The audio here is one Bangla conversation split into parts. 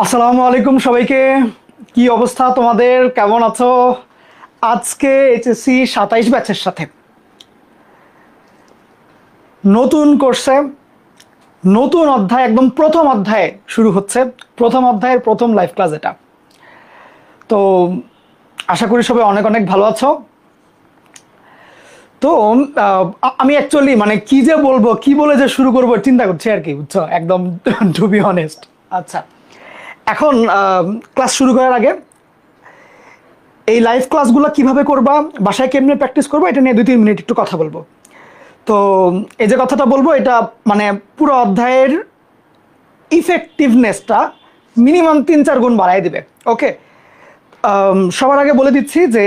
আসসালামু আলাইকুম সবাইকে। কি অবস্থা তোমাদের, কেমন আছো? আজকে এইচএসসি 27 ব্যাচের সাথে নতুন কোর্সে নতুন অধ্যায়, একদম প্রথম অধ্যায়ে শুরু হচ্ছে। প্রথম অধ্যায়ের প্রথম লাইভ ক্লাস এটা। তো আশা করি সবাই অনেক অনেক ভালো আছো। তো আমি অ্যাকচুয়ালি মানে কি যে বলবো, কি বলে যে শুরু করবো চিন্তা করছি আর কি, বুঝছো, একদম টু বি অনেস্ট। আচ্ছা, এখন ক্লাস শুরু করার আগে এই লাইভ ক্লাসগুলো কিভাবে করবা, বাসায় কেমনে প্র্যাকটিস করবো, এটা নিয়ে 2-3 মিনিট একটু কথা বলবো। তো এই যে কথাটা বলবো, এটা মানে পুরো অধ্যায়ের ইফেক্টিভনেসটা মিনিমাম 3-4 গুণ বাড়াই দিবে। ওকে, সবার আগে বলে দিচ্ছি যে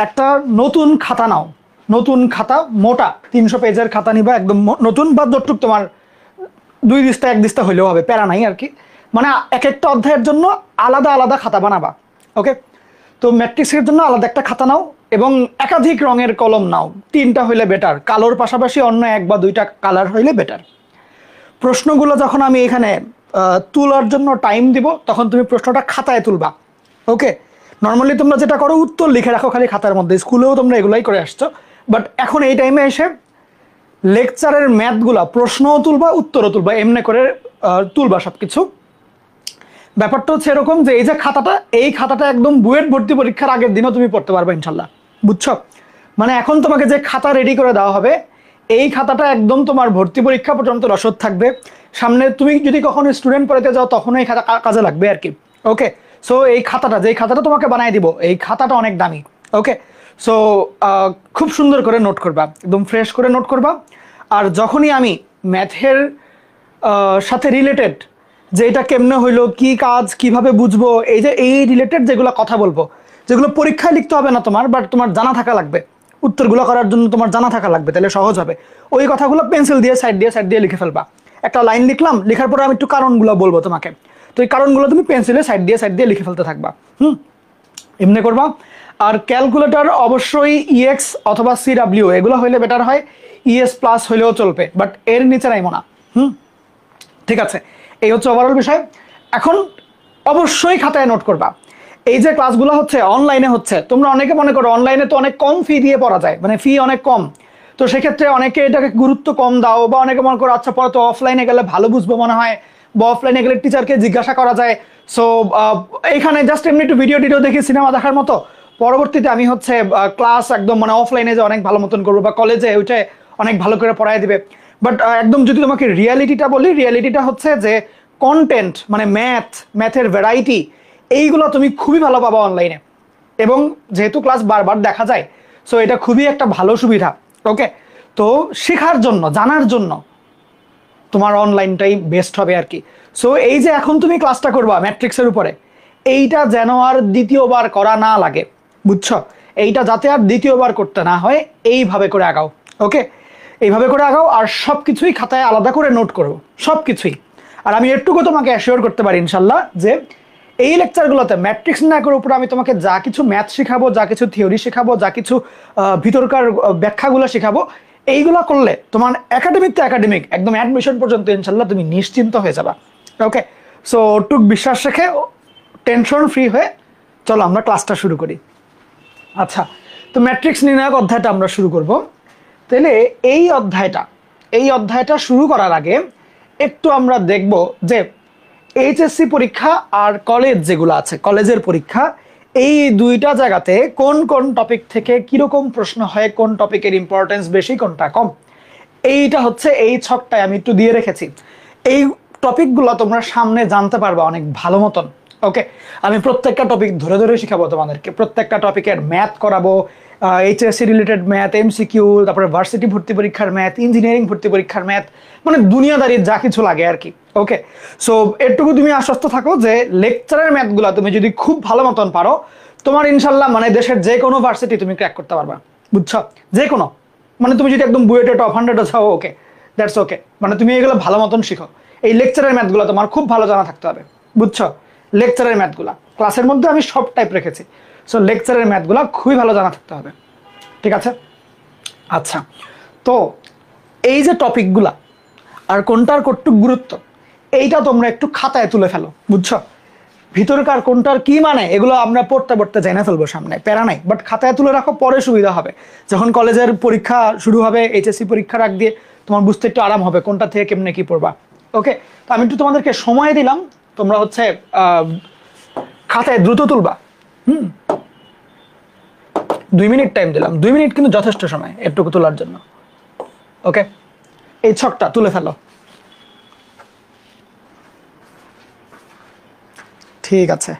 একটা নতুন খাতা নাও। নতুন খাতা, মোটা 300 পেজের খাতা নিবা, একদম নতুন, বা যতটুক তোমার 2 দিস্তা 1 দিস্তা হইলেও হবে, প্যারা নাই আর কি। মানে এক একটা অধ্যায়ের জন্য আলাদা আলাদা খাতা বানাবা। ওকে, তো ম্যাট্রিক্সের জন্য আলাদা একটা খাতা নাও এবং একাধিক রঙের কলম নাও। 3টা হইলে বেটার, কালোর পাশাপাশি অন্য 1 বা 2টা কালার হইলে বেটার। প্রশ্নগুলো যখন আমি এখানে তোলার জন্য টাইম দিব, তখন তুমি প্রশ্নটা খাতায় তুলবা। ওকে, নর্মালি তোমরা যেটা করো উত্তর লিখে রাখো খালি খাতার মধ্যে, স্কুলেও তোমরা এগুলাই করে আসছো। বাট এখন এই টাইমে এসে লেকচারের ম্যাথগুলা প্রশ্নও তুলবা, উত্তরও তুলবা, এমনি করে তুলবা সবকিছু। ব্যাপারটা হচ্ছে এরকম যে এই যে খাতাটা, এই খাতাটা একদম বুয়েট ভর্তি পরীক্ষার আগের দিনও তুমি পড়তে পারবে ইনশাল্লাহ, বুঝছো? মানে এখন তোমাকে যে খাতা রেডি করে দেওয়া হবে, এই খাতাটা একদম তোমার ভর্তি পরীক্ষা পর্যন্ত রসদ থাকবে। সামনে তুমি যদি কখনো স্টুডেন্ট পড়াতে যাও, তখনও এই খাতা কাজে লাগবে আর কি। ওকে, সো এই খাতাটা, যেই খাতাটা তোমাকে বানিয়ে দিব, এই খাতাটা অনেক দামি। ওকে, সো খুব সুন্দর করে নোট করবা, একদম ফ্রেশ করে নোট করবা। আর যখনই আমি ম্যাথের সাথে রিলেটেড, যে এটা কেমনে হইলো, কি কাজ, কিভাবে বুঝবো, এই যে এই রিলেটেড যেগুলো কথা বলবো, যেগুলো পরীক্ষায় লিখতে হবে না তোমার, বাট তোমার জানা থাকা লাগবে, উত্তরগুলো করার জন্য তোমার জানা থাকা লাগবে, তাহলে সহজ হবে। ওই কথাগুলো পেন্সিল দিয়ে সাইড দিয়ে লিখে ফেলবা। একটা লাইন লিখলাম, লেখার পরে আমি একটু কারণগুলো বলবো তোমাকে, তো এই কারণগুলো তুমি পেন্সিলে সাইড দিয়ে লিখে ফেলতে থাকবা। এমনি করবা। আর ক্যালকুলেটর অবশ্যই ইএক্স অথবা সিডাব্লিউ এগুলো হইলে বেটার হয়, ইএস প্লাস হইলেও চলবে, বাট এর নিচে নাইবো না। ঠিক আছে, এই হচ্ছে ওভারঅল বিষয়। এখন অবশ্যই খাতায় নোট করবা। এই যে ক্লাসগুলো হচ্ছে অনলাইনে হচ্ছে, তোমরা অনেকে মনে করো অনলাইনে তো অনেক কম ফি দিয়ে পড়া যায়, মানে ফি অনেক কম, তো সেক্ষেত্রে অনেকে এটাকে গুরুত্ব কম দাও, বা অনেকে মনে করো আচ্ছা পরে তো অফলাইনে গেলে ভালো বুঝবো মনে হয়, বা অফলাইনে গেলে টিচারকে জিজ্ঞাসা করা যায়। সো এখানে জাস্ট এমনি একটু ভিডিও টিডিও দেখে সিনেমা দেখার মতো, পরবর্তীতে আমি হচ্ছে ক্লাস একদম মানে অফলাইনে যে অনেক ভালো মতন করবো, বা কলেজে ওইটা অনেক ভালো করে পড়ায় দিবে। বাট একদম যদি তোমাকে রিয়ালিটিটা বলি, রিয়ালিটিটা হচ্ছে যে কন্টেন্ট মানে ম্যাথের ভ্যারাইটি, এইগুলো তুমি খুবই ভালো পাবা অনলাইনে। এবং যেহেতু ক্লাস বারবার দেখা যায়, সো এটা খুবই একটা ভালো সুবিধা। ওকে, তো শেখার জন্য, জানার জন্য তোমার অনলাইনটাই বেস্ট হবে আর কি। সো এই যে এখন তুমি ক্লাসটা করবা ম্যাট্রিক্সের উপরে, এইটা যেন আর দ্বিতীয়বার করা না লাগে, বুঝছো? এইটা যাতে আর দ্বিতীয়বার করতে না হয়, এইভাবে করে আগাও। ওকে, এইভাবে করে আগাও, আর সব কিছুই খাতায় আলাদা করে নোট করো, সব কিছুই। আর আমি এটুকু তোমাকে অ্যাসিওর করতে পারি ইনশাল্লাহ, যে এই লেকচারগুলোতে ম্যাট্রিক্স ন্যাকের উপর আমি তোমাকে যা কিছু ম্যাথ শেখাবো, যা কিছু থিওরি শেখাবো, যা কিছু ভিতরকার ব্যাখ্যাগুলো শেখাবো, এইগুলো করলে তোমার একাডেমিক তো একাডেমিক, একদম অ্যাডমিশন পর্যন্ত ইনশাল্লাহ তুমি নিশ্চিন্ত হয়ে যাবা। ওকে, সো টুক বিশ্বাস রেখে, টেনশন ফ্রি হয়ে চলো আমরা ক্লাসটা শুরু করি। আচ্ছা, তো ম্যাট্রিক্স নির্ণায়ক অধ্যায়টা আমরা শুরু করব। তাহলে এই অধ্যায়টা শুরু করার আগে একটু আমরা দেখব যে এইচএসসি পরীক্ষা আর কলেজ যেগুলো আছে, কলেজের পরীক্ষা, এই দুইটা জায়গাতে কোন কোন টপিক থেকে কিরকম প্রশ্ন হয়, কোন টপিকের ইম্পর্টেন্স বেশি, কোনটা কম, এইটা হচ্ছে এই ছকটায় আমি একটু দিয়ে রেখেছি। এই টপিকগুলো তোমরা সামনে জানতে পারবা অনেক ভালো মতন। ওকে, আমি প্রত্যেকটা টপিক ধরে ধরে শিখাবো তোমাদেরকে, প্রত্যেকটা টপিকের ম্যাথ করাবো, এইচএসসি রিলেটেড ম্যাথ, এমসিকিউ, তারপরে ভার্সিটি ভর্তি পরীক্ষার ম্যাথ, ইঞ্জিনিয়ারিং ভর্তি পরীক্ষার ম্যাথ, মানে দুনিয়াদারির যা কিছু লাগে আর কি। ওকে, সো এটুকু তুমি আশ্বস্ত থাকো যে লেকচারের ম্যাথগুলো তুমি যদি খুব ভালো মতন পারো, তোমার ইনশাল্লাহ মানে দেশের যে কোনো ভার্সিটি তুমি ক্র্যাক করতে পারবা, বুঝছো? যে কোনো, মানে তুমি যদি একদম বুয়েটে টপ 100-এ যাও, ওকে, দ্যাটস ওকে, মানে তুমি এগুলো ভালো মতন শিখো। এই লেকচারের ম্যাথগুলো তোমার খুব ভালো জানা থাকতে হবে, বুঝছো? লেকচারের ম্যাথগুলা ক্লাসের মধ্যে আমি সব টাইপ রেখেছি, সো লেকচারের ম্যাথগুলা খুবই ভালো জানা থাকতে হবে, ঠিক আছে? আচ্ছা, তো এই যে টপিকগুলা আর কোনটার কতটুক গুরুত্ব, এইটা তোমরা একটু খাতায় তুলে ফেলো, বুঝছো? ভিতরকার কোনটার কি মানে এগুলো আমরা পড়তে পড়তে জেনে ফেলবো, সামনে প্যারা নাই, বাট খাতায় তুলে রাখো, পরে সুবিধা হবে। যখন কলেজের পরীক্ষা শুরু হবে, এইচএসসি পরীক্ষার আগ দিয়ে তোমার বুঝতে একটু আরাম হবে কোনটা থেকে কেমনে কি পড়বা। ওকে, তো আমি একটু তোমাদেরকে সময় দিলাম, তোমরা হচ্ছে খাতায় দ্রুত তুলবা। 2 মিনিট টাইম দিলাম, 2 মিনিট কিন্তু যথেষ্ট সময় এটুকু তোলার জন্য। ওকে, এই ছকটা তুলে ফেলো। ঠিক আছে,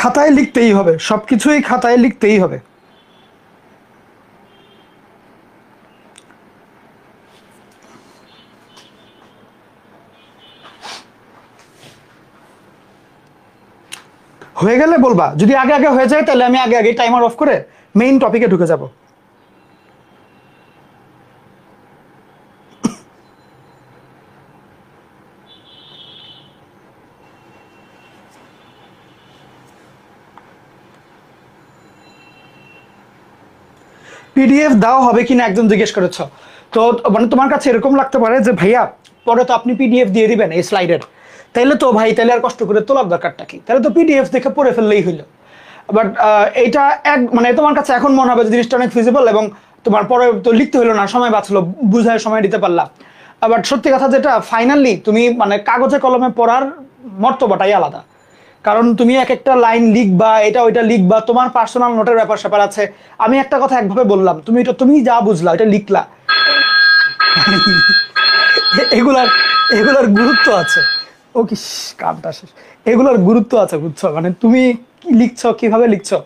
খাতায় লিখতেই হবে, সবকিছুই খাতায় লিখতেই হবে। হয়ে গেলে বলবা, যদি আগে আগে হয়ে যায় তাহলে আমি আগে আগে টাইমার অফ করে মেইন টপিকে ঢুকে যাব। পিডিএফ দাও হবে কিনা একজন জিজ্ঞেস করেছ। তো মানে তোমার কাছে এরকম লাগতে পারে যে ভাইয়া পরে তো আপনি পিডিএফ দিয়ে দিবেন এই স্লাইডের, তাইলে তো ভাই তাহলে আর কষ্ট করে তোলার দরকারটা কি, তাহলে তো পিডিএফ দেখে পড়ে ফেললেই হইলো। বাট এইটা মানে তোমার কাছে এখন মনে হবে যে জিনিসটা অনেক ফিজিবল এবং তোমার পরে তো লিখতে হলো না, সময় বাঁচলো, বুঝায় সময় দিতে পারলা। বাট সত্যি কথা যেটা, ফাইনালি তুমি মানে কাগজে কলমে পড়ার মর্তবাটাই আলাদা। কারণ তুমি এক একটা লাইন লিখবা, এটা ওইটা লিখবা, তোমার পার্সোনাল নোটের ব্যাপার স্যাপার আছে। আমি একটা কথা একভাবে বললাম, তুমি যা বুঝলা এটা লিখলা, এগুলার এগুলার গুরুত্ব আছে। ও কি কামটা শেষ, এগুলোর গুরুত্ব আছে, বুঝছো? মানে তুমি কি লিখছো, কিভাবে লিখছো,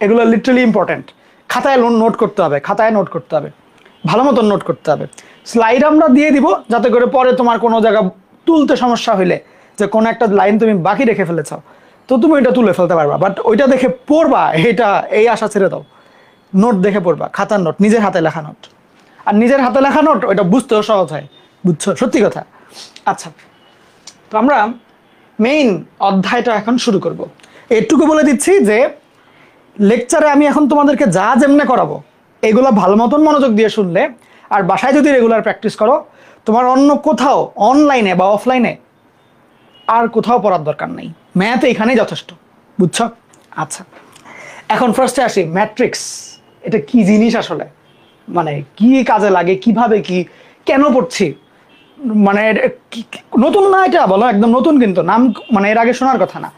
এগুলো লিটারালি ইম্পর্টেন্ট। খাতায় নোট করতে হবে, খাতায় নোট করতে হবে, ভালো মতন নোট করতে হবে। স্লাইড আমরা দিয়ে দিব যাতে করে পরে তোমার কোনো জায়গা তুলতে সমস্যা হইলে, যে কোনো একটা লাইন তুমি বাকি রেখে ফেলেছ, তো তুমি ওইটা তুলে ফেলতে পারবা। বাট ওইটা দেখে পড়বা এটা, এই আশা ছেড়ে দাও। নোট দেখে পড়বা, খাতার নোট, নিজের হাতে লেখা নোট। আর নিজের হাতে লেখা নোট ওইটা বুঝতেও সহজ হয়, বুঝছো? সত্যি কথা। আচ্ছা, তো আমরা মেইন অধ্যায়টা এখন শুরু করব। এটুকু বলে দিচ্ছি যে লেকচারে আমি এখন তোমাদেরকে যা যেমনে করাবো এগুলো ভালো মতন মনোযোগ দিয়ে শুনলে, আর বাসায় যদি রেগুলার প্র্যাকটিস করো, তোমার অন্য কোথাও অনলাইনে বা অফলাইনে আর কোথাও পড়ার দরকার নেই, ম্যাথ এখানেই যথেষ্ট, বুঝছো? আচ্ছা, এখন ফার্স্টে আসি, ম্যাট্রিক্স এটা কি জিনিস আসলে, মানে কি কাজে লাগে, কিভাবে, কি কেন পড়ছি, মানে নতুন না এটা বলো, একদম নতুন কিন্তু, নাম মানে এর আগে শোনার কথা না,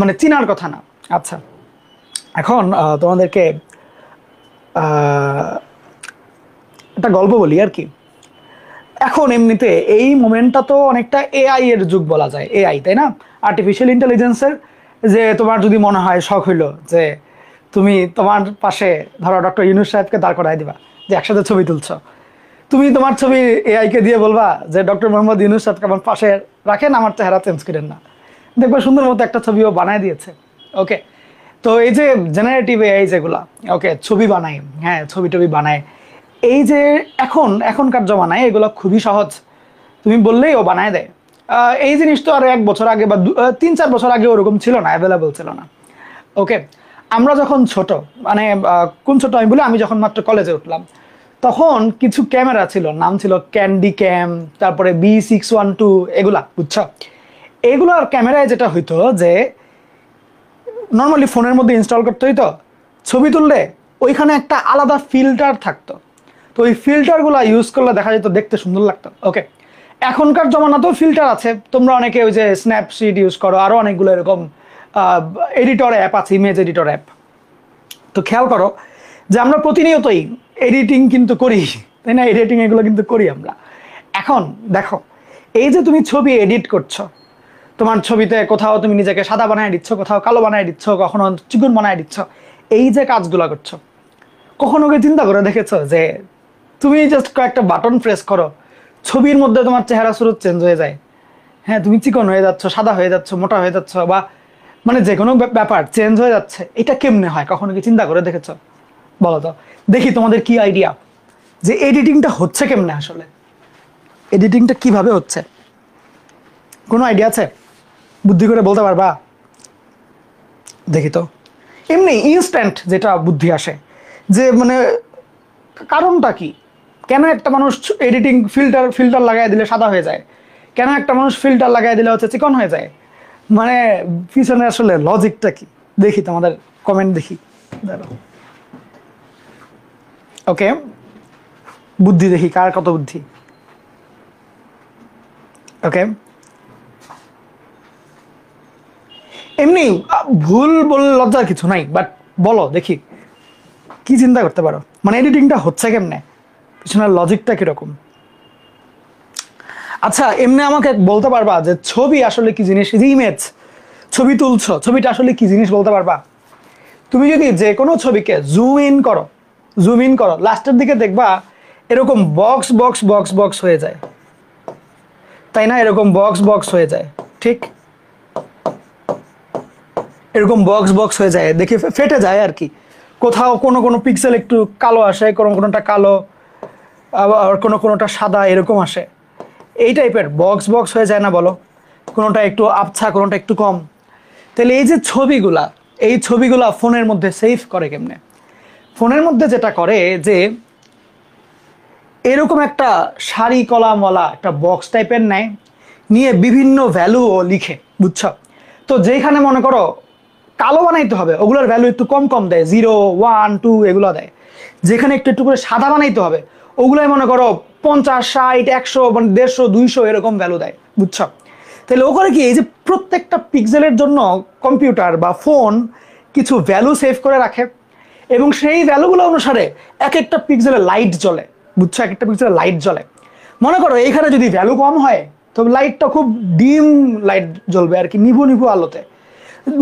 মানে চিনার কথা না। আচ্ছা, এখন তোমাদেরকে একটা গল্প বলি আর কি। এখন এমনিতে এই মোমেন্টটা তো অনেকটা এআই এর যুগ বলা যায়, এআই, তাই না? আর্টিফিশিয়াল ইন্টেলিজেন্সের। যে তোমার যদি মনে হয় শখ হইলো যে তুমি তোমার পাশে ধরো ডক্টর ইউনূস সাহেবকে দাঁড় করাই দিবা, যে একসাথে ছবি তুলছো, তুমি তোমার ছবি এআইকে দিয়ে বলবা যে ডক্টর মোহাম্মদ ইউনূস সাহেবকে আমার পাশে রাখেন, আমার চেহারা চেঞ্জ করেন না, দেখবে সুন্দর মতো একটা ছবিও বানায় দিয়েছে। ওকে, তো এই যে জেনারেটিভ এআই যেগুলা, ওকে, ছবি বানায়, হ্যাঁ ছবি টবি বানায়, এই যে এখনকার জমানায় এগুলো খুবই সহজ, তুমি বললেই ও বানায় দেয়। এই জিনিস তো আর 1 বছর আগে বা 3-4 বছর আগে ওরকম ছিল না, অ্যাভেলেবল ছিল না। ওকে, আমরা যখন ছোট, মানে কোন ছোট আমি বলি, আমি যখন মাত্র কলেজে উঠলাম তখন কিছু ক্যামেরা ছিল, নাম ছিল ক্যান্ডি ক্যাম, তারপরে B612, এগুলা, বুঝছো? এগুলার ক্যামেরায় যেটা হইতো যে নর্মালি ফোনের মধ্যে ইনস্টল করতে হইতো, ছবি তুললে ওইখানে একটা আলাদা ফিল্টার থাকতো, তো ওই ফিল্টারগুলো ইউজ করলে দেখা যেত দেখতে সুন্দর লাগতো। ওকে, এখনকার জমানাতেও ফিল্টার আছে, তোমরা অনেকে ওই যে স্ন্যাপশিট ইউজ করো, আরও অনেকগুলো এরকম এডিটর অ্যাপ আছে, ইমেজ এডিটর অ্যাপ। তো খেয়াল করো যে আমরা প্রতিনিয়তই এডিটিং কিন্তু করি, তাই না? এডিটিং এগুলো কিন্তু করি আমরা। এখন দেখো, এই যে তুমি ছবি এডিট করছো, তোমার ছবিতে কোথাও তুমি নিজেকে সাদা বানায় দিচ্ছ, কোথাও কালো বানায় দিচ্ছ, কখনো চিকন বানায় দিচ্ছ, এই যে কাজগুলো করছো, কখনো কি চিন্তা করে দেখেছো যে তুমি জাস্ট কয়েকটা বাটন প্রেস করো, ছবির মধ্যে তোমার চেহারা সুরত চেঞ্জ হয়ে যায়? হ্যাঁ, তুমি চিকন হয়ে যাচ্ছ, সাদা হয়ে যাচ্ছ, মোটা হয়ে যাচ্ছ, বা মানে যে কোনো ব্যাপার চেঞ্জ হয়ে যাচ্ছে। এটা কেমনে হয় কখনো কি চিন্তা করে দেখেছো? বলো তো দেখি, তোমাদের কি আইডিয়া যে এডিটিংটা হচ্ছে কেমনে, আসলে এডিটিংটা কিভাবে হচ্ছে? কোনো আইডিয়া আছে? বুদ্ধি করে বলতে পারবা? দেখি তো। এমনি ইনস্ট্যান্ট যেটা বুদ্ধি আসে, যে মানে কারণটা কি? কেন একটা মানুষ এডিটিং ফিল্টার ফিল্টার লাগাই দিলে সাদা হয়ে যায়? কেন একটা মানুষ ফিল্টার লাগাই দিলে হচ্ছে চিকন হয়ে যায়? মানে পিছনে আসলে লজিকটা কি? দেখি তোমাদের কমেন্ট দেখি। ওকে, বুদ্ধি দেখি কার কত বুদ্ধি। ওকে, এমনি ভুল বলে লজ্জার কিছু নাই, বাট বলো দেখি কি চিন্তা করতে পারো, মানে এডিটিংটা হচ্ছে কেমনে, পিছনের লজিকটা কিরকম? আচ্ছা, এমনি আমাকে বলতে পারবা যে ছবি আসলে কি জিনিস? যে ইমেজ, ছবি তুলছো, ছবিটা আসলে কি জিনিস বলতে পারবা? তুমি যদি যে কোনো ছবিকে জুম ইন করো, লাস্টের দিকে দেখবা এরকম বক্স বক্স বক্স বক্স হয়ে যায়, তাই না? এরকম বক্স বক্স হয়ে যায়, ঠিক এরকম বক্স বক্স হয়ে যায়, দেখে ফেটে যায় আর কি। কোথাও কোনো কোনো পিক্সেল একটু কালো আসে, কোনো কোনোটা কালো, আবার কোনো কোনোটা সাদা, এরকম আসে। এই টাইপের বক্স বক্স হয়ে যায় না, বলো? কোনোটা একটু আবছা, কোনোটা একটু কম। তাহলে এই যে ছবিগুলা, এই ছবিগুলা ফোনের মধ্যে সেভ করে কেমনে? ফোনের মধ্যে যেটা করে যে এরকম একটা সারি কলামওয়ালা একটা বক্স টাইপের নেয়, নিয়ে বিভিন্ন ভ্যালুও লিখে, বুঝছো? তো যেখানে মনে করো কালো বানাইতে হবে, ওগুলোর ভ্যালু একটু কম কম দেয়, 0, 1, 2 এগুলো দেয়। যেখানে একটু একটু করে সাদা বানাইতে হবে, ওগুলাই মনে করো 50, 60, 100, মানে 150, 200 এরকম ভ্যালু দেয়, বুঝছো? তাহলে ও করে কি, এই যে প্রত্যেকটা পিক্সেলের জন্য কম্পিউটার বা ফোন কিছু ভ্যালু সেভ করে রাখে, এবং সেই ভ্যালুগুলো অনুসারে এক একটা পিক্সেলে লাইট জ্বলে, বুঝছো? এক একটা পিক্সেলে লাইট জ্বলে। মনে করো এইখানে যদি ভ্যালু কম হয়, তো লাইটটা খুব ডিম লাইট জ্বলবে আর কি, নিভু নিভু আলোতে।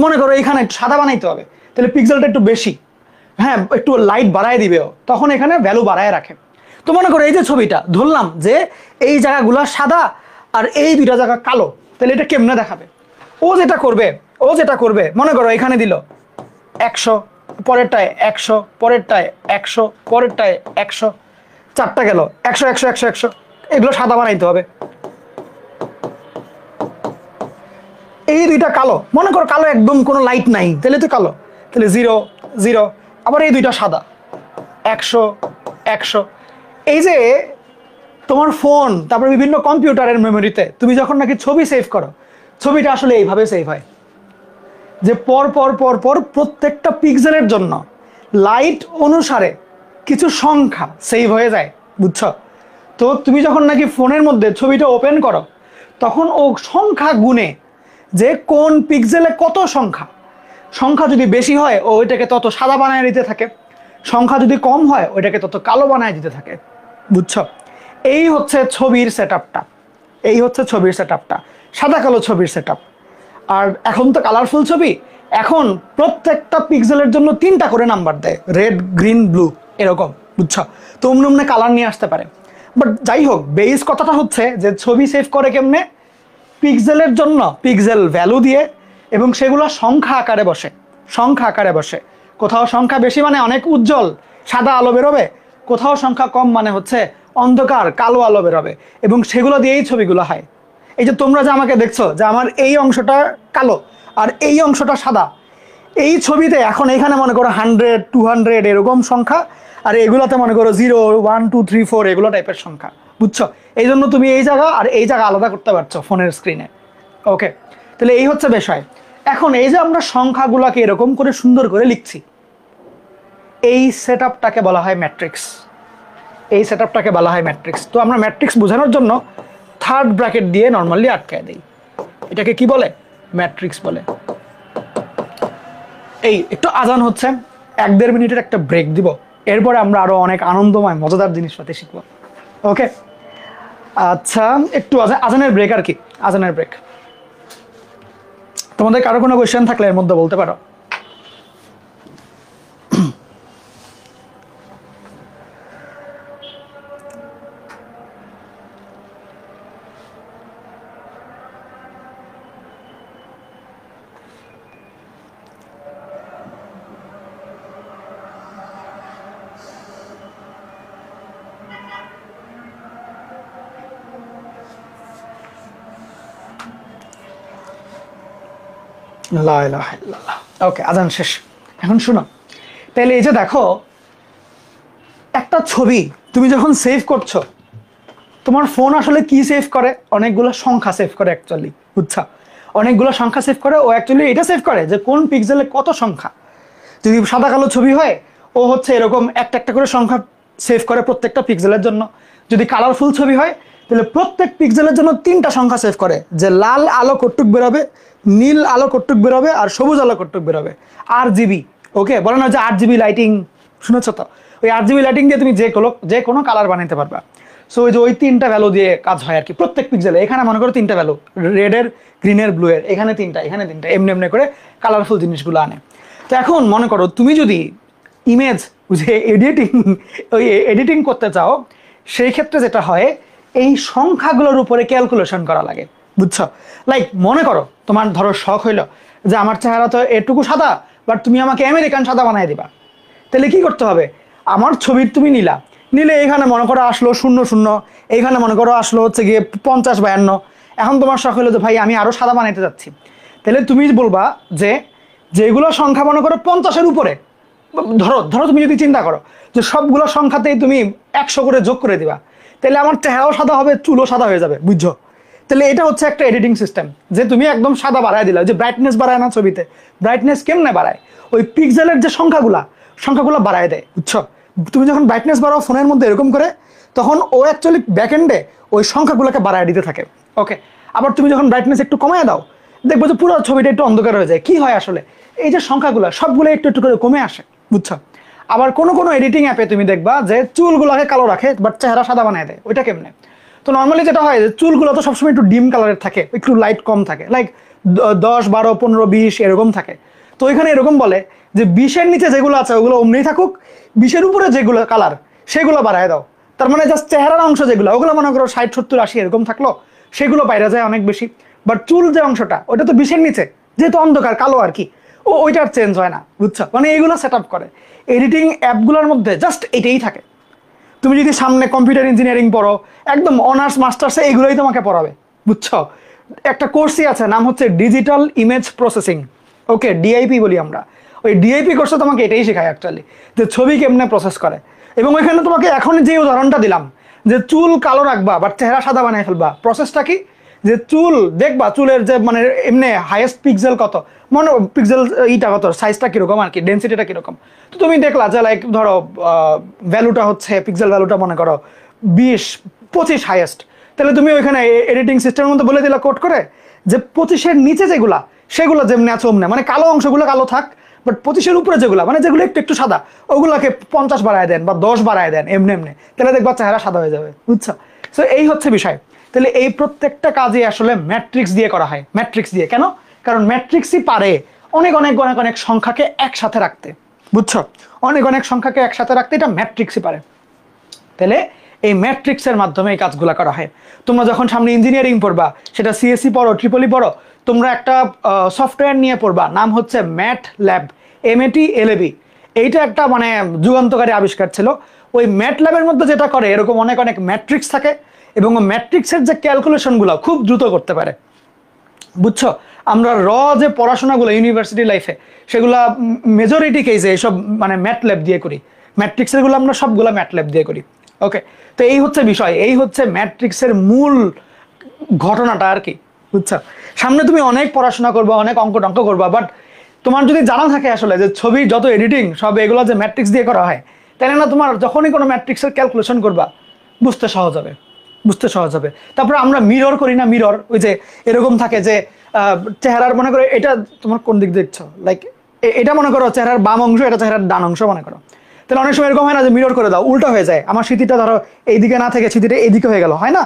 মনে করো এখানে একটু সাদা বানাইতে হবে, তাহলে পিক্সেলটা একটু বেশি, হ্যাঁ একটু লাইট বাড়ায় দিবে ও, তখন এখানে ভ্যালু বাড়ায় রাখে। তো মনে করো এই যে ছবিটা ধরলাম যে এই জায়গাগুলো সাদা আর এই দুইটা জায়গা কালো, তাহলে এটা কেমনে দেখাবে? ও যেটা করবে মনে করো এখানে দিল 100, পরেরটায় 100, পরেরটায় 100, পরেরটায় 100, চারটা গেল 100 100 100 100, এগুলো সাদা বানাইতে হবে। এই দুইটা কালো, মনে করো কালো একদম কোনো লাইট নাই, তাহলে তো কালো, তাহলে 0 0, আবার এই দুইটা সাদা 100 100। এই যে তোমার ফোন, তারপরে বিভিন্ন কম্পিউটারের মেমোরিতে তুমি যখন নাকি ছবি সেভ করো, ছবিটা আসলে এইভাবে সেভ হয় যে পর পর পর পর প্রত্যেকটা পিক্সেলের জন্য লাইট অনুসারে কিছু সংখ্যা সেভ হয়ে যায়, বুঝছো? তো তুমি যখন নাকি ফোনের মধ্যে ছবিটা ওপেন করো, তখন ও সংখ্যা গুনে যে কোন পিক্সেলে কত সংখ্যা, সংখ্যা যদি বেশি হয় ও ওইটাকে তত সাদা বানায় দিতে থাকে, সংখ্যা যদি কম হয় ওইটাকে তত কালো বানায় দিতে থাকে, বুঝছো? এই হচ্ছে ছবির সেটআপটা, এই হচ্ছে ছবির সেটআপটা, সাদা কালো ছবির সেটআপ। আর এখন তো কালারফুল ছবি, এখন প্রত্যেকটা পিক্সেলের জন্য 3টা করে নাম্বার দেয়, রেড গ্রিন ব্লু এরকম, বুঝছো? তো অমনি অমনি কালার নিয়ে আসতে পারে। বাট যাই হোক, বেস কথাটা হচ্ছে যে ছবি সেভ করে কেমনে? পিক্সেলের জন্য পিক্সেল ভ্যালু দিয়ে, এবং সেগুলো সংখ্যা আকারে বসে, সংখ্যা আকারে বসে। কোথাও সংখ্যা বেশি মানে অনেক উজ্জ্বল সাদা আলো বেরোবে, কোথাও সংখ্যা কম মানে হচ্ছে অন্ধকার কালো আলো বেরোবে, এবং সেগুলো দিয়েই ছবিগুলো হয়। এই যে তোমরা যে আমাকে দেখছো যে আমার এই অংশটা কালো আর এই অংশটা সাদা, এই ছবিতে এখন এখানে মনে করো 100 200 এরকম সংখ্যা, আর এগুলোতে মনে করো 0 1 2 3 4 এগুলো টাইপের সংখ্যা, বুঝছো? এই জন্য তুমি এই জায়গা আর এই জায়গা আলাদা করতে পারছো ফোনের স্ক্রিনে। ওকে, তাহলে এই হচ্ছে বিষয়। এখন এই যে আমরা সংখ্যাগুলোকে এরকম করে সুন্দর করে লিখছি, এই সেটআপটাকে বলা হয় ম্যাট্রিক্স, এই সেটআপটাকে বলা হয় ম্যাট্রিক্স। তো আমরা ম্যাট্রিক্স বোঝানোর জন্য থার্ড ব্র্যাকেট দিয়ে নর্মালি আটকায় দেই, এটাকে কি বলে? ম্যাট্রিক্স বলে। এই একটু আজান হচ্ছে, 1-1.5 মিনিটের একটা ব্রেক দিব, এরপরে আমরা আরো অনেক আনন্দময় মজাদার জিনিসপাতি শিখবো। ওকে, আচ্ছা একটু আজানের ব্রেক আর কি, আজানের ব্রেক। তোমাদের কারো কোনো কোয়েশ্চেন থাকলে এর মধ্যে বলতে পারো। লা ইলাহা ইল্লাল্লাহ। ওকে, আজান শেষ। এখন শুনো, তাহলে এই যে দেখো, একটা ছবি তুমি যখন সেভ করছো, তোমার ফোন আসলে কি সেভ করে? অনেকগুলো সংখ্যা সেভ করে অ্যাকচুয়ালি, বুঝছো? অনেকগুলো সংখ্যা সেভ করে। ও অ্যাকচুয়ালি এটা সেভ করে যে কোন পিক্সেলে কত সংখ্যা। যদি সাদা কালো ছবি হয়, ও হচ্ছে এরকম একটা একটা করে সংখ্যা সেভ করে প্রত্যেকটা পিক্সেলের জন্য। যদি কালারফুল ছবি হয়, তাহলে প্রত্যেক পিক্সেলের জন্য 3টা সংখ্যা সেভ করে, যে লাল আলো কটুক বেরোবে, নীল আলো কটুক বেরোবে, আর সবুজ আলো কটুক বেরোবে। RGB, ওকে, বলে না যে RGB লাইটিং, শুনেছো তো? ওই RGB লাইটিং দিয়ে তুমি যে কোনো কালার বানাতে পারবা। সো ওই যে ওই 3টা ভ্যালু দিয়ে কাজ হয় আর কি প্রত্যেক পিক্সেলে। এখানে মনে করো 3টা ভ্যালু, রেডের, গ্রিনের, ব্লু এর, এখানে 3টা, এখানে 3টা, এমনি এমনি করে কালারফুল জিনিসগুলো আনে। তো এখন মনে করো তুমি যদি ইমেজ যে এডিটিং করতে চাও, সেই ক্ষেত্রে যেটা হয়, এই সংখ্যাগুলোর উপরে ক্যালকুলেশন করা লাগে, বুঝছো? লাইক মনে করো তোমার ধরো শখ হইলো যে আমার চেহারা তো এটুকু সাদা, বাট তুমি আমাকে আমেরিকান সাদা বানাই দিবা। তাহলে কি করতে হবে? আমার ছবি তুমি নিলে এখানে মনে করো আসলো 00, এইখানে মনে করো আসলো হচ্ছে গিয়ে 50/52। এখন তোমার শখ হলো যে ভাই আমি আরো সাদা বানাইতে যাচ্ছি। তাহলে তুমি বলবা যে যেগুলো সংখ্যা মনে করো 50-এর উপরে, ধরো তুমি যদি চিন্তা করো যে সবগুলো সংখ্যাতেই তুমি 100 করে যোগ করে দিবা, তাহলে আমার চেহারাও সাদা হবে, চুলও সাদা হয়ে যাবে, বুঝছো? তাহলে এটা হচ্ছে একটা এডিটিং সিস্টেম, যে তুমি একদম সাদা বাড়ায় দিলা। যে ব্রাইটনেস বাড়ায় না ছবিতে, ব্রাইটনেস কেমনে বাড়ায়? ওই পিক্সেলের যে সংখ্যাগুলো বাড়ায় দেয়, বুঝছো? তুমি যখন ব্রাইটনেস বাড়াও ফোনের মধ্যে এরকম করে, তখন ও অ্যাকচুয়ালি ব্যাকএন্ডে ওই সংখ্যাগুলোকে বাড়ায় দিতে থাকে। ওকে, আবার তুমি যখন ব্রাইটনেস একটু কমায় দাও, দেখবো যে পুরো ছবিটা একটু অন্ধকার হয়ে যায়। কি হয় আসলে? এই যে সংখ্যাগুলো সবগুলো একটু একটু করে কমে আসে, বুঝছো? আবার কোনো এডিটিং অ্যাপে তুমি দেখবা যে চুলগুলোকে কালো রাখে, বাট চেহারা সাদা বানায় দেয়। ওইটা কেমনে? তো নর্মালি যেটা হয়, যে চুলগুলো তো সবসময় একটু ডিম কালারের থাকে, একটু লাইট কম থাকে, লাইক 10, 12, 15, 20 এরকম থাকে। তো ওইখানে এরকম বলে যে 20-এর নিচে যেগুলো আছে ওগুলো অমনি থাকুক, 20-এর উপরে যেগুলো কালার সেগুলো বাড়ায় দাও। তার মানে জাস্ট চেহারার অংশ যেগুলো, ওগুলো মনে করো 60, 70, 80 এরকম থাকলো, সেগুলো বাইরে যায় অনেক বেশি। বাট চুল যে অংশটা, ওটা তো 20-এর নিচে, যেহেতু অন্ধকার কালো আর কি, ওইটার চেঞ্জ হয় না, বুঝছো? মানে এইগুলো সেট আপ করে এডিটিং অ্যাপগুলোর মধ্যে, জাস্ট এটাই থাকে। তুমি যদি সামনে কম্পিউটার ইঞ্জিনিয়ারিং পড়ো, একদম অনার্স মাস্টার্সে এইগুলোই তোমাকে পড়াবে, বুঝছো? একটা কোর্সই আছে, নাম হচ্ছে ডিজিটাল ইমেজ প্রসেসিং, ওকে, DIP বলি আমরা। ওই DIP কোর্সে তোমাকে এটাই শেখায় অ্যাকচুয়ালি, যে ছবি কেমনে প্রসেস করে। এবং ওইখানে তোমাকে এখন যে উদাহরণটা দিলাম, যে চুল কালো রাখবা বাট চেহারা সাদা বানিয়ে ফেলবা, প্রসেসটা কি? যে চুল দেখবা, চুলের যে মানে এমনি হাইয়েস্ট পিক্সেল কত, মনে পিক্সেল ইটা কত, সাইজটা কিরকম আর কি, ডেন্সিটিটা কিরকম। তো তুমি দেখলা যে লাইক ধরো ভ্যালুটা হচ্ছে, পিক্সেল ভ্যালুটা মনে করো 20, 25 হাইয়েস্ট। তাহলে তুমি ওইখানে এডিটিং সিস্টেমের মধ্যে বলে দিলা কোড করে যে 25-এর নিচে যেগুলা, সেগুলো যেমনি আছে অমনে, মানে কালো অংশগুলো কালো থাক, বাট 25-এর উপরে যেগুলা, মানে যেগুলো একটু একটু সাদা, ওগুলাকে 50 বাড়ায় দেন বা 10 বাড়ায় দেন, এমনি। তাহলে দেখবা চেহারা সাদা হয়ে যাবে, বুঝছো? সো এই হচ্ছে বিষয়। তাহলে এই প্রত্যেকটা কাজে আসলে ম্যাট্রিক্স দিয়ে করা হয়। ম্যাট্রিক্স দিয়ে কেন? কারণ ম্যাট্রিক্সই পারে অনেক সংখ্যাকে একসাথে রাখতে, বুঝছো? অনেক সংখ্যাকে একসাথে রাখতে এটা ম্যাট্রিক্সই পারে। তাহলে এই ম্যাট্রিক্সের মাধ্যমে এই কাজগুলো করা হয়। তোমরা যখন সামনে ইঞ্জিনিয়ারিং পড়বা, সেটা CSE পড়ো, ট্রিপলি পড়ো, তোমরা একটা সফটওয়্যার নিয়ে পড়বা, নাম হচ্ছে MATLAB, MATLAB। এইটা একটা মানে যুগান্তকারী আবিষ্কার ছিল। ওই MATLAB-এর মধ্যে যেটা করে, এরকম অনেক ম্যাট্রিক্স থাকে, এবং ম্যাট্রিক্সের যে ক্যালকুলেশনগুলো খুব দ্রুত করতে পারে, বুঝছো? আমরা যে পড়াশোনাগুলো ইউনিভার্সিটি লাইফে, সেগুলা মেজরিটি কেসে এইসব মানে MATLAB দিয়ে করি। ম্যাট্রিক্সের গুলো আমরা সবগুলো MATLAB দিয়ে করি। ওকে, তো এই হচ্ছে বিষয়, এই হচ্ছে ম্যাট্রিক্সের মূল ঘটনাটা আর কি, বুঝছো? সামনে তুমি অনেক পড়াশোনা করবা, অনেক অঙ্ক করবা, বাট তোমার যদি জানা থাকে আসলে যে ছবি যত এডিটিং সব এগুলো যে ম্যাট্রিক্স দিয়ে করা হয়, তাই না? তোমার যখনই কোনো ম্যাট্রিক্সের ক্যালকুলেশন করবা, বুঝতে সহজ হবে। তারপরে আমরা মিরর করি না, মিরর ওই যে এরকম থাকে যে চেহারার, মনে করো এটা তোমার কোন দিক দেখছো, লাইক এটা মনে করো চেহারার বাম অংশ, এটা চেহারার ডান অংশ মনে করো। তাহলে অনেক সময় এরকম হয় না যে মিরর করে দাও, উল্টা হয়ে যায়, আমার স্মৃতিটা ধরো এইদিকে না থেকে স্মৃতিটা এইদিকে হয়ে গেল, হয় না?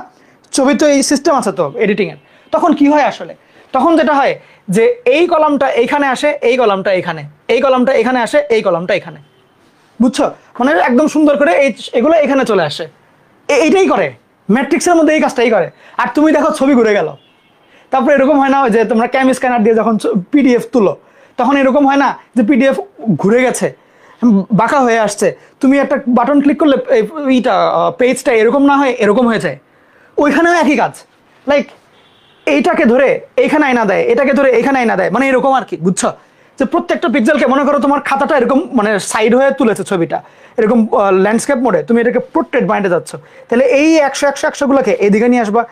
ছবি তো এই সিস্টেম আছে তো এডিটিং এর। তখন কি হয় আসলে? তখন যেটা হয় যে এই কলামটা এইখানে আসে, এই কলামটা এখানে, এই কলামটা এখানে আসে, এই কলামটা এখানে, বুঝছো? মানে একদম সুন্দর করে এগুলো এখানে চলে আসে। এইটাই করে ম্যাট্রিক্সের মধ্যে, এই কাজটাই করে। আর তুমি দেখো ছবি ঘুরে গেল। তারপরে এরকম হয় না যে তোমরা ক্যাম স্ক্যানার দিয়ে যখন PDF তুলো, তখন এরকম হয় না যে PDF ঘুরে গেছে, বাঁকা হয়ে আসছে, তুমি একটা বাটন ক্লিক করলে এইটা পেজটা এরকম না হয় এরকম হয়ে যায়। ওইখানেও একই কাজ, লাইক এইটাকে ধরে এইখানে আয়না দেয়, এটাকে ধরে এইখানে আয়না দেয়, মানে এরকম আর কি, বুঝছো? যে প্রত্যেকটা পিক্সেলকে মনে করো তোমার খাতাটা এরকম মানে সাইড হয়ে তুলেছে ছবিটা এরকম ল্যান্ডস্কেপ মোডে, তুমি এটাকে পোর্ট্রেট বানাতে যাচ্ছ, তাহলে এই 100 গুলোকে এদিকে নিয়ে আসবা,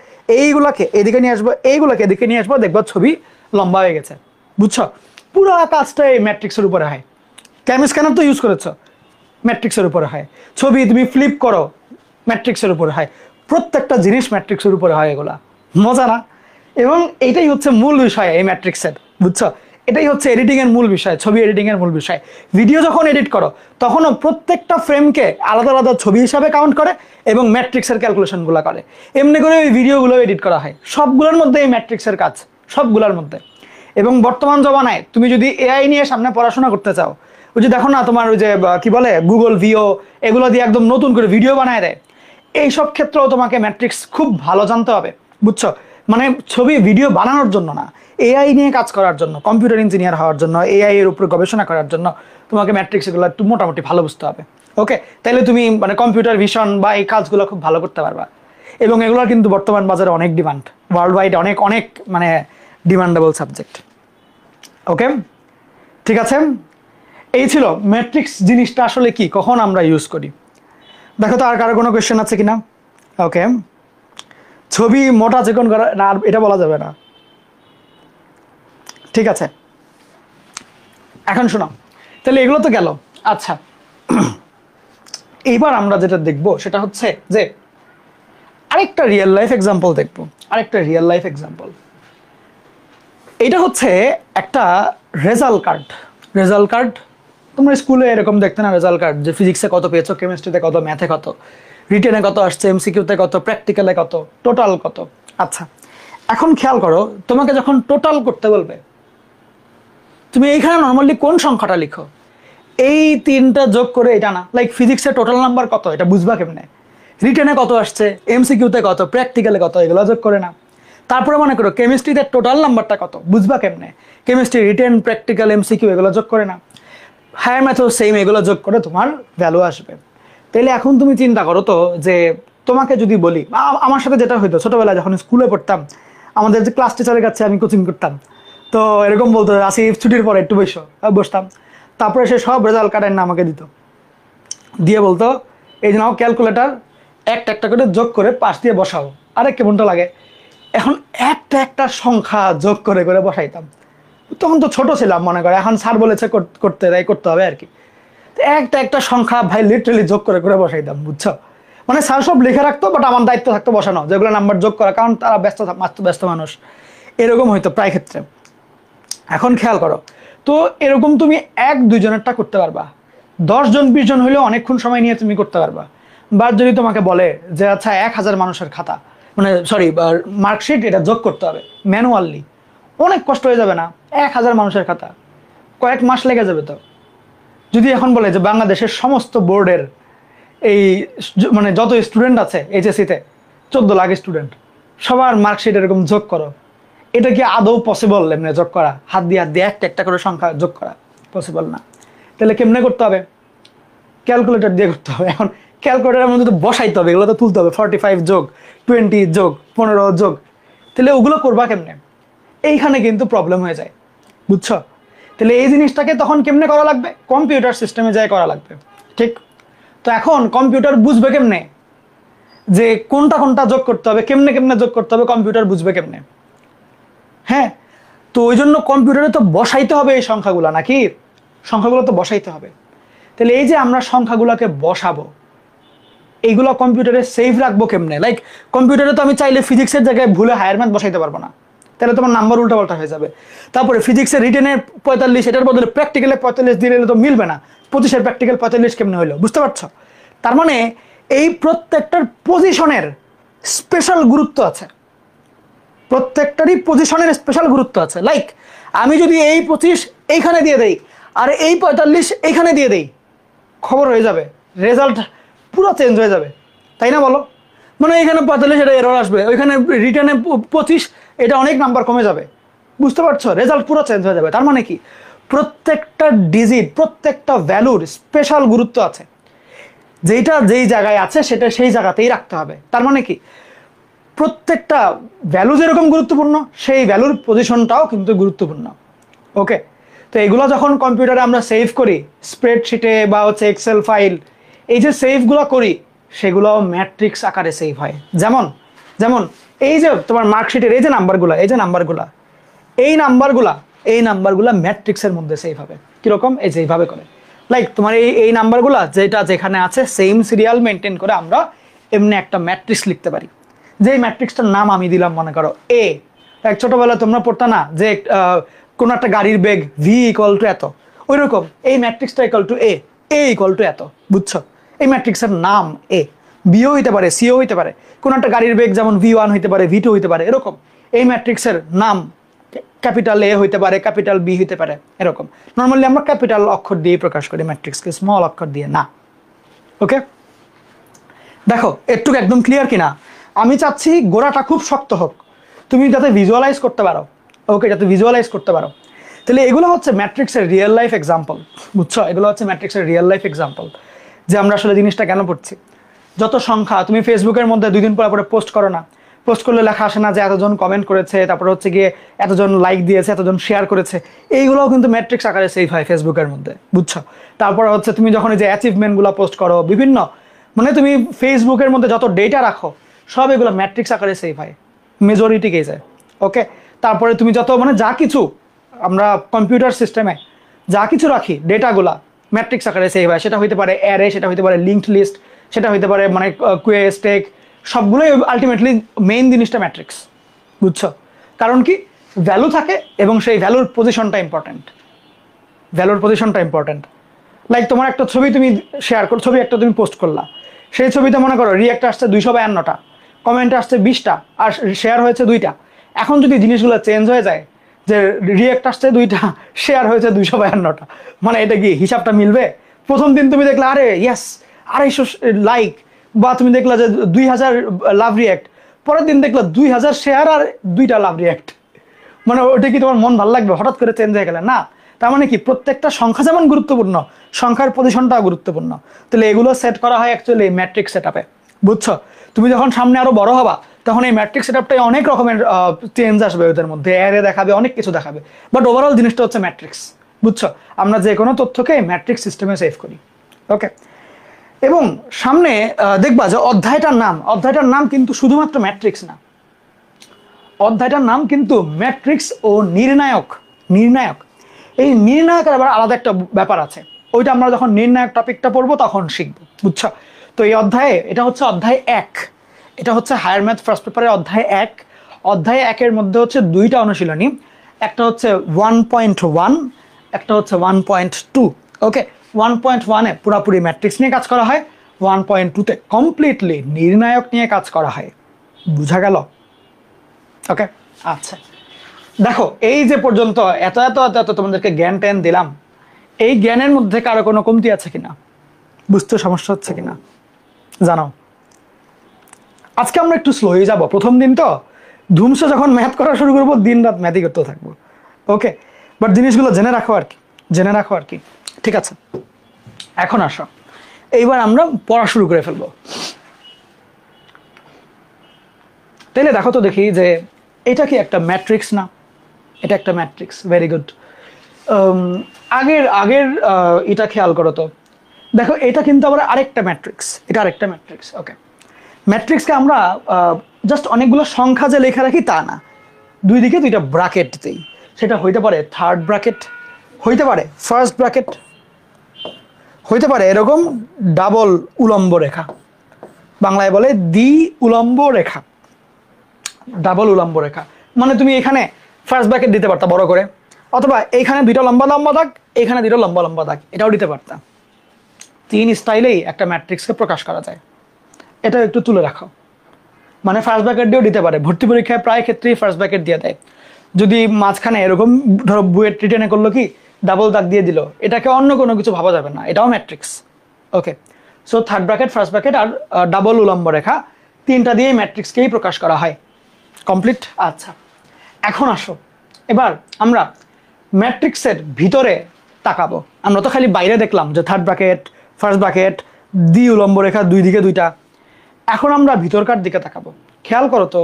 এইগুলাকে এদিকে নিয়ে আসবা, এইগুলোকে এদিকে নিয়ে আসবা, দেখবা ছবি লম্বা হয়ে গেছে, বুঝছো? পুরো কাজটা এই ম্যাট্রিক্সের উপরে হয়। ক্যাম স্ক্যানার তো ইউজ করেছো, ম্যাট্রিক্সের উপরে হয়। ছবি তুমি ফ্লিপ করো, ম্যাট্রিক্সের উপরে হয়। প্রত্যেকটা জিনিস ম্যাট্রিক্সের উপরে হয়, এগুলা মজা না? এবং এইটাই হচ্ছে মূল বিষয় এই ম্যাট্রিক্সের, বুঝছো? এটাই হচ্ছে এডিটিং এর মূল বিষয়, ছবি এডিটিং এর মূল বিষয়। ভিডিও যখন এডিট করো তখনও প্রত্যেকটা ফ্রেমকে আলাদা আলাদা ছবি হিসাবে কাউন্ট করে এবং ম্যাট্রিক্সের ক্যালকুলেশনগুলো করে। এমনি করে ওই ভিডিওগুলো এডিট করা হয়, সবগুলোর মধ্যে এই ম্যাট্রিক্সের কাজ, সবগুলোর মধ্যে। এবং বর্তমান জমানায় তুমি যদি এআই নিয়ে সামনে পড়াশোনা করতে চাও, ওই যে দেখো না তোমার ওই যে কি বলে গুগল ভিও, এগুলো দিয়ে একদম নতুন করে ভিডিও বানায় দেয়, এইসব ক্ষেত্রেও তোমাকে ম্যাট্রিক্স খুব ভালো জানতে হবে, বুঝছো? মানে ছবি ভিডিও বানানোর জন্য না, এআই নিয়ে কাজ করার জন্য, কম্পিউটার ইঞ্জিনিয়ার হওয়ার জন্য, এআই এর উপর গবেষণা করার জন্য তোমাকে ম্যাট্রিক্স এগুলো একটু মোটামুটি ভালো বুঝতে হবে। ওকে, তাহলে তুমি মানে কম্পিউটার ভিশন বা এই কাজগুলো খুব ভালো করতে পারবা। এবং এগুলোর কিন্তু বর্তমান বাজারে অনেক ডিমান্ড, ওয়ার্ল্ড ওয়াইড অনেক অনেক মানে ডিমান্ডেবল সাবজেক্ট। ওকে, ঠিক আছে, এই ছিল ম্যাট্রিক্স জিনিসটা আসলে কি, কখন আমরা ইউজ করি। দেখো তো আর কারো কোনো কোয়েশ্চেন আছে কিনা? ওকে, ছবি মোটা চিকন করা না, এটা বলা যাবে না, ঠিক আছে। এখন শোনো, তাহলে এগুলো তো গেল। আচ্ছা, এইবার আমরা যেটা দেখব সেটা হচ্ছে যে আরেকটা রিয়েল লাইফ এক্সাম্পল দেখবো, আরেকটা রিয়েল লাইফ এক্সাম্পল। এটা হচ্ছে একটা রেজাল্ট কার্ড। রেজাল্ট কার্ড তোমরা স্কুলে এরকম দেখতে না, রেজাল্ট কার্ড, যে ফিজিক্সে কত পেয়েছো, কেমিস্ট্রিতে কত, ম্যাথে কত, রিটেনে কত আসছে, এমসিকিউতে কত, প্র্যাকটিক্যালে কত, টোটাল কত। আচ্ছা, এখন খেয়াল করো, তোমাকে যখন টোটাল করতে বলবে, তুমি এইখানে নর্মালি কোন সংখ্যাটা লিখো? এই তিনটা যোগ করে, এটা না, লাইক ফিজিক্সের টোটাল নাম্বার কত এটা বুঝবা কেমনে? রিটেনে কত আসছে, এমসিকিউতে কত, প্র্যাকটিক্যালে কত, এগুলো যোগ করে না। তারপরে মনে করো কেমিস্ট্রিতে টোটাল নাম্বারটা কত বুঝবা কেমনে? কেমিস্ট্রি রিটেন, প্র্যাকটিক্যাল, এমসিকিউ এগুলো যোগ করে না। হায়ার ম্যাথও সেম, এগুলো যোগ করে তোমার ভ্যালু আসবে। তাহলে এখন তুমি চিন্তা করো তো, যে তোমাকে যদি বলি, আমার সাথে যেটা হইতো ছোটবেলায় যখন স্কুলে পড়তাম, আমাদের যে ক্লাস টিচারের কাছে আমি কোচিং করতাম, তো এরকম বলতো আসিফ ছুটির পরে একটু বসতাম, তারপরে সে সব রেজাল্ট কার্ডের না আমাকে দিত, দিয়ে বলতো এই যে নাও ক্যালকুলেটার, একটা একটা করে যোগ করে পাশ দিয়ে বসাও। আরে কেমনটা লাগে! এখন একটা একটা সংখ্যা যোগ করে করে বসাইতাম। তখন তো ছোট ছিলাম মনে করে, এখন স্যার বলেছে করতে, তাই করতে হবে আর কি। একটা একটা সংখ্যা ভাই লিটারালি যোগ করে করে বসাইতাম, বুঝছো? মানে স্যার সব লিখে রাখতো, বাট আমার দায়িত্ব থাকতো বসানো, যেগুলো নাম্বার যোগ করা, কারণ তারা ব্যস্ত মানুষ, এরকম হইতো প্রায় ক্ষেত্রে। এখন খেয়াল করো তো, এরকম তুমি 1-2 জনেরটা করতে পারবা, 10 জন 20 জন হলেও অনেকক্ষণ সময় নিয়ে তুমি করতে পারবা। বা যদি তোমাকে বলে যে আচ্ছা 1000 মানুষের খাতা, মানে সরি মার্কশিট, এটা যোগ করতে হবে ম্যানুয়ালি, অনেক কষ্ট হয়ে যাবে না? 1000 মানুষের খাতা, কয়েক মাস লেগে যাবে তো। যদি এখন বলে যে বাংলাদেশের সমস্ত বোর্ডের এই মানে যত স্টুডেন্ট আছে এইচএসসিতে 14 লাখ স্টুডেন্ট, সবার মার্কশিট এরকম যোগ করো, এটা কি আদৌ পসিবল? এমনি যোগ করা, হাত দিয়ে একটা একটা করে সংখ্যা যোগ করা পসিবল না। তাহলে কেমনে করতে হবে? ক্যালকুলেটর দিয়ে করতে হবে। এখন ক্যালকুলেটারের মধ্যে তো বসাইতে হবে, এগুলো তো তুলতে হবে, 45 যোগ 20 যোগ 15 যোগ, তাহলে ওগুলো করবা কেমনে? এইখানে কিন্তু প্রবলেম হয়ে যায়, বুঝছো? তাহলে এই জিনিসটাকে তখন কেমনে করা লাগবে? কম্পিউটার সিস্টেমে যায় করা লাগবে, ঠিক? তো এখন কম্পিউটার বুঝবে কেমনে যে কোনটা কোনটা যোগ করতে হবে, কেমনে কেমনে যোগ করতে হবে, কম্পিউটার বুঝবে কেমনে? হ্যাঁ, তো ওই জন্য কম্পিউটারে তো বসাইতে হবে এই সংখ্যাগুলো, নাকি? সংখ্যাগুলো তো বসাইতে হবে। তাহলে এই যে আমরা সংখ্যাগুলোকে বসাবো, এইগুলো কম্পিউটারে সেভ রাখবো কেমনে? লাইক কম্পিউটারে তো আমি চাইলে ফিজিক্সের জায়গায় ভুলে হায়ার ম্যাথ বসাইতে পারবো না, তাহলে তোমার নাম্বার উল্টাপাল্টা হয়ে যাবে। তারপরে ফিজিক্সের রিটেনের 45, এটার বদলে প্র্যাকটিক্যালে 45 দিয়ে তো মিলবে না। 25-এর প্র্যাকটিক্যাল 45 কেমনে হইলো, বুঝতে পারছো? তার মানে এই প্রত্যেকটার পজিশনের স্পেশাল গুরুত্ব আছে, প্রত্যেকটারই পজিশনের স্পেশাল গুরুত্ব আছে। লাইক আমি যদি এই 25 এইখানে দিয়ে দেই আর এই 45 এইখানে দিয়ে দেই, খবর হয়ে যাবে, রেজাল্ট পুরো চেঞ্জ হয়ে যাবে, তাই না বলো? মানে এখানে 45 এটা এরর আসবে, ওইখানে রিটার্নে 25 এটা অনেক নাম্বার কমে যাবে, বুঝতে পারছো? রেজাল্ট পুরো চেঞ্জ হয়ে যাবে। তার মানে কি, প্রত্যেকটা ডিজিট, প্রত্যেকটা ভ্যালুর স্পেশাল গুরুত্ব আছে, যেটা যেই জায়গায় আছে সেটা সেই জায়গাতেই রাখতে হবে। তার মানে কি, প্রত্যেকটা ভ্যালু যেরকম গুরুত্বপূর্ণ সেই ভ্যালুর পজিশনটাও কিন্তু গুরুত্বপূর্ণ। ওকে, তো এগুলো যখন কম্পিউটারে আমরা সেভ করি স্প্রেডশিটে বা হচ্ছে এক্সেল ফাইল, এই যে সেভগুলো করি সেগুলো ম্যাট্রিক্স আকারে সেভ হয়। যেমন যেমন এই যে তোমার মার্কশিটের এই যে নাম্বারগুলো, এই নাম্বারগুলা ম্যাট্রিক্সের মধ্যে সেভ হবে। কিরকম? এই যে এইভাবে করে, লাইক তোমার এই নাম্বারগুলা যেটা যেখানে আছে সেম সিরিয়াল মেনটেন করে আমরা এমনি একটা ম্যাট্রিক্স লিখতে পারি। যে ম্যাট্রিক্সটার নাম আমি দিলাম মনে করো এ। এক ছোটবেলায় তোমরা পড়তা না যে কোনো একটা গাড়ির বেগ ভি ইকুয়াল টু এত, ওই রকম এই ম্যাট্রিক্সটা equal to A, A equal to এত, বুঝছো? এই ম্যাট্রিক্সের নাম এ, বিও হইতে পারে সিও হইতে পারে, কোনো একটা গাড়ির বেগ যেমন V1 হইতে পারে V2 হইতে পারে, এরকম এই ম্যাট্রিক্সের নাম ক্যাপিটাল এ হইতে পারে, ক্যাপিটাল বি হইতে পারে, এরকম। নর্মালি আমরা ক্যাপিটাল অক্ষর দিয়ে প্রকাশ করি ম্যাট্রিক্সকে, স্মল অক্ষর দিয়ে না। ওকে, দেখো একটু একদম ক্লিয়ার কিনা? আমি চাচ্ছি গোড়াটা খুব শক্ত হোক, তুমি যাতে ভিজুয়ালাইজ করতে পারো। ওকে, যাতে ভিজুয়ালাইজ করতে পারো। তাহলে এগুলো হচ্ছে ম্যাট্রিক্সের রিয়েল লাইফ এক্সাম্পল, বুঝছো? এগুলো হচ্ছে ম্যাট্রিক্সের রিয়েল লাইফ এক্সাম্পল যে আমরা আসলে জিনিসটা কেন পড়ছি। যত সংখ্যা তুমি ফেসবুকের মধ্যে 2 দিন পরে পোস্ট করো না, পোস্ট করলে লেখা আসে না যে এতজন কমেন্ট করেছে, তারপরে হচ্ছে গিয়ে এতজন লাইক দিয়েছে, এতজন শেয়ার করেছে, এইগুলোও কিন্তু ম্যাট্রিক্স আকারে সেভ হয় ফেসবুকের মধ্যে, বুঝছো? তারপরে হচ্ছে তুমি যখন এই যে অ্যাচিভমেন্টগুলো পোস্ট করো বিভিন্ন, মানে তুমি ফেসবুকের মধ্যে যত ডেটা রাখো সব এগুলো ম্যাট্রিক্স আকারে সেভ হয় মেজরিটি কেসে। ওকে, তারপরে তুমি যত মানে যা কিছু আমরা কম্পিউটার সিস্টেমে যা কিছু রাখি ডেটাগুলা ম্যাট্রিক্স আকারে সেভ হয়। সেটা হইতে পারে অ্যারে, সেটা হইতে পারে লিঙ্কড লিস্ট, সেটা হইতে পারে মানে কুয়েস টেক, সবগুলোই আলটিমেটলি মেইন জিনিসটা ম্যাট্রিক্স, বুঝছো? কারণ কি ভ্যালু থাকে এবং সেই ভ্যালুর পজিশনটা ইম্পর্টেন্ট, লাইক তোমার একটা ছবি তুমি শেয়ার করো, ছবি একটা তুমি পোস্ট করলা, সেই ছবিতে মনে করো রিঅ্যাক্ট আসছে 252টা, কমেন্ট আসছে 20টা, আর শেয়ার হয়েছে 2টা। এখন যদি জিনিসগুলো চেঞ্জ হয়ে যায় যে রিঅ্যাক্ট আসছে 2টা, শেয়ার হয়েছে 252টা, মানে এটা কি হিসাবটা মিলবে? প্রথম দিন তুমি দেখলে আরে ইয়েস 250 লাইক, বা তুমি দেখলা যে 2000 লাভ রিঅ্যাক্ট, পরের দিন দেখলা 2000 শেয়ার আর 2টা লাভ রিঅ্যাক্ট, মানে ওটা কি তোমার মন ভালো লাগবে? হঠাৎ করে চেঞ্জ হয়ে গেলে না। তার মানে কি প্রত্যেকটা সংখ্যা যেমন গুরুত্বপূর্ণ, সংখ্যার পজিশনটাও গুরুত্বপূর্ণ। তাহলে এগুলো সেট করা হয় অ্যাকচুয়ালি ম্যাট্রিক্স সেটআপে, বুঝছো? তুমি যখন সামনে আরো বড় হবা তখন এই ম্যাট্রিক্স সেটআপটাই অনেক রকমের চেঞ্জ আসবে, ওদের মধ্যে অ্যারে দেখাবে, অনেক কিছু দেখাবে, বাট ওভারঅল জিনিসটা হচ্ছে ম্যাট্রিক্স, বুঝছো? আমরা যে কোনো তথ্যকে ম্যাট্রিক্স সিস্টেমে সেভ করি। ওকে, এবং সামনে দেখবা যে অধ্যায়টার নাম কিন্তু শুধুমাত্র ম্যাট্রিক্স না, অধ্যায়টার নাম কিন্তু ম্যাট্রিক্স ও নির্ণায়ক। এই নির্ণায়কের আবার আলাদা একটা ব্যাপার আছে, ওইটা আমরা যখন নির্ণায়ক টপিকটা পড়বো তখন শিখবো, বুঝছো? তো এই অধ্যায়ে এটা হচ্ছে অধ্যায় 1, এটা হচ্ছে হায়ার ম্যাথ ফার্স্ট পেপারের অধ্যায় 1। অধ্যায় 1-এর মধ্যে হচ্ছে 2টা অনুশীলনী, একটা হচ্ছে 1.1, একটা হচ্ছে 1.2। ওকে, 1.1-এ পুরাপুরি ম্যাট্রিক্স নিয়ে কাজ করা হয়, 1.2-তে কমপ্লিটলি নির্ণায়ক নিয়ে কাজ করা হয়। বুঝা গেল? ওকে, আচ্ছা দেখো এই যে পর্যন্ত এত এত এত এত তোমাদেরকে জ্ঞান ট্যান দিলাম, এই জ্ঞানের মধ্যে কারো কোনো কমতি আছে কিনা, বুঝতে সমস্যা হচ্ছে কিনা জানাও। আজকে আমরা একটু স্লো হয়ে যাবো, প্রথম দিন তো, ধুমসে যখন ম্যাথ করা শুরু করবো দিন রাত ম্যাথই করতে থাকবো। ওকে, বাট জিনিসগুলো জেনে রাখো আর কি, ঠিক আছে? এখন আসো, এইবার আমরা পড়া শুরু করে ফেলবো। তাহলে দেখো তো দেখি যে এটা কি একটা ম্যাট্রিক্স না? এটা একটা ম্যাট্রিক্স, ভেরি গুড। আগের এটা খেয়াল করো তো, দেখো এটা কিন্তু আবার আরেকটা ম্যাট্রিক্স, এটা আরেকটা ম্যাট্রিক্স। ওকে, ম্যাট্রিক্সকে আমরা জাস্ট অনেকগুলো সংখ্যা যে লেখা রাখি তা না, দুই দিকে 2টা ব্র্যাকেট দিই। সেটা হইতে পারে থার্ড ব্র্যাকেট, হইতে পারে ফার্স্ট ব্র্যাকেট, হইতে পারে এরকম ডাবল উলম্ব রেখা, বাংলায় বলে দ্বি উলম্ব রেখা, ডাবল উলম্ব রেখা। মানে তুমি এখানে ফার্স্ট ব্র্যাকেট দিতে পারতা বড় করে, অথবা এইখানে 2টা লম্বা লম্বা দাগ, এখানে 2টা লম্বা লম্বা দাগ, এটাও দিতে পারতা। 3 স্টাইলেই একটা ম্যাট্রিক্সকে প্রকাশ করা যায়, এটাও একটু তুলে রাখো। মানে ফার্স্ট ব্র্যাকেট দিয়েও দিতে পারে, ভর্তি পরীক্ষায় প্রায় ক্ষেত্রেই ফার্স্ট ব্র্যাকেট দিয়ে দেয়। যদি মাঝখানে এরকম ধরো বুয়েট রিটেনে করলো কি ডাবল দাগ দিয়ে দিল, এটাকে অন্য কোনো কিছু ভাবা যাবে না, এটাও ম্যাট্রিক্স। Okay, so third bracket, first bracket আর ডাবল উলম্ব রেখা, 3টা দিয়েই ম্যাট্রিক্সকেই প্রকাশ করা হয়। কমপ্লিট? আচ্ছা, এখন আসো এবার আমরা ম্যাট্রিক্সের ভিতরে তাকাবো। আমরা তো খালি বাইরে দেখলাম যে থার্ড ব্র্যাকেট, ফার্স্ট ব্র্যাকেট, দ্বি উলম্ব রেখা, দুই দিকে 2টা। এখন আমরা ভিতরকার দিকে তাকাবো। খেয়াল করো তো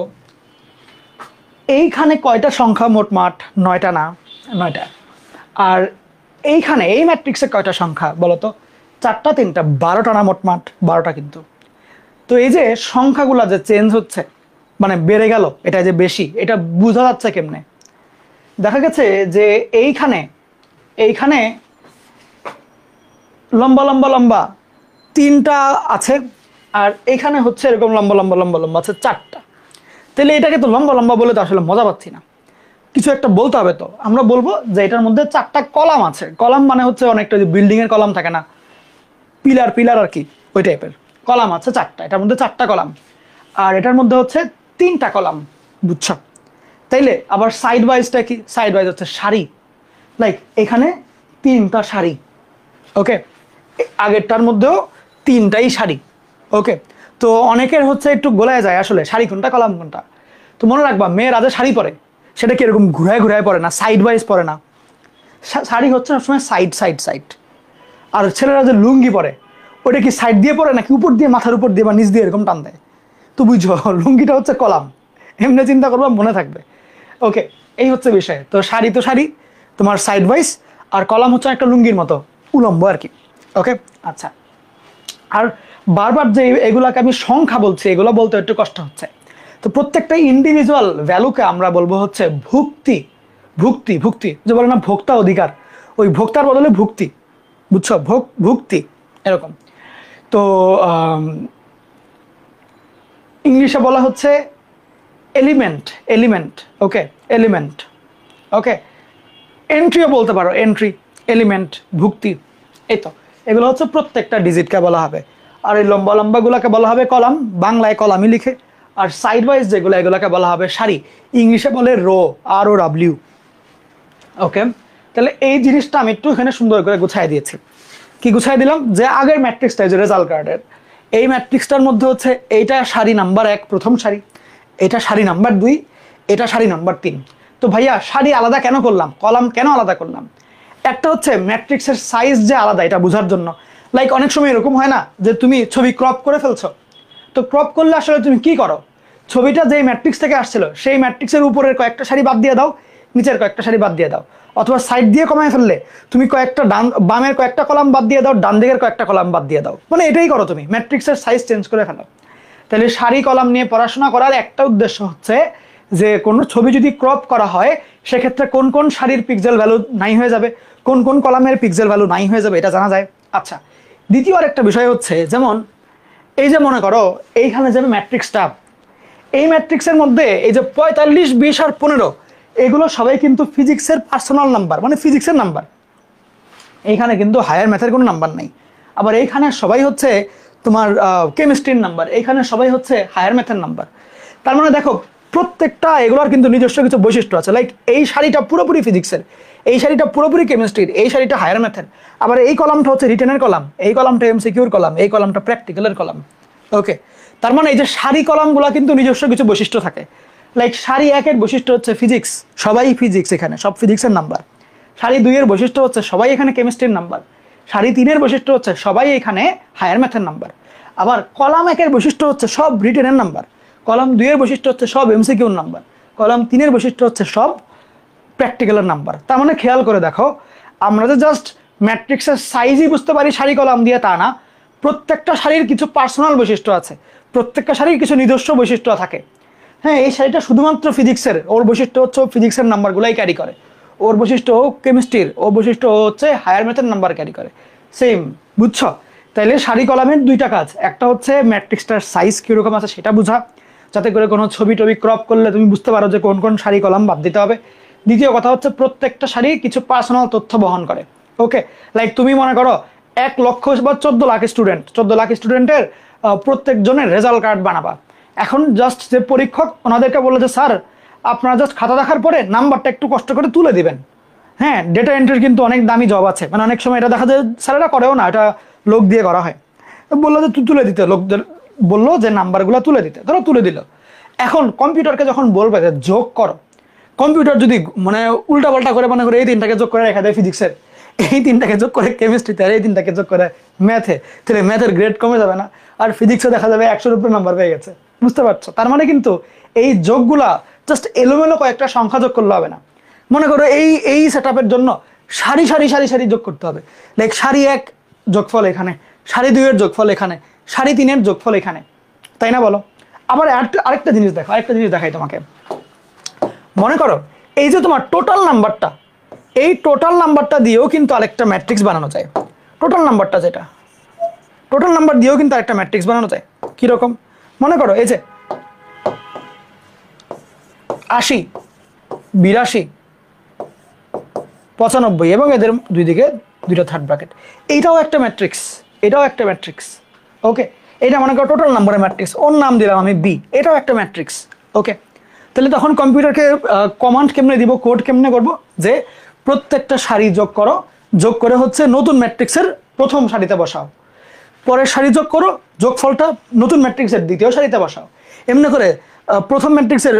এইখানে কয়টা সংখ্যা মোটমাট? 9টা না? 9টা। আর এইখানে এই ম্যাট্রিক্সে কয়টা সংখ্যা বলো তো? 4টা 3টা, 12টা না মোটমাট? 12টা কিন্তু। তো এই যে সংখ্যাগুলো যে চেঞ্জ হচ্ছে, মানে বেড়ে গেল, এটা যে বেশি, এটা বোঝা যাচ্ছে কেমনে? দেখা গেছে যে এইখানে এইখানে লম্বা লম্বা লম্বা 3টা আছে, আর এইখানে হচ্ছে এরকম লম্বা লম্বা লম্বা লম্বা আছে 4টা। তাহলে এটাকে তো লম্বা লম্বা বলে তো আসলে মজা পাচ্ছি না, কিছু একটা বলতে হবে। তো আমরা বলবো যে এটার মধ্যে 4টা কলাম আছে। কলাম মানে হচ্ছে অনেকটা যে বিল্ডিং এর কলাম থাকে না, পিলার পিলার আর কি, ওই টাইপের কলাম আছে 4টা। এটার মধ্যে 4টা কলাম, আর এটার মধ্যে হচ্ছে 3টা কলাম, বুঝছো? তাইলে আবার সাইড ওয়াইজটা কি? সাইড ওয়াইজ হচ্ছে সারি, লাইক এখানে 3টা সারি, ওকে। আগেরটার মধ্যেও 3টাই সারি, ওকে। তো অনেকের হচ্ছে একটু গোলায় যায় আসলে সারি কোনটা কলাম কোনটা। তো মনে রাখবা, মেয়েরা যে শাড়ি পরে সেটা কি এরকম ঘুরায় ঘুরায় পরে না, সাইড ওয়াইজ পরে না। শাড়ি হচ্ছে সবসময় সাইড সাইড সাইড। আর ছেলেরা যে লুঙ্গি পরে ওটা কি সাইড দিয়ে পরে নাকি উপর দিয়ে, মাথার উপর দিয়ে বা নিচ দিয়ে এরকম টান দেয়? তো বুঝো লুঙ্গিটা হচ্ছে কলাম, এমনি চিন্তা করবা মনে থাকবে, ওকে। এই হচ্ছে বিষয়। তো শাড়ি তোমার সাইড ওয়াইজ, আর কলাম হচ্ছে একটা লুঙ্গির মতো উলম্ব আর কি, ওকে। আচ্ছা, আর বারবার যে এগুলাকে আমি সংখ্যা বলছি, এগুলো বলতে একটু কষ্ট হচ্ছে। তো প্রত্যেকটা ইন্ডিভিজুয়াল ভ্যালুকে আমরা বলবো হচ্ছে ভুক্তি। ভুক্তি ভুক্তি যে বলে না ভোক্তা অধিকার, ওই ভোক্তার বদলে ভুক্তি, বুঝছো? ভুক্তি এরকম। তো ইংলিশে বলা হচ্ছে এলিমেন্ট, এলিমেন্ট, ওকে, এলিমেন্ট, ওকে। এন্ট্রিও বলতে পারো, এন্ট্রি, এলিমেন্ট, ভুক্তি। এই তো এগুলো হচ্ছে প্রত্যেকটা ডিজিটকে বলা হবে। আর এই লম্বা লম্বাগুলোকে বলা হবে কলাম, বাংলায় কলামই লিখে। আর সাইড ওয়াইজ যেগুলো, এগুলোকে বলা হবে সারি, ইংলিশে বলে রো, ROW, ওকে। তাহলে এই জিনিসটা আমি একটু এখানে সুন্দর করে গুছাই দিয়েছি। কি গুছাই দিলাম? যে আগের ম্যাট্রিক্সটা, যে রেজাল্ট কার্ডের, এই ম্যাট্রিক্সটার মধ্যে হচ্ছে এইটা সারি নাম্বার 1 প্রথম সারি, এটা সারি নাম্বার 2, এটা সারি নাম্বার 3। তো ভাইয়া সারি আলাদা কেন করলাম, কলাম কেন আলাদা করলাম? একটা হচ্ছে ম্যাট্রিক্সের সাইজ যে আলাদা, এটা বোঝার জন্য। লাইক অনেক সময় এরকম হয় না যে তুমি ছবি ক্রপ করে ফেলছো, তো ক্রপ করলে আসলে তুমি কি করো? ছবিটা যেই ম্যাট্রিক্স থেকে আসছিল সেই ম্যাট্রিক্সের উপরের কয়েকটা সারি বাদ দিয়ে দাও, নিচের কয়েকটা সারি বাদ দিয়ে দাও, অথবা সাইড দিয়ে কমায় ফেললে তুমি কয়েকটা বামের কয়েকটা কলাম বাদ দিয়ে দাও, ডান দিকের কয়েকটা কলাম বাদ দিয়ে দাও, মানে এটাই করো তুমি, ম্যাট্রিক্সের সাইজ চেঞ্জ করে ফেলো। তাহলে সারি কলাম নিয়ে পড়াশোনা করার একটা উদ্দেশ্য হচ্ছে যে কোনো ছবি যদি ক্রপ করা হয় সেক্ষেত্রে কোন কোন সারির পিক্সেল ভ্যালু নাই হয়ে যাবে, কোন কোন কলামের পিক্সেল ভ্যালু নাই হয়ে যাবে, এটা জানা যায়। আচ্ছা, দ্বিতীয় আরেকটা বিষয় হচ্ছে, যেমন এই যে মনে করো এইখানে যে ম্যাট্রিক্সটা, এই ম্যাট্রিক্সের মধ্যে এই যে 45, 20 আর 15, এগুলো সবাই কিন্তু ফিজিক্সের পার্সোনাল নাম্বার, মানে ফিজিক্সের নাম্বার। এইখানে কিন্তু হায়ার ম্যাথের কোনো নাম্বার নাই। আবার এইখানে সবাই হচ্ছে তোমার কেমিস্ট্রির নাম্বার, এইখানে সবাই হচ্ছে হায়ার ম্যাথের নাম্বার। তার মানে দেখো প্রত্যেকটা এগুলোর কিন্তু নিজস্ব কিছু বৈশিষ্ট্য আছে। লাইক এই শাড়িটা পুরোপুরি ফিজিক্সের, এই শাড়িটা পুরোপুরি কেমিস্ট্রির, এই শাড়িটা হায়ার ম্যাথের। আবার এই কলামটা হচ্ছে রিটেনের কলাম, এই কলামটা MCQর কলাম, এই কলামটা প্র্যাকটিক্যালের কলাম, ওকে। তার মানে এই যে সারি কলামগুলো কিন্তু নিজস্ব কিছু বৈশিষ্ট্য থাকে। লাইক সারি 1-এর বৈশিষ্ট্য হচ্ছে ফিজিক্স, সবাই ফিজিক্স, এখানে সব ফিজিক্সের নাম্বার। সারি 2-এর বৈশিষ্ট্য হচ্ছে সবাই এখানে কেমিস্ট্রির নাম্বার। সারি 3-এর বৈশিষ্ট্য হচ্ছে সবাই এখানে হায়ার ম্যাথের নাম্বার। আবার কলাম 1-এর বৈশিষ্ট্য হচ্ছে সব রিটেনের নাম্বার, কলাম 2-এর বৈশিষ্ট্য হচ্ছে সব MCQর নাম্বার, কলাম 3-এর বৈশিষ্ট্য হচ্ছে সব প্র্যাকটিক্যালের নাম্বার। তার মানে খেয়াল করে দেখো, আমরা যে জাস্ট ম্যাট্রিক্সের সাইজই বুঝতে পারি সারি কলাম দিয়ে তা না, প্রত্যেকটা সারির কিছু পার্সোনাল বৈশিষ্ট্য আছে, প্রত্যেকটা সারির কিছু নিজস্ব বৈশিষ্ট্য থাকে। হ্যাঁ, এই শাড়িটা শুধুমাত্র ফিজিক্সের, ওর বৈশিষ্ট্য হচ্ছে ফিজিক্সের নাম্বারগুলাই ক্যারি করে, ওর বৈশিষ্ট্য কেমিস্ট্রির, ওর বৈশিষ্ট্য হচ্ছে হায়ার ম্যাথের নাম্বার ক্যারি করে, সেম, বুঝছো? তাইলে সারি কলামের 2টা কাজ, একটা হচ্ছে ম্যাট্রিক্সটার সাইজ কীরকম আছে সেটা বোঝা, যাতে করে কোনো ছবি টবি ক্রপ করলে তুমি বুঝতে পারো যে কোন কোন সারি কলাম বাদ দিতে হবে। দ্বিতীয় কথা হচ্ছে প্রত্যেকটা সারি কিছু পার্সোনাল তথ্য বহন করে, ওকে। লাইক তুমি মনে করো 1 লক্ষ বা 14 লাখ স্টুডেন্ট, 14 লাখ স্টুডেন্টের প্রত্যেকজনের রেজাল্ট কার্ড বানাবা। এখন জাস্ট যে পরীক্ষক ওনাদেরকে বলে যে স্যার আপনারা জাস্ট খাতা দেখার পরে নাম্বারটা একটু কষ্ট করে তুলে দিবেন। হ্যাঁ, ডেটা এন্ট্রির কিন্তু অনেক দামি জব আছে, মানে অনেক সময় এটা দেখা যায় স্যারেরা করেও না, এটা লোক দিয়ে করা হয়। বললো যে তুলে দিতে, লোকদের বললো যে নাম্বারগুলো তুলে দিতে, ধরো তুলে দিল। এখন কম্পিউটারকে যখন বলবে যে যোগ করো, কম্পিউটার যদি মানে উল্টাপাল্টা করে মনে করে এই 3টাকে যোগ করে রেখে দেয় ফিজিক্সের, এই তিনটাকে যোগ করে কেমিস্ট্রিতে আর এই তিনটাকে যোগ করে ম্যাথে, তাহলে ম্যাথের গ্রেড কমে যাবে না? আর ফিজিক্সে দেখা যাবে 100-র উপরে নাম্বার পেয়ে গেছে। বুঝতে পারছো? তার মানে কিন্তু এই যোগগুলা জাস্ট এলোমেলো কয়েকটা সংখ্যা যোগ করলে হবে না। মনে করো এই সেট আপের জন্য সারি সারি সারি সারি যোগ করতে হবে। লাইক সারি 1 যোগফল এখানে, সারি 2 এর যোগফল এখানে, সারি 3 এর যোগফল এখানে, তাই না বলো? আবার আরেকটা জিনিস দেখো, আরেকটা জিনিস দেখাই তোমাকে। মনে করো এই যে তোমার টোটাল নাম্বারটা, এই টোটাল নাম্বারটা দিয়েও কিন্তু আরেকটা ম্যাট্রিক্স বানানো যায়। টোটাল নাম্বারটা যেটা, টোটাল নাম্বার দিয়েও কিন্তু আরেকটা ম্যাট্রিক্স বানানো যায়। কিরকম? মনে করো এই যে 80, 82, 95 এবং এদের দুই দিকে দুইটা থার্ড ব্র্যাকেট, এইটাও একটা ম্যাট্রিক্স, এটাও একটা ম্যাট্রিক্স। ওকে, এটা মনে করো টোটাল নাম্বারের ম্যাট্রিক্স, ওর নাম দিলাম আমি বি, এটাও একটা ম্যাট্রিক্স। ওকে, তাহলে তখন কম্পিউটারকে কমান্ড কেমনে দিব, কোড কেমনে করব, যে প্রত্যেকটা সারি যোগ করো, যোগ করে হচ্ছে নতুন ম্যাট্রিক্সের প্রথম সারিতে বসাও, পরের সারি যোগ করো, যোগফলটা নতুন ম্যাট্রিক্সের দ্বিতীয় সারিতে বসাও, এমনি করে প্রথম ম্যাট্রিক্সের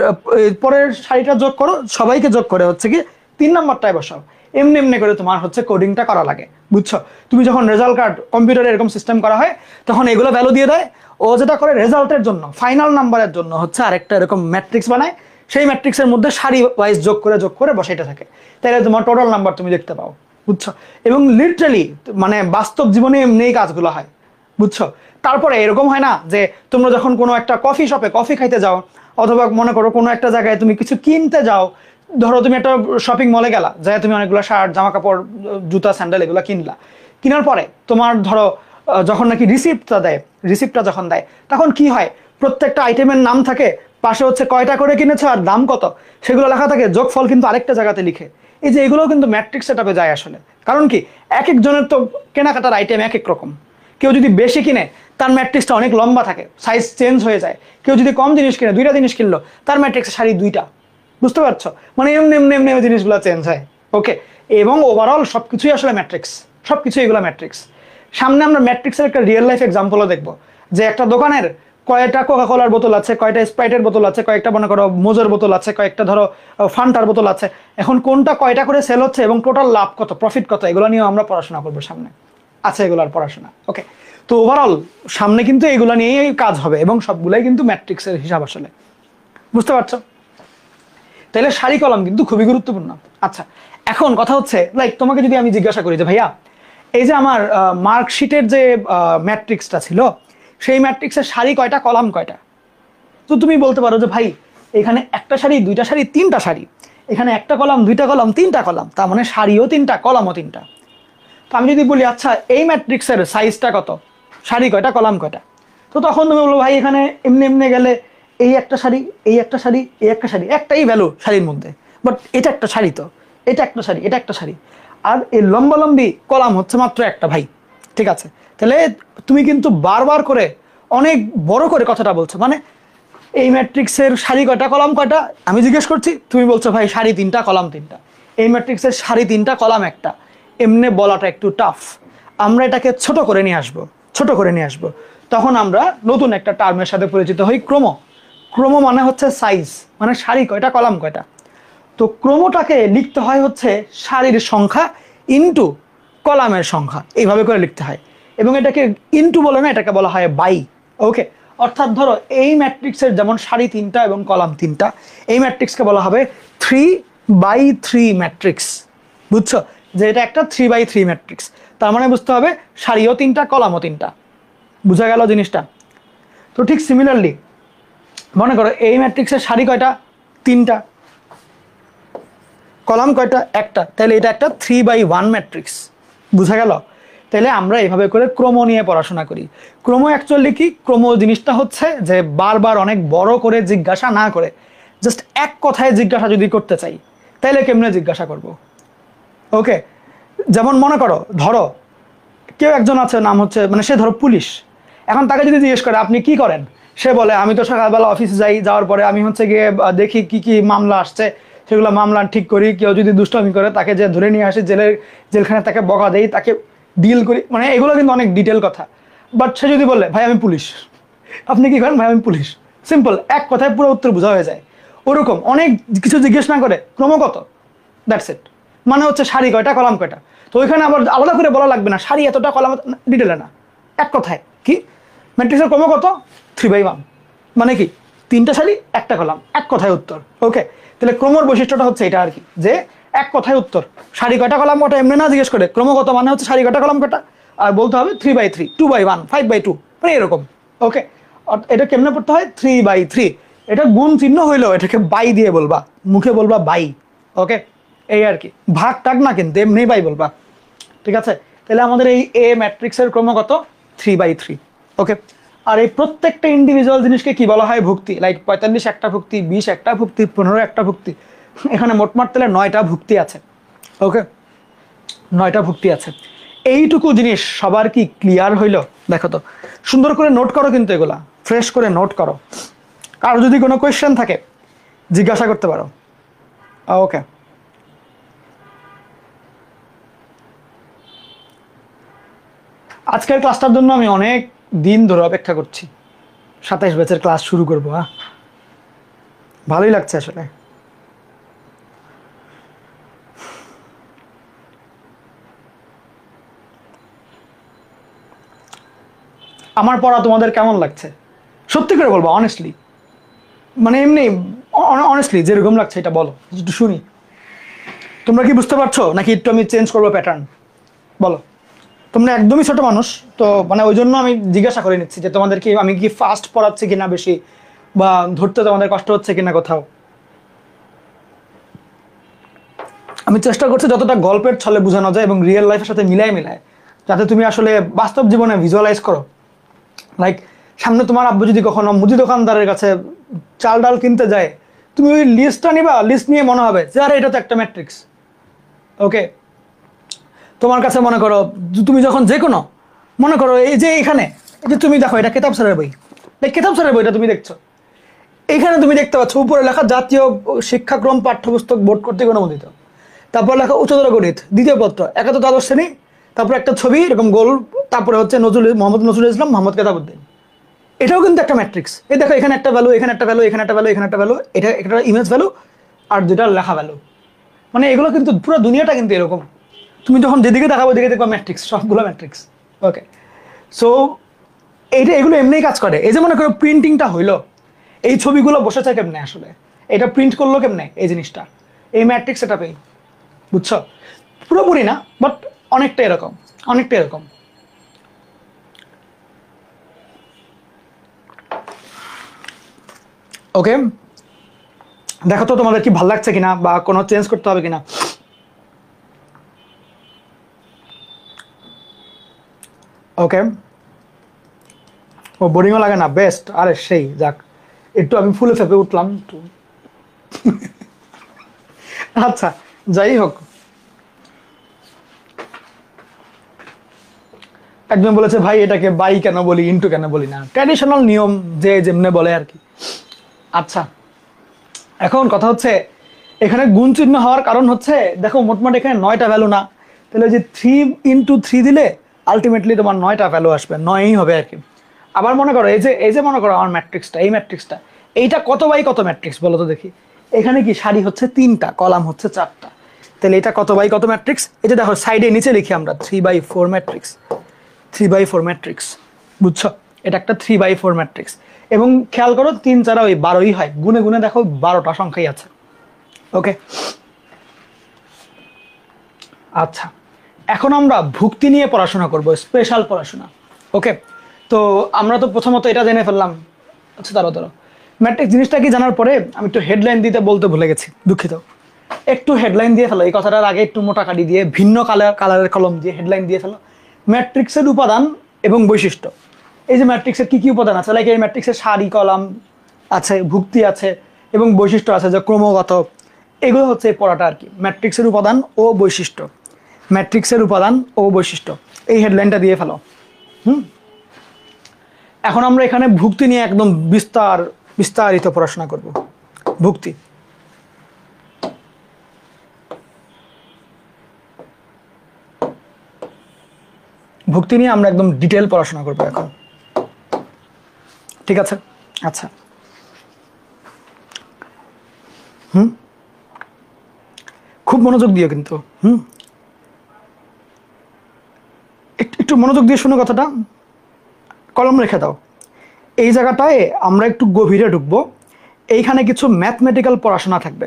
পরের সারিটা যোগ করো, সবাইকে যোগ করে হচ্ছে কি 3 নাম্বারটায় বসাও। এমনি এমনি করে তোমার হচ্ছে কোডিংটা করা লাগে। বুঝছো? তুমি যখন রেজাল্ট কার্ড কম্পিউটারে এরকম সিস্টেম করা হয়, তখন এগুলো ভ্যালু দিয়ে দেয়। ও যেটা করে রেজাল্টের জন্য, ফাইনাল নাম্বারের জন্য হচ্ছে আরেকটা এরকম ম্যাট্রিক্স বানায়, সেই ম্যাট্রিক্সের মধ্যে সারি ওয়াইজ যোগ করে বসাইতে থাকে, তাহলে তোমার টোটাল নাম্বার তুমি দেখতে পাও। বুঝছো? এবং লিটারালি মানে বাস্তব জীবনে এমনি কাজগুলো হয়। বুঝছো? তারপরে এরকম হয় না যে তোমরা যখন কোনো একটা কফি শপে কফি খাইতে যাও, অথবা মনে করো কোনো একটা জায়গায় তুমি কিছু কিনতে যাও, ধরো তুমি একটা শপিং মলে গেলা, যাই তুমি অনেকগুলো শার্ট, জামা কাপড়, জুতা, স্যান্ডেল এগুলো কিনলা, কেনার পরে তোমার ধরো যখন নাকি রিসিপ্টটা যখন দেয়, তখন কি হয়, প্রত্যেকটা আইটেমের নাম থাকে, পাশে হচ্ছে কয়টা করে কিনেছো আর দাম কত, সেগুলো লেখা থাকে, যোগফল কিন্তু আরেকটা জায়গাতে লিখে। এই যে এগুলো কিন্তু ম্যাট্রিক্স সেটআপে যায় আসলে। কারণ কি, এক একজনের তো কেনাকাটার আইটেম এক এক রকম। কেউ যদি বেশি কিনে তার ম্যাট্রিক্সটা অনেক লম্বা থাকে, সাইজ চেঞ্জ হয়ে যায়। কেউ যদি কম জিনিস কিনে, 2টা জিনিস কিনলো, তার ম্যাট্রিক্সে সারি 2টা। বুঝতে পারছো? মানে এমনি এমনি এমনি জিনিসগুলো চেঞ্জ হয়। ওকে, এবং ওভারঅল সবকিছুই আসলে ম্যাট্রিক্স, সবকিছু এগুলো ম্যাট্রিক্স। সামনে আমরা ম্যাট্রিক্সের একটা রিয়েল লাইফ এক্সাম্পলও দেখবো, যে একটা দোকানের কয়টা কোকা কোলার বোতল আছে, কয়টা স্প্রাইটের বোতল আছে, কয়েকটা মনে করো মোজোর বোতল আছে, কয়েকটা ধরো ফান্টার বোতল আছে, এখন কোনটা কয়টা করে সেল হচ্ছে এবং টোটাল লাভ কত, প্রফিট কত, এগুলো নিয়েও আমরা পড়াশোনা করবো সামনে। আছে এগুলোর পড়াশোনা। ওকে, তো ওভারঅল সামনে কিন্তু এগুলো নিয়েই কাজ হবে এবং সবগুলাই কিন্তু ম্যাট্রিক্সের হিসাব আসলে। বুঝতে পারছো? তাহলে সারি কলাম কিন্তু খুবই গুরুত্বপূর্ণ। আচ্ছা, এখন কথা হচ্ছে, লাইক তোমাকে যদি আমি জিজ্ঞাসা করি যে ভাইয়া, এই যে আমার মার্কশিটের যে ম্যাট্রিক্সটা ছিল, সেই ম্যাট্রিক্সের সারি কয়টা, কলাম কয়টা? তো তুমি বলতে পারো যে ভাই, এখানে একটা সারি, 2টা সারি, 3টা সারি, এখানে একটা কলাম, 2টা কলাম, 3টা কলাম, তার মানে সারিও 3টা, কলামও 3টা। তো আমি যদি বলি আচ্ছা এই ম্যাট্রিক্সের সাইজটা কত, সারি কয়টা, কলাম কয়টা, তো তখন তুমি বলবো ভাই এখানে এমনি এমনি গেলে এই একটা সারি, এই একটা সারি, এই একটা সারি, একটাই ভ্যালু শাড়ির মধ্যে, বাট এটা একটা সারি, তো এটা একটা সারি, এটা একটা সারি, আর এই লম্বালম্বি কলাম হচ্ছে মাত্র একটা। ভাই ঠিক আছে, তাহলে তুমি কিন্তু বারবার করে অনেক বড় করে কথাটা বলছো, মানে এই ম্যাট্রিক্সের সারি কয়টা, কলাম কয়টা, আমি জিজ্ঞেস করছি, তুমি বলছো ভাই সারি 3টা, কলাম 3টা। এই ম্যাট্রিক্সের সারি 3টা, কলাম একটা, এমনি বলাটা একটু টাফ। আমরা এটাকে ছোট করে নিয়ে আসবো, ছোট করে নিয়ে আসবো। তখন আমরা নতুন একটা টার্মের সাথে পরিচিত হই, ক্রম। ক্রম মানে হচ্ছে সাইজ, মানে সারি কয়টা, কলাম কয়টা। তো ক্রমটাকে লিখতে হয় হচ্ছে সারির সংখ্যা ইনটু কলামের সংখ্যা, এইভাবে করে লিখতে হয়। এবং এটাকে ইনটু বলে না, এটাকে বলা হয় বাই। ওকে, অর্থাৎ ধরো এই ম্যাট্রিক্সের যেমন সারি 3টা এবং কলাম 3টা, এই ম্যাট্রিক্সকে বলা হবে 3/3 ম্যাট্রিক্স। বুঝছো? যে এটা একটা 3/3 ম্যাট্রিক্স, তার মানে বুঝতে হবে সারিও 3টা, কলামও 3টা। বুঝা গেল জিনিসটা? তো ঠিক সিমিলারলি মনে করো এই ম্যাট্রিক্সের সারি কয়টা, 3টা, কলাম কয়টা, একটা, তাহলে এটা একটা 3/1 ম্যাট্রিক্স। বুঝা গেল? তাহলে আমরা এইভাবে করে ক্রম নিয়ে পড়াশোনা করি। ক্রম অ্যাকচুয়ালি কি, ক্রম জিনিসটা হচ্ছে যে বারবার অনেক বড় করে জিজ্ঞাসা না করে জাস্ট এক কথায় জিজ্ঞাসা যদি করতে চাই, তাহলে কেমনে জিজ্ঞাসা করব? ওকে, যেমন মনে করো, ধরো কেউ একজন আছে, নাম হচ্ছে, মানে সে ধরো পুলিশ। এখন তাকে যদি জিজ্ঞেস করে আপনি কি করেন, সে বলে আমি তো সকালবেলা অফিসে যাই, যাওয়ার পরে আমি হচ্ছে গিয়ে দেখি কি কি মামলা আসছে, সেগুলো মামলা ঠিক করি, কেউ যদি দুষ্টামি করে তাকে যে ধরে নিয়ে আসি জেলখানে, তাকে বকা দেই, তাকে ডিল করি, মানে এগুলো কিন্তু অনেক ডিটেল কথা। বাট সে যদি বলে ভাই আমি পুলিশ, আপনি কি করেন, ভাই আমি পুলিশ, সিম্পল, এক কথায় পুরো উত্তর বোঝা হয়ে যায়। ওরকম অনেক কিছু জিজ্ঞেস না করে ক্রমাগত, দ্যাটস ইট। মানে হচ্ছে সারি কয়টা কলাম কয়টা। তো ওইখানে আবার আলাদা করে বলা লাগবে না সারি এতটা কলাম, ডিটেলে না, এক কথায় কি ম্যাট্রিক্সের ক্রম কত 3/1, মানে কি 3টা সারি 1টা কলাম, এক কথায় উত্তর। ওকে, তাহলে ক্রমর বৈশিষ্ট্যটা হচ্ছে এটা আর কি, যে এক কথায় উত্তর। সারি কয়টা কলাম ওটা এমনি না জিজ্ঞেস করে, ক্রমগত মানে হচ্ছে সারি কয়টা কলাম কয়টা, আর বলতে হবে 3/3, 2/1, 5/2, মানে এরকম। ওকে, এটা কেমনে পড়তে হয় 3/3, এটা গুণ চিহ্ন হইলেও এটাকে বাই দিয়ে বলবা, মুখে বলবা বাই। ওকে, এই আর কি, ভাগ টাগ না কিন্তু এমনি বাই বলবা। ঠিক আছে, তাহলে আমাদের এই এ ম্যাট্রিক্সের ক্রম কত 3/3। ওকে, আর এই প্রত্যেকটা ইন্ডিভিজুয়াল জিনিসকে কি বলা হয় ভুক্তি। লাইক 45 একটা ভুক্তি, 20 একটা ভুক্তি, 15 একটা ভুক্তি, এখানে মোটমাট তাহলে 9টা ভুক্তি আছে। ওকে, 9টা ভুক্তি আছে। এইটুকু জিনিস সবার কি ক্লিয়ার হইল? দেখো তো, সুন্দর করে নোট করো কিন্তু, এগুলা ফ্রেশ করে নোট করো। কারো যদি কোনো কোয়েশ্চেন থাকে জিজ্ঞাসা করতে পারো। ওকে, আজকের ক্লাসটার জন্য আমি অনেক দিন ধরে অপেক্ষা করছি, 27 ব্যাচের ক্লাস শুরু করবো। ভালোই লাগছে আসলে। আমার পড়া তোমাদের কেমন লাগছে সত্যি করে বলবো, অনেস্টলি, মানে এমনি অনেস্টলি যেরকম লাগছে এটা বলো, একটু শুনি। তোমরা কি বুঝতে পারছো নাকি একটু আমি চেঞ্জ করবো প্যাটার্ন? বলো। তোমরা একদমই ছোট মানুষ, তো মানে ওই জন্য আমি জিজ্ঞাসা করে নিচ্ছি যে তোমাদের কি আমি কি ফাস্ট পড়াচ্ছি কিনা বেশি, বা ধরতে তোমাদের কষ্ট হচ্ছে কিনা কোথাও। আমি চেষ্টা করছি যতটা গল্পের ছলে বোঝানো যায় এবং রিয়েল লাইফের সাথে মিলায় যাতে তুমি আসলে বাস্তব জীবনে ভিজুয়ালাইজ করো। লাইক সামনে তোমার আব্বু যদি কখনো মুদি দোকানদারের কাছে চাল ডাল কিনতে যায়, তুমি ওই লিস্টটা নিবা, লিস্ট নিয়ে মনে হবে যে আরে এটা তো একটা ম্যাট্রিক্স। ওকে, তোমার কাছে মনে করো তুমি যখন যে কোনো মনে করো এই যে এখানে এই যে তুমি দেখো এটা কেতাব স্যারের বই, কেতাব স্যারের বইটা তুমি দেখছো, এইখানে তুমি দেখতে পাচ্ছ উপরে লেখা জাতীয় শিক্ষাক্রম পাঠ্যপুস্তক বোর্ড কর্তৃক অনুমোদিত, তারপর লেখা উচ্চতর গণিত দ্বিতীয় পত্র একাদশ দ্বাদশ শ্রেণী, তারপর একটা ছবি এরকম গোল, তারপরে হচ্ছে মোহাম্মদ নজরুল ইসলাম, মোহাম্মদ কেতাবউদ্দিন। এটাও কিন্তু একটা ম্যাট্রিক্স। এই দেখো এখানে একটা ভ্যালু, এখানে একটা ভ্যালু, এখানে একটা ভ্যালু, এখানে একটা ভ্যালু, এটা একটা ইমেজ ভ্যালু আর দুটা লেখা ভ্যালু। মানে এগুলো কিন্তু পুরো দুনিয়াটা কিন্তু এরকম, তুমি যখন যেদিকে দেখাবো ওদিকে দেখবো ম্যাট্রিক্স, সবগুলো ম্যাট্রিক্স। ওকে, সো এগুলো এমনিই কাজ করে। এই যে মনে করো প্রিন্টিংটা হইলো, এই ছবিগুলো বসেছে কেমনে আসলে, এটা প্রিন্ট করলো কেমনে এই জিনিসটা, এই ম্যাট্রিক্স এটা পেয়ে, বুঝছো? পুরোপুরি না, বাট অনেকটা এরকম, অনেকটা এরকম। ওকে, দেখো তো তোমাদের কি ভালো লাগছে কিনা বা কোনো চেঞ্জ করতে হবে কিনা। ওকে, ও বোরিংও লাগে না, বেস্ট। আরে সেই যাক, একটু আমি ফুলে ফেপে উঠলাম একটু। আচ্ছা, যাই হোক, একজন বলেছে ভাই এটাকে বাই কেন বলি, ইন্টু কেন বলি না, ট্র্যাডিশনাল নিয়ম যে যেমনে বলে আর কি। আচ্ছা, এখন কথা হচ্ছে এখানে গুণ চিহ্ন হওয়ার কারণ হচ্ছে দেখো মোটমাট এখানে 9টা ভ্যালু না, তাহলে যে 3 × 3 দিলে আলটিমেটলি তোমার 9টা ভ্যালু আসবে, 9ই হবে আর কি। আবার মনে করো এই যে মনে করো আমার ম্যাট্রিক্সটা, এই ম্যাট্রিক্সটা এইটা কত বাই কত ম্যাট্রিক্স বলো তো দেখি। এখানে কি সারি হচ্ছে 3টা, কলাম হচ্ছে 4টা, তাহলে এটা কত বাই কত ম্যাট্রিক্স। এই যে দেখো সাইডে নিচে লিখি আমরা 3/4 ম্যাট্রিক্স, 3/4 ম্যাট্রিক্স, বুঝছো? এটা একটা 3/4 ম্যাট্রিক্স। এবং খেয়াল করো 3 4 ওই 12ই হয়, গুনে গুনে দেখো 12টা সংখ্যাই আছে। ওকে, আচ্ছা, এখন আমরা ভুক্তি নিয়ে পড়াশোনা করব, স্পেশাল পড়াশোনা। ওকে, তো আমরা তো প্রথমত এটা জেনে ফেললাম। আচ্ছা ধরো ম্যাট্রিক্স জিনিসটা কি জানার পরে আমি একটু হেডলাইন দিতে বলতে ভুলে গেছি, দুঃখিত। একটু হেডলাইন দিয়ে ফেলো, এই কথাটার আগে একটু মোটা কাটি দিয়ে ভিন্ন কালারের কলম দিয়ে হেডলাইন দিয়ে ফেলো। ম্যাট্রিক্সের উপাদান এবং বৈশিষ্ট্য। এই যে ম্যাট্রিক্সের কি কি উপাদান আছে, লাইক এই ম্যাট্রিক্সের সারি কলাম আছে, ভুক্তি আছে এবং বৈশিষ্ট্য আছে যে ক্রমগত, এগুলো হচ্ছে এই পড়াটা আর কি, ম্যাট্রিক্সের উপাদান ও বৈশিষ্ট্য, ম্যাট্রিক্সের উপাদান ও বৈশিষ্ট্য, এই হেডলাইনটা দিয়ে ফেলো। এখন আমরা এখানে ভুক্তি নিয়ে একদম বিস্তারিত পড়াশোনা করব। ভুক্তি, ভুক্তি নিয়ে আমরা একদম ডিটেল পড়াশোনা করবো এখন, ঠিক আছে? আচ্ছা, খুব মনোযোগ দিও কিন্তু, একটু মনোযোগ দিয়ে শুনো কথাটা, কলম রেখে দাও। এই জায়গাটায় আমরা একটু গভীরে ঢুকবো, এইখানে কিছু ম্যাথমেটিক্যাল পড়াশোনা থাকবে।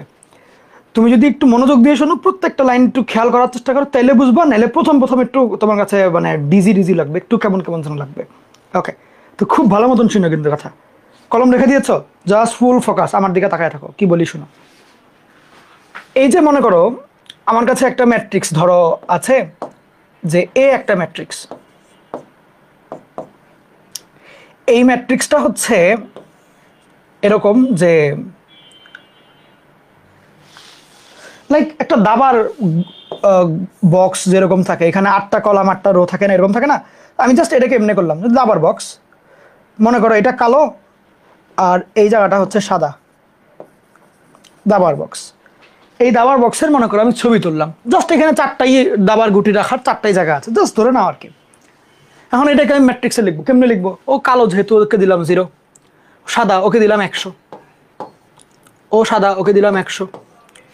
তুমি যদি একটু মনোযোগ দিয়ে শোনো, প্রত্যেকটা লাইন একটু খেয়াল করার চেষ্টা করো, তাইলে বুঝবা, নাহলে প্রথম একটু তোমার কাছে মানে ডিজি লাগবে, একটু কেমন যেন লাগবে। ওকে, তো খুব ভালো মতন শুনো কিন্তু কথা। কলম রেখে দিয়েছ, জাস্ট ফুল ফোকাস, আমার দিকে তাকায় থাকো, কি বলি শোনো। এই যে মনে করো আমার কাছে একটা ম্যাট্রিক্স ধরো আছে, যে এ একটা ম্যাট্রিক্স। এই ম্যাট্রিক্সটা হচ্ছে এরকম যে লাইক একটা দাবার বক্স যেরকম থাকে, এখানে 8টা কলাম 8টা রো থাকে না, এরকম থাকে না। আমি জাস্ট এটাকে এমনি করলাম, দাবার বক্স। মনে করো এটা কালো আর এই জায়গাটা হচ্ছে সাদা, দাবার বক্স। এই দাবার বক্সের মনে করো আমি ছবি তুললাম, জাস্ট এখানে 4টাই দাবার গুটি রাখার 4টাই জায়গা আছে, জাস্ট ধরে নাও আর কি। এখন এটাকে আমি ম্যাট্রিক্সে লিখবো, কেমনে লিখবো? ও কালো যেহেতু ওকে দিলাম 0, সাদা ওকে দিলাম 100, ও সাদা ওকে দিলাম 100,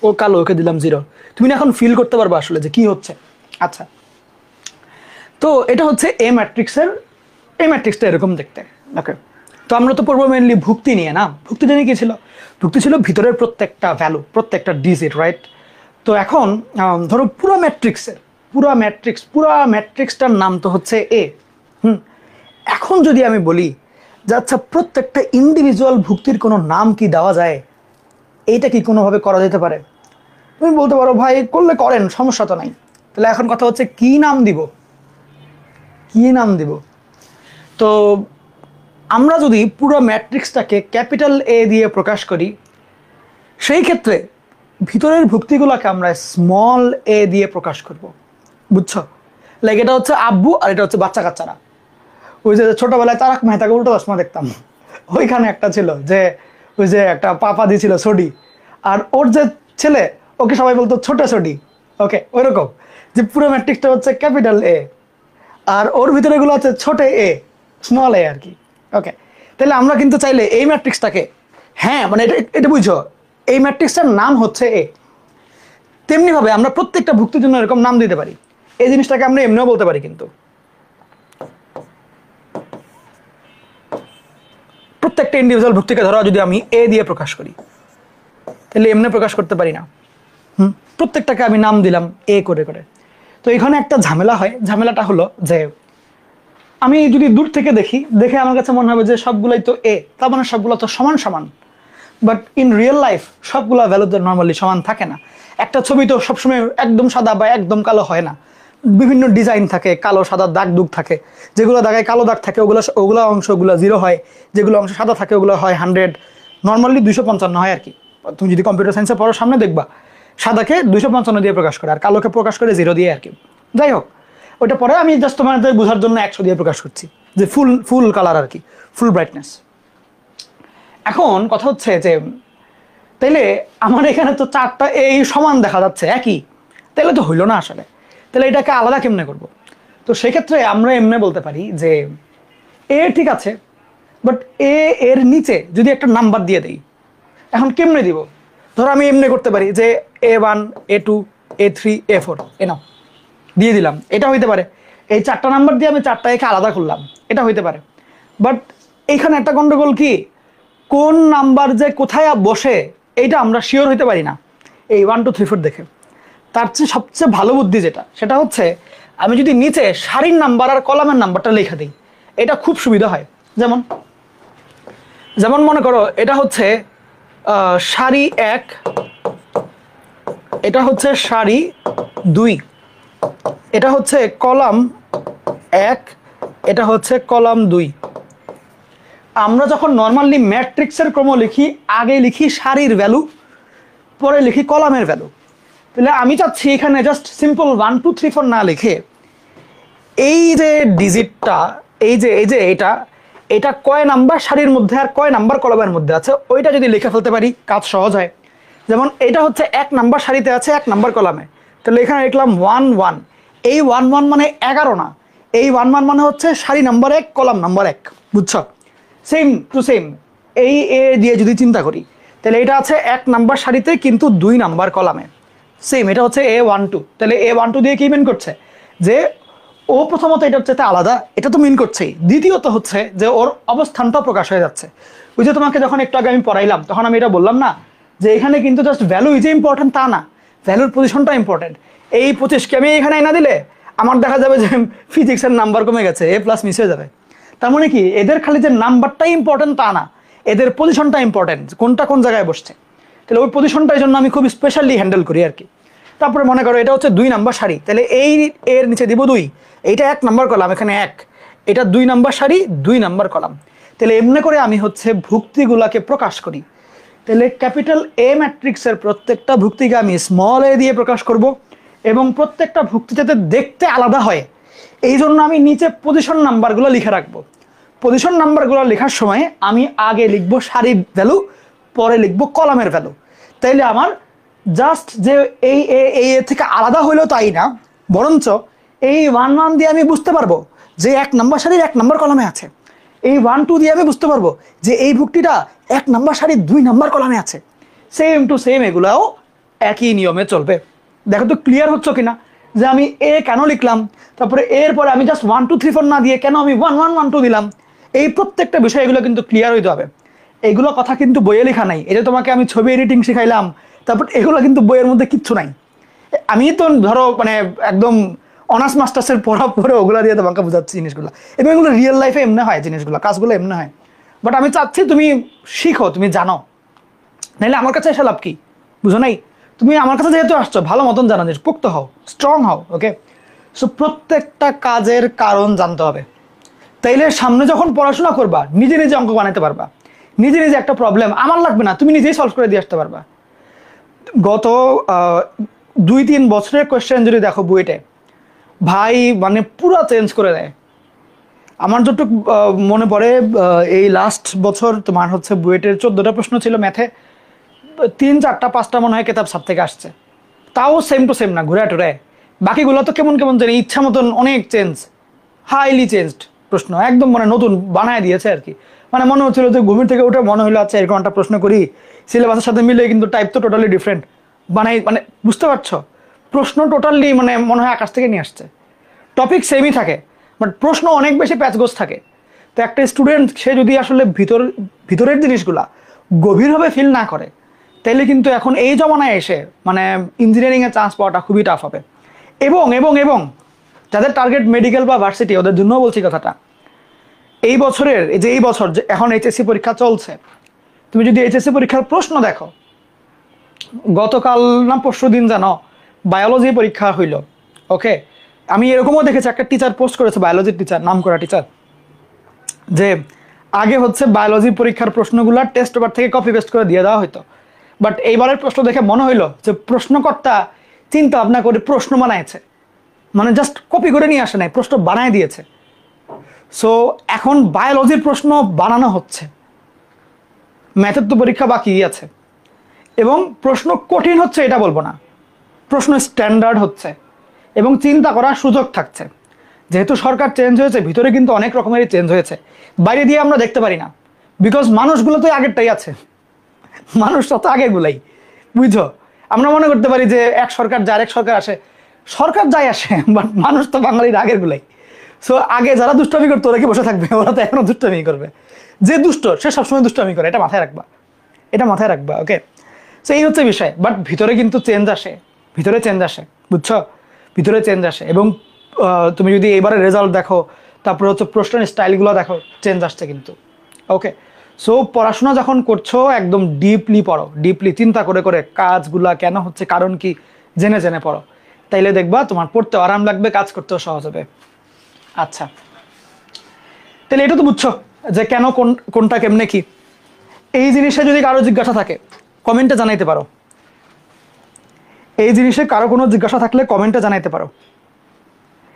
ও কালো ওকে দিলাম 0। তুমি এখন ফিল করতে পারবে আসলে যে কি হচ্ছে। আচ্ছা, তো এটা হচ্ছে এ ম্যাট্রিক্সের, এই ম্যাট্রিক্সটা এরকম দেখতে। ওকে, তো আমরা তো পড়বো মেনলি ভুক্তি নিয়ে না। ভুক্তি নিয়ে কি ছিল? ভুক্তি ছিল ভিতরের প্রত্যেকটা ভ্যালু, প্রত্যেকটা ডিজিট, রাইট? তো এখন ধরো পুরো ম্যাট্রিক্সটার নাম তো হচ্ছে এ। এখন যদি আমি বলি যে আচ্ছা প্রত্যেকটা ইন্ডিভিজুয়াল ভুক্তির কোনো নাম কি দেওয়া যায়, এইটা কি কোনোভাবে করা যেতে পারে? তুমি বলতে পারো ভাই করলে করেন, সমস্যা তো নাই। তাহলে এখন কথা হচ্ছে কি নাম দিব, কি নাম দিব? তো আমরা যদি পুরো ম্যাট্রিক্সটাকে ক্যাপিটাল এ দিয়ে প্রকাশ করি, সেই ক্ষেত্রে ভিতরের ভুক্তিগুলোকে আমরা স্মল এ দিয়ে প্রকাশ করব, বুঝছো? লাইক এটা হচ্ছে আব্বু আর এটা হচ্ছে বাচ্চা কাচ্চারা। ওই যে ছোটবেলায় তারক মেহতাকে উল্টো চশমা দেখতাম, ওইখানে একটা ছিল যে ওই যে একটা পাপা দিছিল ছডি, আর ওর যে ছেলে ওকে সবাই বলতো ছোট ছডি। ওকে, ওইরকম যে পুরো ম্যাট্রিক্সটা হচ্ছে ক্যাপিটাল এ আর ওর ভিতরে গুলো হচ্ছে ছোট এ, স্মল এ আর কি। ওকে, তাহলে আমরা কিন্তু চাইলে এই ম্যাট্রিক্সটাকে, হ্যাঁ মানে এটা বুঝছো, এই ম্যাট্রিক্সটার নাম হচ্ছে এ। তেমনিভাবে আমরা প্রত্যেকটা ভুক্তির জন্য এরকম নাম দিতে পারি। এই জিনিসটাকে আমরা এমনিও বলতে পারি, কিন্তু প্রত্যেকটা ইন্ডিভিজুয়াল ভুক্তিকে ধরো যদি আমি এ দিয়ে প্রকাশ করি, তাহলে এমনি প্রকাশ করতে পারি না। প্রত্যেকটাকে আমি নাম দিলাম এ করে করে। তো এখানে একটা ঝামেলা হয়, ঝামেলাটা হলো যে আমি যদি দূর থেকে দেখে আমার কাছে মনে হবে যে সবগুলাই তো এ, তার মানে সবগুলো তো সমান সমান। বাট ইন রিয়েল লাইফ সবগুলা ভ্যালু তো নর্মালি সমান থাকে না। একটা ছবি তো সবসময় একদম সাদা বা একদম কালো হয় না, বিভিন্ন ডিজাইন থাকে, কালো সাদা দাগ দুগ থাকে। যেগুলো দাগায় কালো দাগ থাকে ওগুলো অংশগুলো 0 হয়, যেগুলো অংশ সাদা থাকে ওগুলো হয় 100, নর্মালি 255 হয় আর কি। তুমি যদি কম্পিউটার সায়েন্সে পড়ো সামনে দেখবা সাদাকে 255 দিয়ে প্রকাশ করে আর কালোকে প্রকাশ করে 0 দিয়ে আর কি। যাই হোক, ওইটা পরে আমি জাস্ট তোমাদের বোঝার জন্য 100 দিয়ে প্রকাশ করছি, যে ফুল কালার আর কি, ফুল ব্রাইটনেস। এখন কথা হচ্ছে যে তাইলে আমার এখানে তো 4টা এই সমান দেখা যাচ্ছে একই, তাহলে তো হইলো না আসলে। তাহলে এটাকে আলাদা কেমনে করব? তো সেক্ষেত্রে আমরা এমনি বলতে পারি যে এ ঠিক আছে, বাট এর নিচে যদি একটা নাম্বার দিয়ে দেই, এখন কেমনে দিব? ধরো আমি এমনি করতে পারি যে A1 A2 A3 A4 এ নাও দিয়ে দিলাম, এটা হইতে পারে। এই 4টা নাম্বার দিয়ে আমি 4টা একে আলাদা করলাম, এটা হইতে পারে। বাট এইখানে একটা গন্ডগোল কি, কোন নাম্বার যে কোথায় বসে এইটা আমরা শিওর হইতে পারি না এই 1 2 3 4 দেখে। তার চেয়ে সবচেয়ে ভালো বুদ্ধি যেটা, সেটা হচ্ছে আমি যদি নিচে সারির নাম্বার আর কলামের নাম্বারটা লেখা দিই, এটা খুব সুবিধা হয়। যেমন মনে করো এটা হচ্ছে সারি 1, এটা হচ্ছে সারি 2, এটা হচ্ছে কলাম 1, এটা হচ্ছে কলাম 2। আমরা যখন নর্মালি ম্যাট্রিক্সের ক্রম লিখি, আগে লিখি সারির ভ্যালু, পরে লিখি কলামের ভ্যালু। তাহলে আমি চাচ্ছি এখানে জাস্ট সিম্পল 1 2 3 4 না লিখে এই যে ডিজিটটা, এই যে এটা কয় নাম্বার সারির মধ্যে আর কয় নাম্বার কলামের মধ্যে আছে ওইটা যদি লিখে ফেলতে পারি, কাজ সহজ হয়। যেমন এটা হচ্ছে 1 নাম্বার সারিতে আছে 1 নাম্বার কলামে, তাহলে এখানে লিখলাম 1 1। এই 1 1 মানে 11 না, এই 1 1 মানে হচ্ছে সারি নাম্বার 1 কলাম নাম্বার 1, বুঝছো? সেম টু সেম এই এ দিয়ে যদি চিন্তা করি, তাহলে এটা আছে 1 নাম্বার সারিতে কিন্তু 2 নাম্বার কলামে। সেম, এটা হচ্ছে A12। তাহলে A12 দিয়ে কি মিন করছে যে ও প্রথমত এটার চাইতে আলাদা, এটা তো মিন করছেই। দ্বিতীয়ত হচ্ছে যে ওর অবস্থানটাও প্রকাশ হয়ে যাচ্ছে। ওই যে তোমাকে যখন একটু আগে আমি পড়াইলাম তখন আমি এটা বললাম না যে এখানে কিন্তু জাস্ট ভ্যালু যে ইম্পর্টেন্ট তা না, ভ্যালুর পজিশনটা ইম্পর্টেন্ট। এই 25কে আমি এখানে এনে দিলে আমার দেখা যাবে যে ফিজিক্সের নাম্বার কমে গেছে, A+ মিস হয়ে যাবে। তার মানে কি এদের খালি যে নাম্বারটাই ইম্পর্টেন্ট তা না, এদের পজিশনটা ইম্পর্টেন্ট, কোনটা কোন জায়গায় বসছে। তাহলে ওই পজিশনটার জন্য আমি খুব স্পেশালি হ্যান্ডেল করি আর কি। তারপরে মনে করো এটা হচ্ছে 2 নাম্বার সারি, তাহলে এই এর নিচে দিব 2, এইটা 1 নাম্বার কলাম, এখানে 1, এটা 2 নাম্বার সারি 2 নাম্বার কলাম। তাহলে এমনি করে আমি হচ্ছে ভুক্তিগুলাকে প্রকাশ করি। তাহলে ক্যাপিটাল A ম্যাট্রিক্সের প্রত্যেকটা ভুক্তিকে আমি স্মল a দিয়ে প্রকাশ করব, এবং প্রত্যেকটা ভুক্তি যাতে দেখতে আলাদা হয় এই জন্য আমি নিচে পজিশন নাম্বারগুলো লিখে রাখবো। পজিশন নাম্বারগুলো লেখার সময় আমি আগে লিখবো সারির ভ্যালু, পরে লিখবো কলামের ভ্যালু। তাইলে আমার জাস্ট যে এই থেকে আলাদা হইলো তাই না, বরঞ্চ এই 1 1 দিয়ে আমি বুঝতে পারবো যে 1 নাম্বার সারির 1 নাম্বার কলামে আছে। এই 1 2 দিয়ে আমি বুঝতে পারবো যে এই ভুক্তিটা 1 নাম্বার সারির 2 নাম্বার কলামে আছে। সেম টু সেম এগুলাও একই নিয়মে চলবে। দেখো তো ক্লিয়ার হচ্ছে কিনা যে আমি এ কেন লিখলাম, তারপরে এর পরে আমি জাস্ট 1 2 3 4 না দিয়ে কেন আমি 1 1 1 2 দিলাম। এই প্রত্যেকটা বিষয় এগুলো কিন্তু ক্লিয়ার হইতে হবে। এইগুলো কথা কিন্তু বইয়ে লেখা নাই। এই যে তোমাকে আমি ছবি এডিটিং শিখাইলাম, তারপর এগুলো কিন্তু বইয়ের মধ্যে কিচ্ছু নাই। আমি তো ধরো মানে একদম অনার্স মাস্টার্সের পড়া পরে ওগুলো দিয়ে তোমাকে বোঝাচ্ছি জিনিসগুলো, এবং এগুলো রিয়েল লাইফে এমনি হয়, জিনিসগুলো কাজগুলো এমনি হয়। বাট আমি চাচ্ছি তুমি শিখো, তুমি জানো, নাহলে আমার কাছে এসে লাভ কি, বুঝো নাই? তুমি আমার কাছে যেহেতু আসছো ভালো মতন জানো, জিনিস পোক্ত হও, স্ট্রং হও। ওকে, সো প্রত্যেকটা কাজের কারণ জানতে হবে। তাইলে সামনে যখন পড়াশোনা করবা নিজে নিজে অঙ্ক বানাতে পারবা, নিজে নিজে একটা প্রবলেম আমার লাগবে না, তুমি নিজেই সলভ করে দিয়ে আসতে পারবা। গত 2-3 বছরের কোয়েশ্চেন যদি দেখো বুয়েটে, ভাই মানে পুরো চেঞ্জ করে দেয়। আমার যতটুকু মনে পড়ে এই লাস্ট বছর তোমার হচ্ছে বুয়েটের 14টা প্রশ্ন ছিল ম্যাথে, 3 4টা 5টা মনে হয় কেতাব সাব থেকে আসছে, তাও সেম টু সেম না, ঘুরে টুরে। বাকিগুলো তো কেমন কেমন জানি ইচ্ছা মতন অনেক চেঞ্জ, হাইলি চেঞ্জড প্রশ্ন, একদম মানে নতুন বানায় দিয়েছে আর কি। মানে মনে হচ্ছিল যে ঘুমের থেকে উঠে মনে হলো আচ্ছা এরকম একটা প্রশ্ন করি, সিলেবাসের সাথে মিলে, কিন্তু টাইপ তো টোটালি ডিফারেন্ট বানাই, মানে বুঝতে পারছো, প্রশ্ন টোটালি মানে মনে হয় আকাশ থেকে নিয়ে আসছে। টপিক সেমই থাকে বাট প্রশ্ন অনেক বেশি প্যাচগোজ থাকে। তো একটা স্টুডেন্ট সে যদি আসলে ভিতরের জিনিসগুলা গভীরভাবে ফিল না করে, তাইলে কিন্তু এখন এই জমানায় এসে মানে ইঞ্জিনিয়ারিংয়ে চান্স পাওয়াটা খুবই টাফ হবে। এবং এবং এবং যাদের টার্গেট মেডিকেল বা ভার্সিটি, ওদের জন্যও বলছি কথাটা, এই বছরের এই বছর যে এখন এইচএসসি পরীক্ষা চলছে, তুমি যদি এইচএসসি পরীক্ষার প্রশ্ন দেখো, গতকাল না পরশু দিন জানো বায়োলজি পরীক্ষা হইল। ওকে, আমি এরকমও দেখেছি একটা টিচার পোস্ট করেছে, বায়োলজির টিচার, নাম করা টিচার, যে আগে হচ্ছে বায়োলজি পরীক্ষার প্রশ্নগুলো টেস্ট পেপার থেকে কপি পেস্ট করে দিয়ে দেওয়া হতো, বাট এইবারের প্রশ্ন দেখে মনে হইলো যে প্রশ্নকর্তা চিন্তা ভাবনা করে প্রশ্ন বানাইছে, মানে জাস্ট কপি করে নিয়ে আসে নাই, প্রশ্ন বানায় দিয়েছে। সো এখন বায়োলজির প্রশ্ন বানানো হচ্ছে, ম্যাথের তো পরীক্ষা বাকি আছে, এবং প্রশ্ন কঠিন হচ্ছে এটা বলবো না, প্রশ্ন স্ট্যান্ডার্ড হচ্ছে এবং চিন্তা করার সুযোগ থাকছে। যেহেতু সরকার চেঞ্জ হয়েছে, ভিতরে কিন্তু অনেক রকমেরই চেঞ্জ হয়েছে, বাইরে দিয়ে আমরা দেখতে পারি না, বিকজ মানুষগুলো তো আগেরটাই আছে, মানুষটা তো আগেরগুলাই, বুঝছো। আমরা মনে করতে পারি যে এক সরকার যায় আরেক সরকার আসে, সরকার যাই আসে, বাট মানুষ তো বাঙালির আগেরগুলাই। সো আগে যারা দুষ্টামি করতো ওরা কি বসে থাকবে? ওরা তো এখনো দুষ্টামি করবে। যে দুষ্ট সে সবসময় দুষ্টামি করে, এটা মাথায় রাখবা, এটা মাথায় রাখবা। ওকে, সো এই হচ্ছে বিষয়। বাট ভিতরে কিন্তু চেঞ্জ আসে, ভিতরে চেঞ্জ আসে, বুঝছো, ভিতরে চেঞ্জ আসে। এবং তুমি যদি এবারে রেজাল্ট দেখো, তারপরে হচ্ছে প্রশ্নের স্টাইলগুলো দেখো, চেঞ্জ আসছে কিন্তু। ওকে, সো পড়াশোনা যখন করছো একদম ডিপলি পড়ো, ডিপলি চিন্তা করে করে কাজগুলা কেন হচ্ছে, কারণ কি, জেনে জেনে পড়ো, তাইলে দেখবা তোমার পড়তে আরাম লাগবে, কাজ করতেও সহজ হবে। আচ্ছা, তাহলে এটা তো বুঝছো যে কেন কোনটা কেমনে কি। এই জিনিসে যদি কারো জিজ্ঞাসা থাকে কমেন্টে জানাইতে পারো, এই জিনিসে কারো কোনো জিজ্ঞাসা থাকলে কমেন্টে জানাইতে পারো।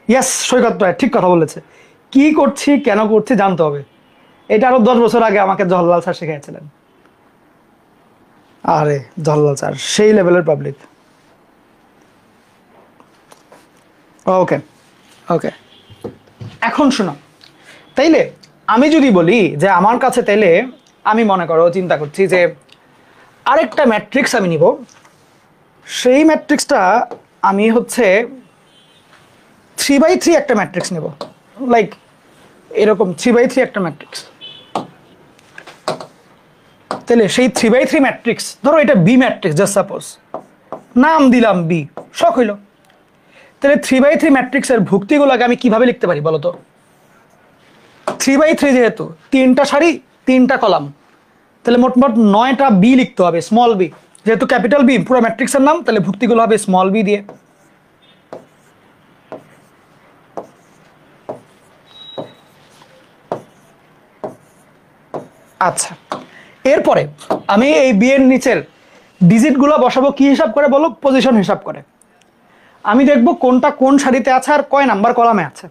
ইয়েস, সৈকত ভাই ঠিক কথা বলেছে, কি করছি কেন করছি জানতে হবে। এটা আরো 10 বছর আগে আমাকে জহরলাল স্যার শিখিয়েছিলেন। আরে জহরলাল স্যার সেই লেভেলের পাবলিক। ওকে ওকে, এখন শোনো, তাইলে আমি যদি বলি যে আমার কাছে, তাইলে আমি মনে করো চিন্তা করছি যে আরেকটা ম্যাট্রিক্স আমি নিব, সেই ম্যাট্রিক্সটা আমি হচ্ছে 3/3 একটা ম্যাট্রিক্স নেব, লাইক এরকম 3/3 একটা ম্যাট্রিক্স। তাহলে সেই 3/3 ম্যাট্রিক্স, ধরো এটা বি ম্যাট্রিক্স, জাস্ট সাপোজ নাম দিলাম বি, শখ হইল। তাহলে 3/3 ম্যাট্রিক্সের ভুক্তিগুলোকে আমি কিভাবে লিখতে পারি বলো তো? 3/3 যেহেতু 3টা সারি 3টা কলাম, তাহলে মোটমোট 9টা বি লিখতে হবে, স্মল বি, যেহেতু ক্যাপিটাল বি পুরো ম্যাট্রিক্সের নাম, তাহলে ভুক্তিগুলো হবে স্মল বি দিয়ে। আচ্ছা, এরপরে আমি এই বি এর নিচের ডিজিটগুলো বসাবো কি হিসাব করে বলো? পজিশন হিসাব করে। আমি দেখবো কোনটা কোন সারিতে আছে আর কয় নাম্বার কলামে আছে।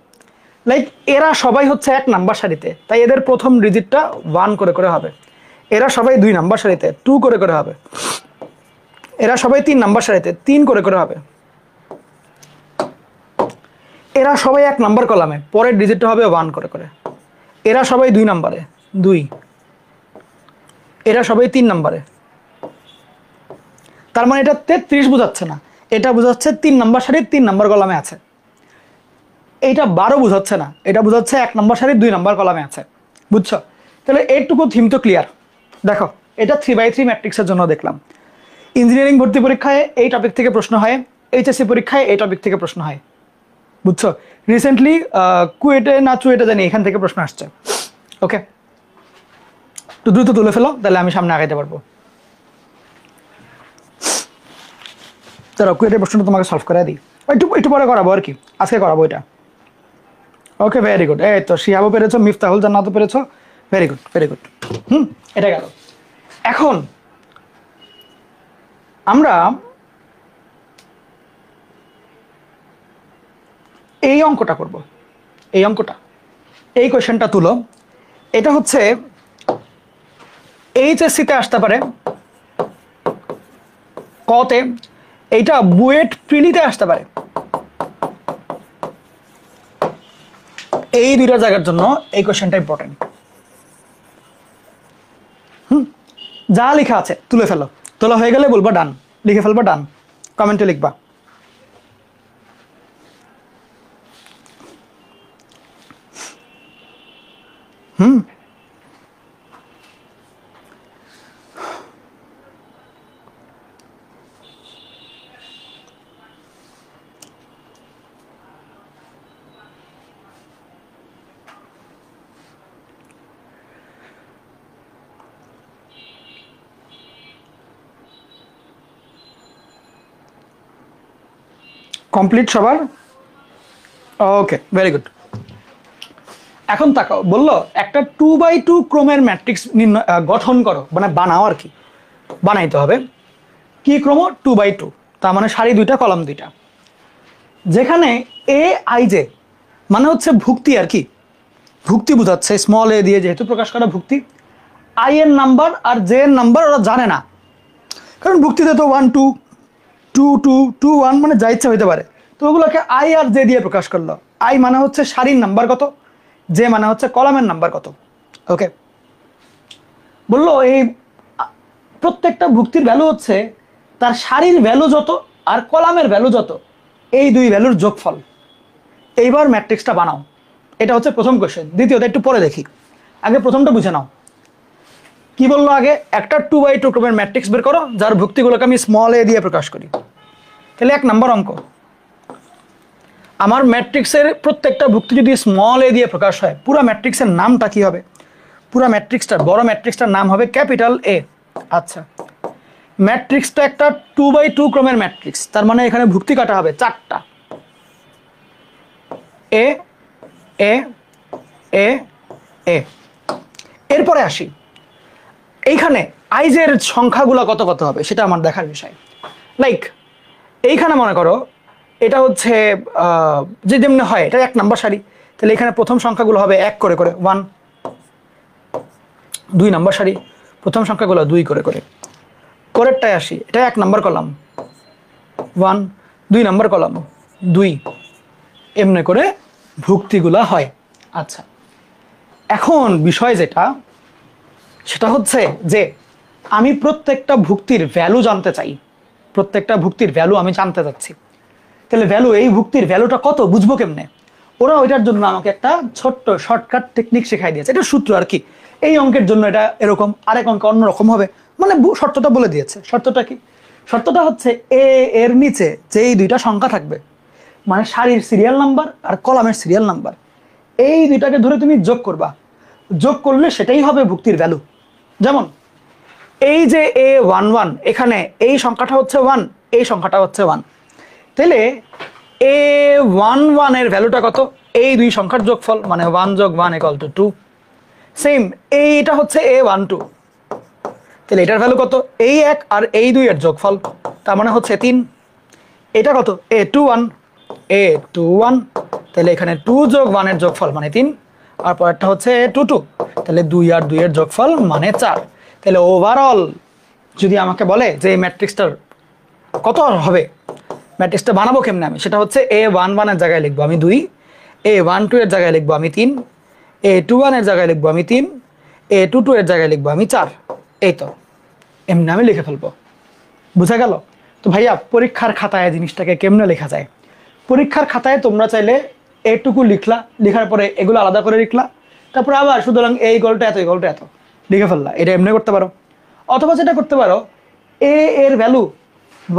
লাইক এরা সবাই হচ্ছে 1 নাম্বার সারিতে, তাই এদের প্রথম ডিজিটটা 1 করে করে হবে। এরা সবাই 2 নাম্বার সারিতে 2 করে করে হবে। এরা সবাই 3 নাম্বার সারিতে 3 করে করে হবে। এরা সবাই 1 নাম্বার কলামে, পরের ডিজিটটা হবে 1 করে করে। এরা সবাই 2 নাম্বারে 2, এরা সবাই 3 নাম্বারে। তার মানে এটা 33 বোঝাচ্ছে না, এটা বোঝাচ্ছে 3 নাম্বার সারির 3 নাম্বার কলামে আছে। এইটা 12 বোঝাচ্ছে না, এটা বোঝাচ্ছে 1 নাম্বার সারির 2 নাম্বার কলামে আছে। বুঝছো? তাহলে এইটুকু থিম তো ক্লিয়ার। দেখো, এটা 3/3 ম্যাট্রিক্সের জন্য দেখলাম। ইঞ্জিনিয়ারিং ভর্তি পরীক্ষায় এই টপিক থেকে প্রশ্ন হয়, এইচএসসি পরীক্ষায় এই টপিক থেকে প্রশ্ন হয়। বুঝছো? রিসেন্টলি কুয়েটে না চুয়েটে জানি এখান থেকে প্রশ্ন আসছে। ওকে, তো দ্রুত তুলে ফেলো, তাহলে আমি সামনে আগাইতে পারবো। তারা কুয়েটের প্রশ্নটা তোমাকে সলভ করে দিই, একটু পরে করাবো আর কি, আজকে করাবো এটা। ওকে, ভেরি গুড। এই তো শিহাবও পেরেছো, মিফতাহুল জান্নাতও পেরেছো, ভেরি গুড ভেরি গুড। এটা গেল। এখন আমরা এই অঙ্কটা করব। এই অঙ্কটা, এই কোয়েশ্চেনটা তুলো। এটা হচ্ছে এইচএসসিতে আসতে পারে কতে, এইটা বুয়েট প্রিলিতে আসতে পারে। এই দুইটা জায়গার জন্য এই কোয়েশ্চেনটা ইম্পর্টেন্ট। যা লেখা আছে তুলে ফেলো, তোলা হয়ে গেলে বলবা ডান, লিখে ফেলবা ডান, কমেন্টে লিখবা। কমপ্লিট সবার? ওকে, ভেরি গুড। এখন তাকাও, বললো একটা 2/2 ক্রমের ম্যাট্রিক্স গঠন করো, মানে বানাও আর কি, বানাইতে হবে। কি ক্রম? 2/2, তার মানে সারি 2টা কলাম 2টা, যেখানে এ আই জে মানে হচ্ছে ভুক্তি আর কি, ভুক্তি বোঝাচ্ছে স্মল এ দিয়ে, যেহেতু প্রকাশ করা ভুক্তি। আই এর নাম্বার আর জে এর নাম্বার ওরা জানে না, কারণ ভুক্তিতে তো 1 2 2 2 2 1 মানে যা ইচ্ছা হইতে পারে। তো ওগুলোকে আই আর জে দিয়ে প্রকাশ করলো। আই মানে হচ্ছে সারির নাম্বার কত, জে মানে হচ্ছে কলামের নাম্বার কত। ওকে, বললো এই প্রত্যেকটা ভুক্তির ভ্যালু হচ্ছে তার সারির ভ্যালু যত আর কলামের ভ্যালু যত, এই দুই ভ্যালুর যোগফল। এইবার ম্যাট্রিক্সটা বানাও। এটা হচ্ছে প্রথম কোশ্চেন। দ্বিতীয়টা একটু পরে দেখি, আগে প্রথমটা বুঝে নাও। কি বললো আগে? একটা 2/2 ক্রমের ম্যাট্রিক্স বের করো যার ভুক্তিগুলোকে আমি স্মল এ দিয়ে প্রকাশ করি। তাহলে 1 নাম্বার অঙ্ক, আমার ম্যাট্রিক্সের প্রত্যেকটা ভুক্তি যদি স্মল এ দিয়ে প্রকাশ হয়, পুরো ম্যাট্রিক্সের নামটা কি হবে? পুরো ম্যাট্রিক্সটার, বড় ম্যাট্রিক্সটার নাম হবে ক্যাপিটাল এ। আচ্ছা, ম্যাট্রিক্সটা একটা 2/2 ক্রমের ম্যাট্রিক্স, তার মানে এখানে ভুক্তি কাটা হবে 4টা, এ এ এ এ। এরপরে আসি, এইখানে আইজের সংখ্যাগুলো কত কত হবে সেটা আমার দেখার বিষয়। লাইক এইখানে মনে করো এটা হচ্ছে যে যেমনি হয়, এটা 1 নাম্বার সারি, তাহলে এখানে প্রথম সংখ্যাগুলো হবে 1 করে করে 1। 2 নাম্বার সারি, প্রথম সংখ্যাগুলো 2 করে করে। পরেরটায় আসি, এটা 1 নাম্বার কলাম 1, 2 নাম্বার কলাম 2, এমনি করে ভুক্তিগুলা হয়। আচ্ছা, এখন বিষয় যেটা, সেটা হচ্ছে যে আমি প্রত্যেকটা ভুক্তির ভ্যালু জানতে চাই। প্রত্যেকটা ভুক্তির ভ্যালু আমি জানতে চাচ্ছি। তাহলে ভ্যালু, এই ভুক্তির ভ্যালুটা কত বুঝবো কেমনে? ওরা ওইটার জন্য আমাকে একটা ছোট্ট শর্টকাট টেকনিক শেখাই দিয়েছে। এটা সূত্র আর কি, এই অঙ্কের জন্য এটা এরকম, আরেক অঙ্ক অন্যরকম হবে, মানে শর্তটা বলে দিয়েছে। শর্তটা কি? শর্তটা হচ্ছে এ এর নিচে যেই দুইটা সংখ্যা থাকবে, মানে সারির সিরিয়াল নাম্বার আর কলামের সিরিয়াল নাম্বার, এই দুইটাকে ধরে তুমি যোগ করবা। যোগ করলে সেটাই হবে ভুক্তির ভ্যালু। যেমন এই যে A11, এখানে এই সংখ্যাটা হচ্ছে 1, এই সংখ্যাটা হচ্ছে 1, তাহলে A11 এর ভ্যালুটা কত? এই দুই সংখ্যার যোগফল, মানে 1 + 1 = 2। সেম এইটা হচ্ছে A12, তাহলে এটার ভ্যালু কত? এই 1 আর এই 2 এর যোগফল, তার মানে হচ্ছে 3। এটা কত? A21, তাহলে এখানে 2 + 1 এর যোগফল মানে 3, আর পরেরটা হচ্ছে A22, তাহলে 2 আর 2 এর যোগফল মানে 4। তাহলে ওভারঅল যদি আমাকে বলে যে এই ম্যাট্রিক্সটার কত হবে, ম্যাট্রিক্সটা বানাবো কেমনে আমি, সেটা হচ্ছে A11 এর জায়গায় লিখবো আমি 2, A12 এর জায়গায় লিখবো আমি 3, A21 এর জায়গায় লিখবো আমি 3, A22 এর জায়গায় লিখবো আমি 4। এই তো এমনি আমি লিখে ফেলবো। বুঝা গেল? তো ভাইয়া পরীক্ষার খাতায় জিনিসটাকে কেমনে লেখা যায়? পরীক্ষার খাতায় তোমরা চাইলে এইটুকু লিখলা, লেখার পরে এগুলো আলাদা করে লিখলা, তারপরে আবার সুতরাং এই গোলটা এত, এই গোলটা এত লিখে ফেললা। এটা এমনি করতে পারো। অথবা যেটা করতে পারো, এ এর ভ্যালু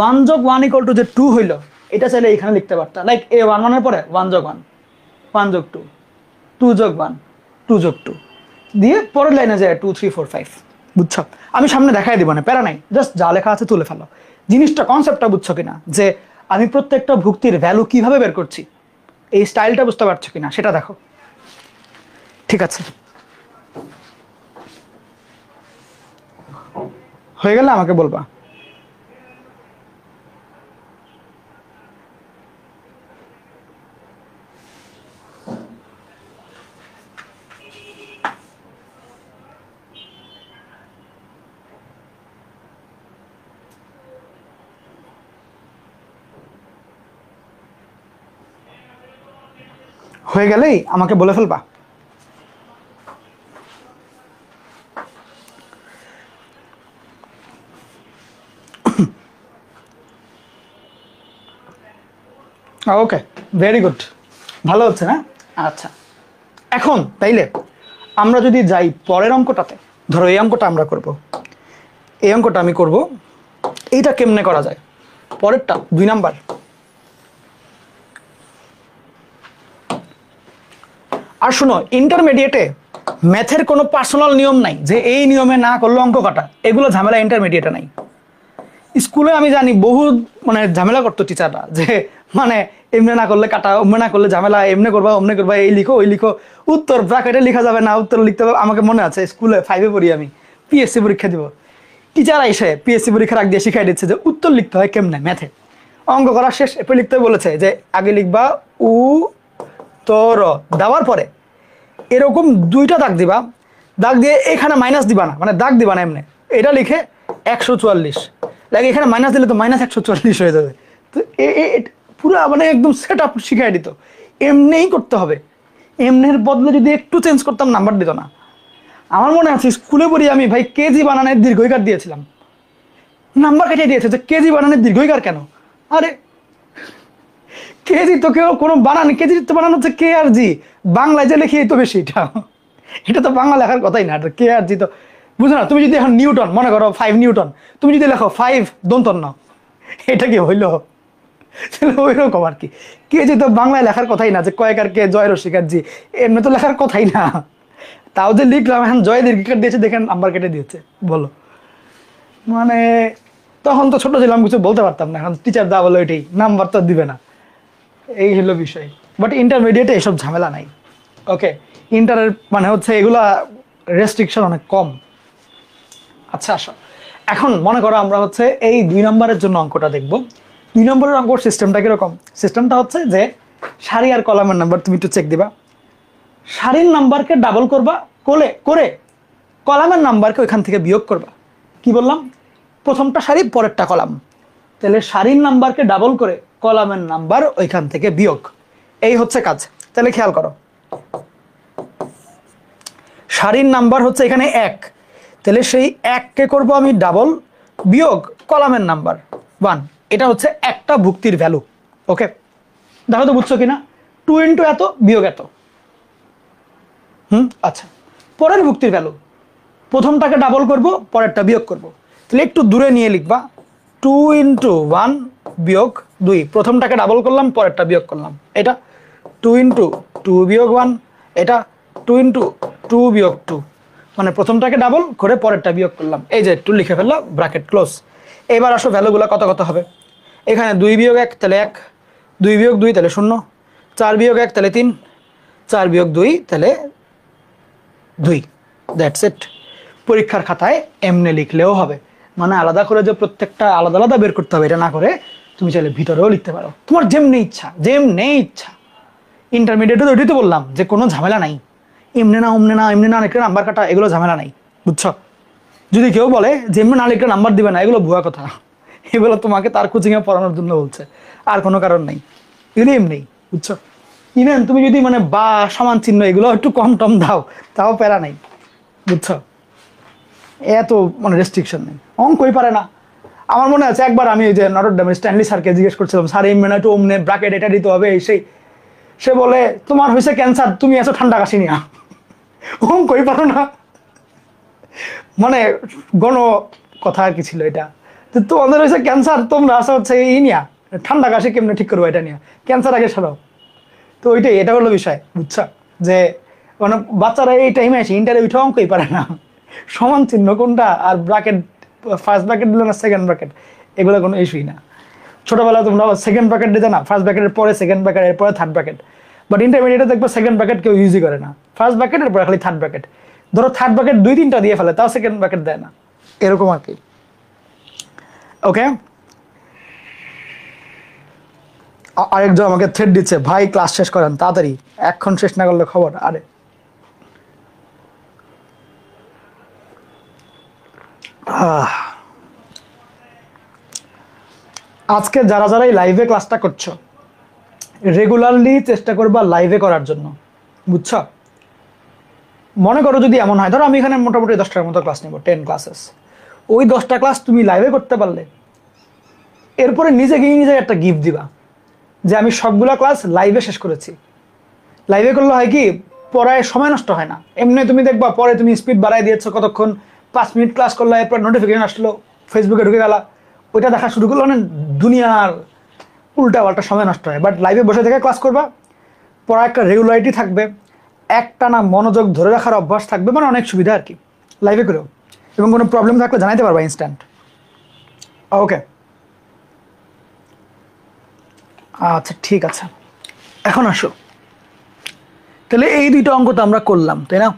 1 + 1 = যে 2 হইল, এটা চাইলে এখানে লিখতে পারতা। লাইক A11 এর পরে 1 + 1, 1 + 2, 2 + 1, 2 + 2 দিয়ে পরের লাইনে যায় 2 3 4 5। বুঝছো? আমি সামনে দেখাই দিব না, প্যারা নাই, জাস্ট যা লেখা আছে তুলে ফেলো। জিনিসটা, কনসেপ্টটা বুঝছো কিনা, যে আমি প্রত্যেকটা ভুক্তির ভ্যালু কিভাবে বের করছি, এই স্টাইলটা বুঝতে পারছো কিনা সেটা দেখো। ঠিক আছে, হয়ে গেলে আমাকে বলবা। হয়ে গেলেই আমাকে বলে ফেলবা। ওকে, ভেরি গুড, ভালো হচ্ছে না? আচ্ছা, এখন তাইলে আমরা যদি যাই পরের অঙ্কটাতে, ধরো এই অঙ্কটা আমরা করব, এই অঙ্কটা আমি করব। এইটা কেমনে করা যায়? পরেরটা 2 নাম্বার। আর শোনো, ইন্টারমিডিয়েটে ম্যাথের কোনো পার্সোনাল নিয়ম নাই যে এই নিয়মে না করলে অঙ্ক কাটা, এগুলো ঝামেলা ইন্টারমিডিয়েটে নাই। স্কুলে আমি জানি বহু মানে ঝামেলা করতো টিচাররা, যে মানে এমনি না করলে কাটা, অমনি না করলে ঝামেলা, এমনি করবা অমনি করবা, এই লিখো ওই লিখো, উত্তর ব্র্যাকেটে লেখা যাবে না, উত্তর লিখতে হবে। আমাকে মনে আছে স্কুলে 5-এ পড়ি আমি, পিএসসি পরীক্ষা দিব, টিচার এসে পিএসসি পরীক্ষার আগে দিয়ে শিখাই দিচ্ছে যে উত্তর লিখতে হয় কেমনে ম্যাথে। অঙ্ক করা শেষ, এরপর লিখতে বলেছে যে আগে লিখবা উ তর, দেওয়ার পরে এরকম 2টা দাগ দিবা, দাগ দিয়ে এখানে মাইনাস দিবা না, মানে দাগ দিবা না এমনি, এটা লিখে 144 লাগে, এখানে মাইনাস দিলে তো -144 হয়ে যাবে। তো পুরো মানে একদম সেট আপ শিখাই দিত, এমনিই করতে হবে। এমনের বদলে যদি একটু চেঞ্জ করতাম নাম্বার দিত না। আমার মনে আছে স্কুলে পড়ি আমি, ভাই কেজি বানানের দীর্ঘইকার দিয়েছিলাম, নাম্বার কেটে দিয়েছে যে কেজি বানানের দীর্ঘইকার কেন? আরে কেজি তো কেউ কোনো বানান, কেজি তো বানানো হচ্ছে কে আর জি, বাংলায় যে লিখি তো বেশি, এটা তো বাংলা লেখার কথাই না, কে আর জি তো বুঝো না। তুমি যদি এখন নিউটন মনে করো, 5 নিউটন, তুমি যদি লেখো 5 দন্তন্য, এটা কি হইল? ওই রকম আর কি, কেজি তো বাংলায় লেখার কথাই না, যে কয়েকার কে জয় রসিকার জি, এমনি তো লেখার কথাই না। তাও যে লিখলাম, এখন জয় দীর্ঘিকার দিয়েছে, দেখেন নাম্বার কেটে দিয়েছে। বলো, মানে তখন তো ছোট ছিলাম, কিছু বলতে পারতাম না, এখন টিচার দা বলো এটাই, নাম্বার তো দিবে না, এই হলো বিষয়। বাট ইন্টারমিডিয়েটে এসব ঝামেলা নাই। ওকে, ইন্টারের মানে হচ্ছে এগুলা রেস্ট্রিকশন অনেক কম। আচ্ছা আসো, এখন মনে করো আমরা হচ্ছে এই 2 নম্বরের জন্য অঙ্কটা দেখব। 2 নম্বরের অঙ্ক সিস্টেমটা কিরকম? সিস্টেমটা হচ্ছে যে সারি আর কলামের নাম্বার তুমি একটু চেক দিবা, সারির নাম্বারকে ডাবল করবা, করে কলামের নাম্বারকে ওইখান থেকে বিয়োগ করবা। কি বললাম? প্রথমটা সারি, পরেরটা কলাম, তাহলে সারির নাম্বারকে ডাবল করে কলামের নাম্বার ওইখান থেকে বিয়োগ, এই হচ্ছে কাজ। তাহলে খেয়াল করো, সারির নাম্বার হচ্ছে এখানে 1, তাহলে সেই 1কে করব আমি ডাবল, বিয়োগ কলামের নাম্বার, 1, এটা হচ্ছে একটা ভুক্তির ভ্যালু। ওকে, দেখো তো বুঝছো কিনা, 2 ইন্টু এত বিয়োগ এত। আচ্ছা, পরের ভুক্তির ভ্যালু, প্রথমটাকে ডাবল করব, পরেরটা বিয়োগ করব। তাহলে একটু দূরে নিয়ে লিখবা 2 ইন্টু 1 বিয়োগ 2, প্রথমটাকে ডাবল করলাম, পরেরটা বিয়োগ করলাম। এটা 2 ইন্টু 2 বিয়োগ 1, এটা 2 ইন্টু 2 বিয়োগ 2, মানে প্রথমটাকে ডাবল করে পরেরটা বিয়োগ করলাম। এই যে একটু লিখে ফেললাম, ব্র্যাকেট ক্লোজ। এবার আসো ভ্যালুগুলো কত কত হবে। এখানে 2 বিয়োগ 1 তাহলে 1, 2 বিয়োগ 2 তাহলে 0, 4 বিয়োগ 1 তাহলে 3, 4 বিয়োগ 2 তাহলে 2। That's it. পরীক্ষার খাতায় এমনি লিখলেও হবে, মানে আলাদা করে যে প্রত্যেকটা আলাদা আলাদা বের করতে হবে এটা না করে তুমি চাইলে ভিতরেও লিখতে পারো, তোমার যেমনি ইচ্ছা, যেমনি ইচ্ছা। ইন্টারমিডিয়েটে তো ওইটাই তো বললাম যে কোনো ঝামেলা নাই, এমনি না অমনে না, এমনি না লিখলে নাম্বার কাটা, এগুলো ঝামেলা নাই, বুঝছো? যদি কেউ বলে যে এমনি না লিখলে নাম্বার দিবে না, এগুলো ভুয়া কথা। এগুলো তোমাকে তার কোচিংয়ে পড়ানোর জন্য বলছে, আর কোনো কারণ নেই। এগুলো এমনি, বুঝছো? ইভেন তুমি যদি মানে বা সমান চিহ্ন এগুলো একটু কম টম দাও, তাও প্যারা নাই, বুঝছো? এত মানে রেস্ট্রিকশন নেই, অঙ্কই পারে না। আমার মনে আছে একবার আমি ওই যে নটরডেমের স্ট্যানলি স্যারকে জিজ্ঞেস করছিলাম, স্যার এমনি না একটু অমনে ব্র্যাকেট এটা দিতে হবে সেই, সে বলে তোমার হয়েছে ক্যান্সার, তুমি আছো ঠান্ডা কাশি নিয়া, অঙ্কই পারো না। মানে গণ কথা আর কি ছিল এটা, তোমাদের হয়েছে ক্যান্সার, তোমরা আসো হচ্ছে এই নিয়া, ঠান্ডা কাশি কেমনে ঠিক করবো এটা নিয়ে, ক্যান্সার আগে সরাও। তো ওইটাই, এটা হলো বিষয়, বুঝছো? যে মানে বাচ্চারা এই টাইমে আসে ইন্টারে উঠে অঙ্কই পারে না, সমান চিহ্ন কোনটা আর ব্র্যাকেট, ফার্স্ট ব্র্যাকেট দিলে না সেকেন্ড ব্র্যাকেট, এগুলো কোনো ইস্যুই না। ছোটবেলা তোমরা সেকেন্ড ব্র্যাকেট দিতে না, ফার্স্ট ব্র্যাকেটের পরে সেকেন্ড ব্র্যাকেট, এরপরে থার্ড ব্র্যাকেট। বাট ইন্টারমিডিয়েটে দেখবো সেকেন্ড ব্র্যাকেট কেউ ইউজই করে না, ফার্স্ট ব্র্যাকেট এরপরে খালি থার্ড ব্র্যাকেট। ধরো থার্ড ব্র্যাকেট 2-3টা দিয়ে ফেলে, তাও সেকেন্ড ব্র্যাকেট দেয় না, এরকম আর কি। ওকে, আরেকজন আমাকে থ্রেড দিচ্ছে, ভাই ক্লাস শেষ করেন তাড়াতাড়ি, এখন শেষ না করলে খবর। আরে আজকে যারা যারা এই লাইভে ক্লাসটা করছো, রেগুলারলি চেষ্টা করবা লাইভে করার জন্য, বুঝছো? মনে করো যদি এমন হয়, ধরো আমি এখানে মোটামুটি 10টার মতো ক্লাস নেবো, 10 ক্লাসেস, ওই 10টা ক্লাস তুমি লাইভে করতে পারলে এরপরে নিজে একটা গিফট দিবা যে আমি সবগুলা ক্লাস লাইভে শেষ করেছি। লাইভে করলে হয় কি, পড়ায় সময় নষ্ট হয় না। এমনি তুমি দেখবা পরে তুমি স্পিড বাড়াই দিয়েছো, কতক্ষণ 5 মিনিট ক্লাস করলে, এরপর নোটিফিকেশন আসলো, ফেসবুকে ঢুকে গেলা, ওইটা দেখা শুরু করলো, না দুনিয়ার উল্টা পাল্টা সময় নষ্ট হয়। বাট লাইভে বসে থেকে ক্লাস করবা, পড়া একটা রেগুলারিটি থাকবে, একটা না মনোযোগ ধরে রাখার অভ্যাস থাকবে, মানে অনেক সুবিধা আর কি লাইভে করেও। এবং কোনো প্রবলেম থাকলে জানাইতে পারবা ইনস্ট্যান্ট। ওকে, আচ্ছা ঠিক আছে, এখন আসো। তাহলে এই দুইটা অঙ্ক তো আমরা করলাম, তাই না?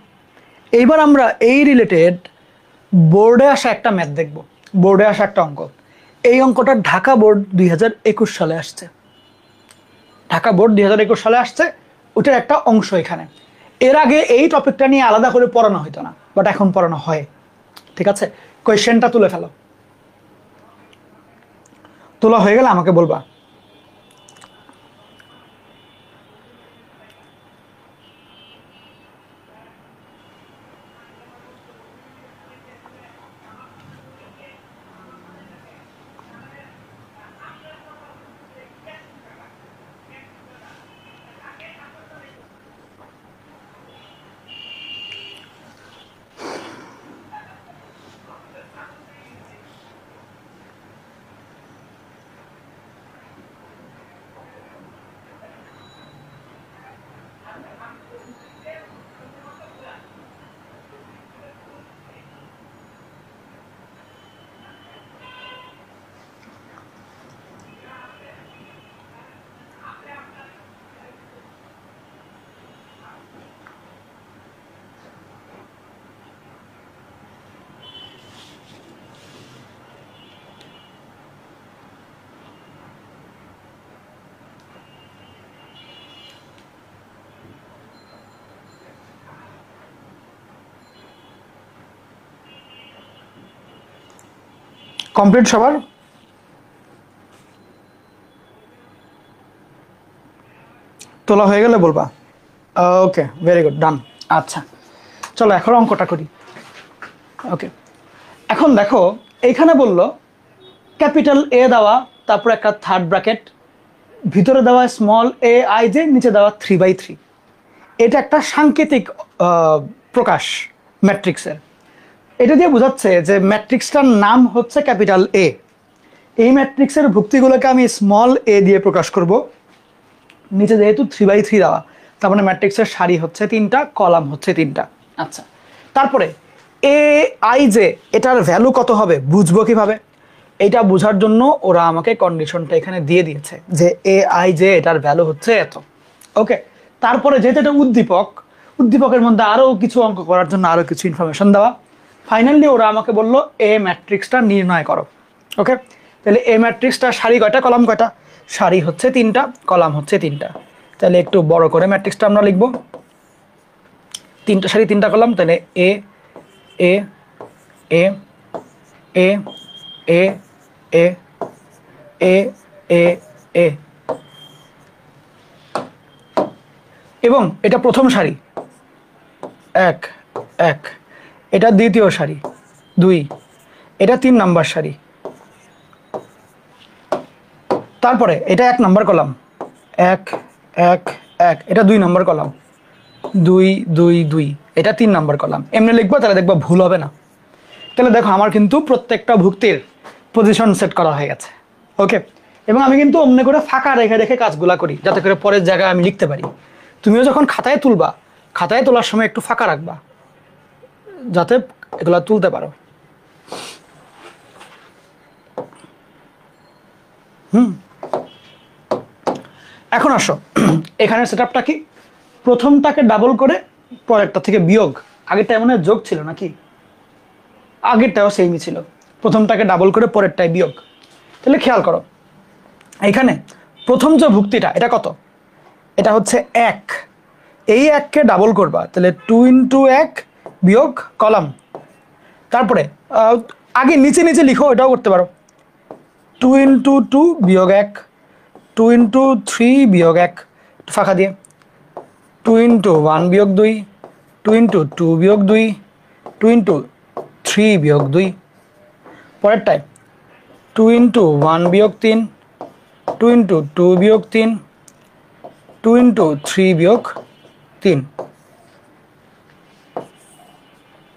এইবার আমরা এই রিলেটেড বোর্ডে আসা একটা ম্যাথ দেখব, বোর্ডে আসা একটা অঙ্ক। এই অঙ্কটা ঢাকা বোর্ড 2021 সালে আসছে, ঢাকা বোর্ড 2021 সালে আসছে, ওটার একটা অংশ এখানে। এর আগে এই টপিকটা নিয়ে আলাদা করে পড়ানো হতো না, বাট এখন পড়ানো হয়। ঠিক আছে, কোয়েশ্চেনটা তুলে ফেলো, তোলা হয়ে গেলে আমাকে বলবা। কমপ্লিট সবার? তোলা হয়ে গেলে বলবা। ওকে, ভেরি গুড, ডান। আচ্ছা চলো এখন অঙ্কটা করি। ওকে, এখন দেখো এইখানে বললো ক্যাপিটাল এ দেওয়া, তারপর একটা থার্ড ব্র্যাকেট, ভিতরে দেওয়া স্মল এ আই জে, নিচে দেওয়া 3/3। এটা একটা সাংকেতিক প্রকাশ ম্যাট্রিক্সের। এটা দিয়ে বোঝাচ্ছে যে ম্যাট্রিক্সটার নাম হচ্ছে ক্যাপিটাল এ। এই ম্যাট্রিক্সের ভুক্তিগুলোকে আমি স্মল এ দিয়ে প্রকাশ করব। নিচে যেহেতু 3/3 দেওয়া, তার মানে ম্যাট্রিক্সের সারি হচ্ছে 3টা, কলাম হচ্ছে 3টা। আচ্ছা, তারপরে এ আই জে এটার ভ্যালু কত হবে বুঝবো কিভাবে? এটা বোঝার জন্য ওরা আমাকে কন্ডিশনটা এখানে দিয়ে দিয়েছে যে এ আই জে এটার ভ্যালু হচ্ছে এত। ওকে, তারপরে যেহেতু এটা উদ্দীপক, উদ্দীপকের মধ্যে আরও কিছু অঙ্ক করার জন্য আরও কিছু ইনফরমেশন দেওয়া। ফাইনালি ওরা আমাকে বললো এ ম্যাট্রিক্সটা নির্ণয় করো। ওকে, তাহলে এ ম্যাট্রিক্সটা সারি কয়টা, কলাম কয়টা? সারি হচ্ছে 3টা, কলাম হচ্ছে 3টা। তাহলে একটু বড় করে ম্যাট্রিক্সটা আমরা লিখব। 3টা সারি 3টা কলাম, তাহলে এ এ এ এ এ এ এ এ এ, এবং এটা প্রথম সারি 1 1, এটা দ্বিতীয় সারি 2, এটা 3 নাম্বার সারি, তারপরে এটা 1 নাম্বার কলাম 1 1 1, এটা 2 নাম্বার কলাম 2 2 2, এটা 3 নাম্বার কলাম। এমনি লিখবো, তাহলে দেখবো ভুল হবে না। তাহলে দেখো আমার কিন্তু প্রত্যেকটা ভুক্তির পজিশন সেট করা হয়ে গেছে। ওকে, এবং আমি কিন্তু অমনি করে ফাঁকা রেখে রেখে কাজগুলা করি যাতে করে পরের জায়গায় আমি লিখতে পারি। তুমিও যখন খাতায় তুলবা, খাতায় তোলার সময় একটু ফাঁকা রাখবা যাতে এগুলা তুলতে পারো। এখন আসো, এখানে সেটআপটা কি? প্রথমটাকে ডাবল করে পরেরটা থেকে বিয়োগ। আগেরটা এমন যোগ ছিল নাকি? আগেরটাও সেমই ছিল, প্রথমটাকে ডাবল করে পরেরটায় বিয়োগ। তাহলে খেয়াল করো, এখানে প্রথম যে ভুক্তিটা এটা কত? এটা হচ্ছে 1। এই 1কে ডাবল করবা, তাহলে 2 × 1 বিয়োগ কলাম। তারপরে আগে নিচে নিচে লিখো, এটাও করতে পারো। 2 × 2 বিয়োগ 1, 2 × 3 বিয়োগ 1, ফাঁকা দিয়ে 2 × 1 বিয়োগ 2, 2 × 2 বিয়োগ 2, 2 × 3 বিয়োগ 2। পরেরটায় 2 × 1 বিয়োগ 3, 2 × 2 বিয়োগ 3, 2 × 3 বিয়োগ 3।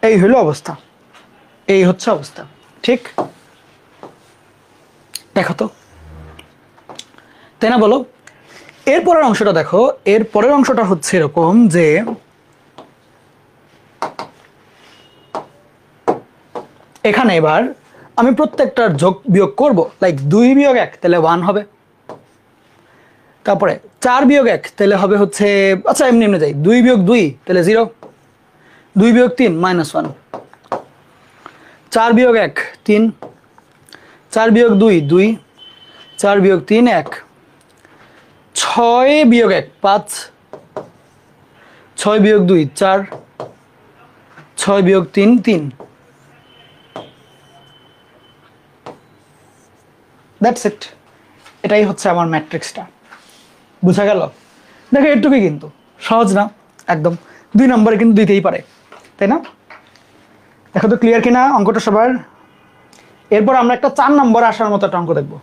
এই হলো অবস্থা, এই হচ্ছে অবস্থা, ঠিক? দেখো তো, তাই না বলো? এরপরের অংশটা দেখো, এরপরের অংশটা হচ্ছে এরকম যে এখানে এবার আমি প্রত্যেকটার যোগ বিয়োগ করব। লাইক 2 বিয়োগ 1 তাহলে 1 হবে, তারপরে 4 বিয়োগ 1 তাহলে হবে হচ্ছে, আচ্ছা এমনি এমনি যাই, 2 বিয়োগ 2 তাহলে 0, 2 বিয়োগ 3 -1, 4 বিয়োগ 1 3, 4 বিয়োগ 2 2, 4 বিয়োগ 3 1, 6 বিয়োগ 1 5, 6 বিয়োগ 2 4, 6 বিয়োগ 3 3। দ্যাটস ইট, এটাই হচ্ছে আমার ম্যাট্রিক্সটা। বুঝা গেল? দেখো এটুকুই, কিন্তু সহজ না একদম। 2 নম্বরে কিন্তু দিতেই পারে, তাই না? দেখো তো ক্লিয়ার কিনা অঙ্কটা সবার? এরপর আমরা একটা 4 নম্বরে আসার মতো একটা অঙ্ক দেখবো।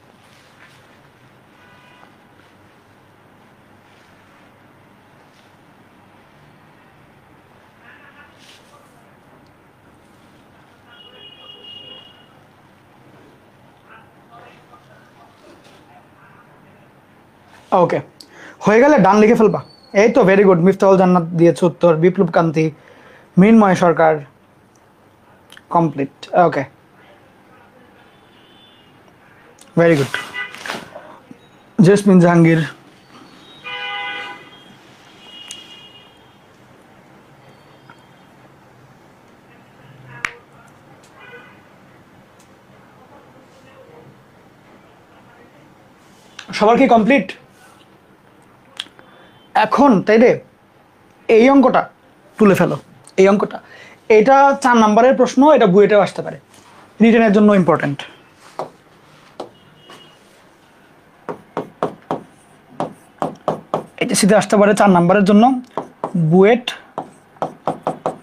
ওকে, হয়ে গেলে ডান লিখে ফেলবা। এই তো, ভেরি গুড। মিফতাহুল জান্নাত দিয়েছে উত্তর, বিপ্লব কান্তি, মৃন্ময় সরকার, কমপ্লিট। ওকে, ভেরি গুড। জেসমিন জাহাঙ্গীর, সবার কি কমপ্লিট? এখন তাই রে, এই অঙ্কটা তুলে ফেলো। এই অঙ্কটা, এটা 4 নম্বরের প্রশ্ন, এটা বুয়েটেও আসতে পারে, রিটেনের জন্য ইম্পর্টেন্ট। এটা সিধে আসতে পারে 4 নম্বরের জন্য, বুয়েট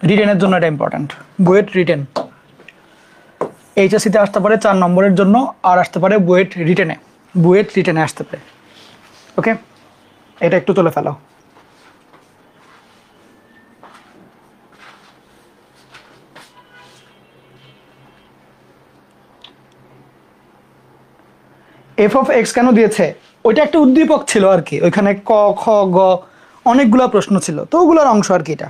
রিটেনের জন্য এটা ইম্পর্টেন্ট। বুয়েট রিটেন এইচএসসিতে আসতে পারে 4 নম্বরের জন্য, আর আসতে পারে বুয়েট রিটেনে আসতে পারে। ওকে, এটা একটু তুলে ফেলো। এফ অফ এক্স কেন দিয়েছে, ওইটা একটা উদ্দীপক ছিল আর কি, ওইখানে ক খ গ অনেকগুলো প্রশ্ন ছিল, তো ওগুলোর অংশ আর কি। এটা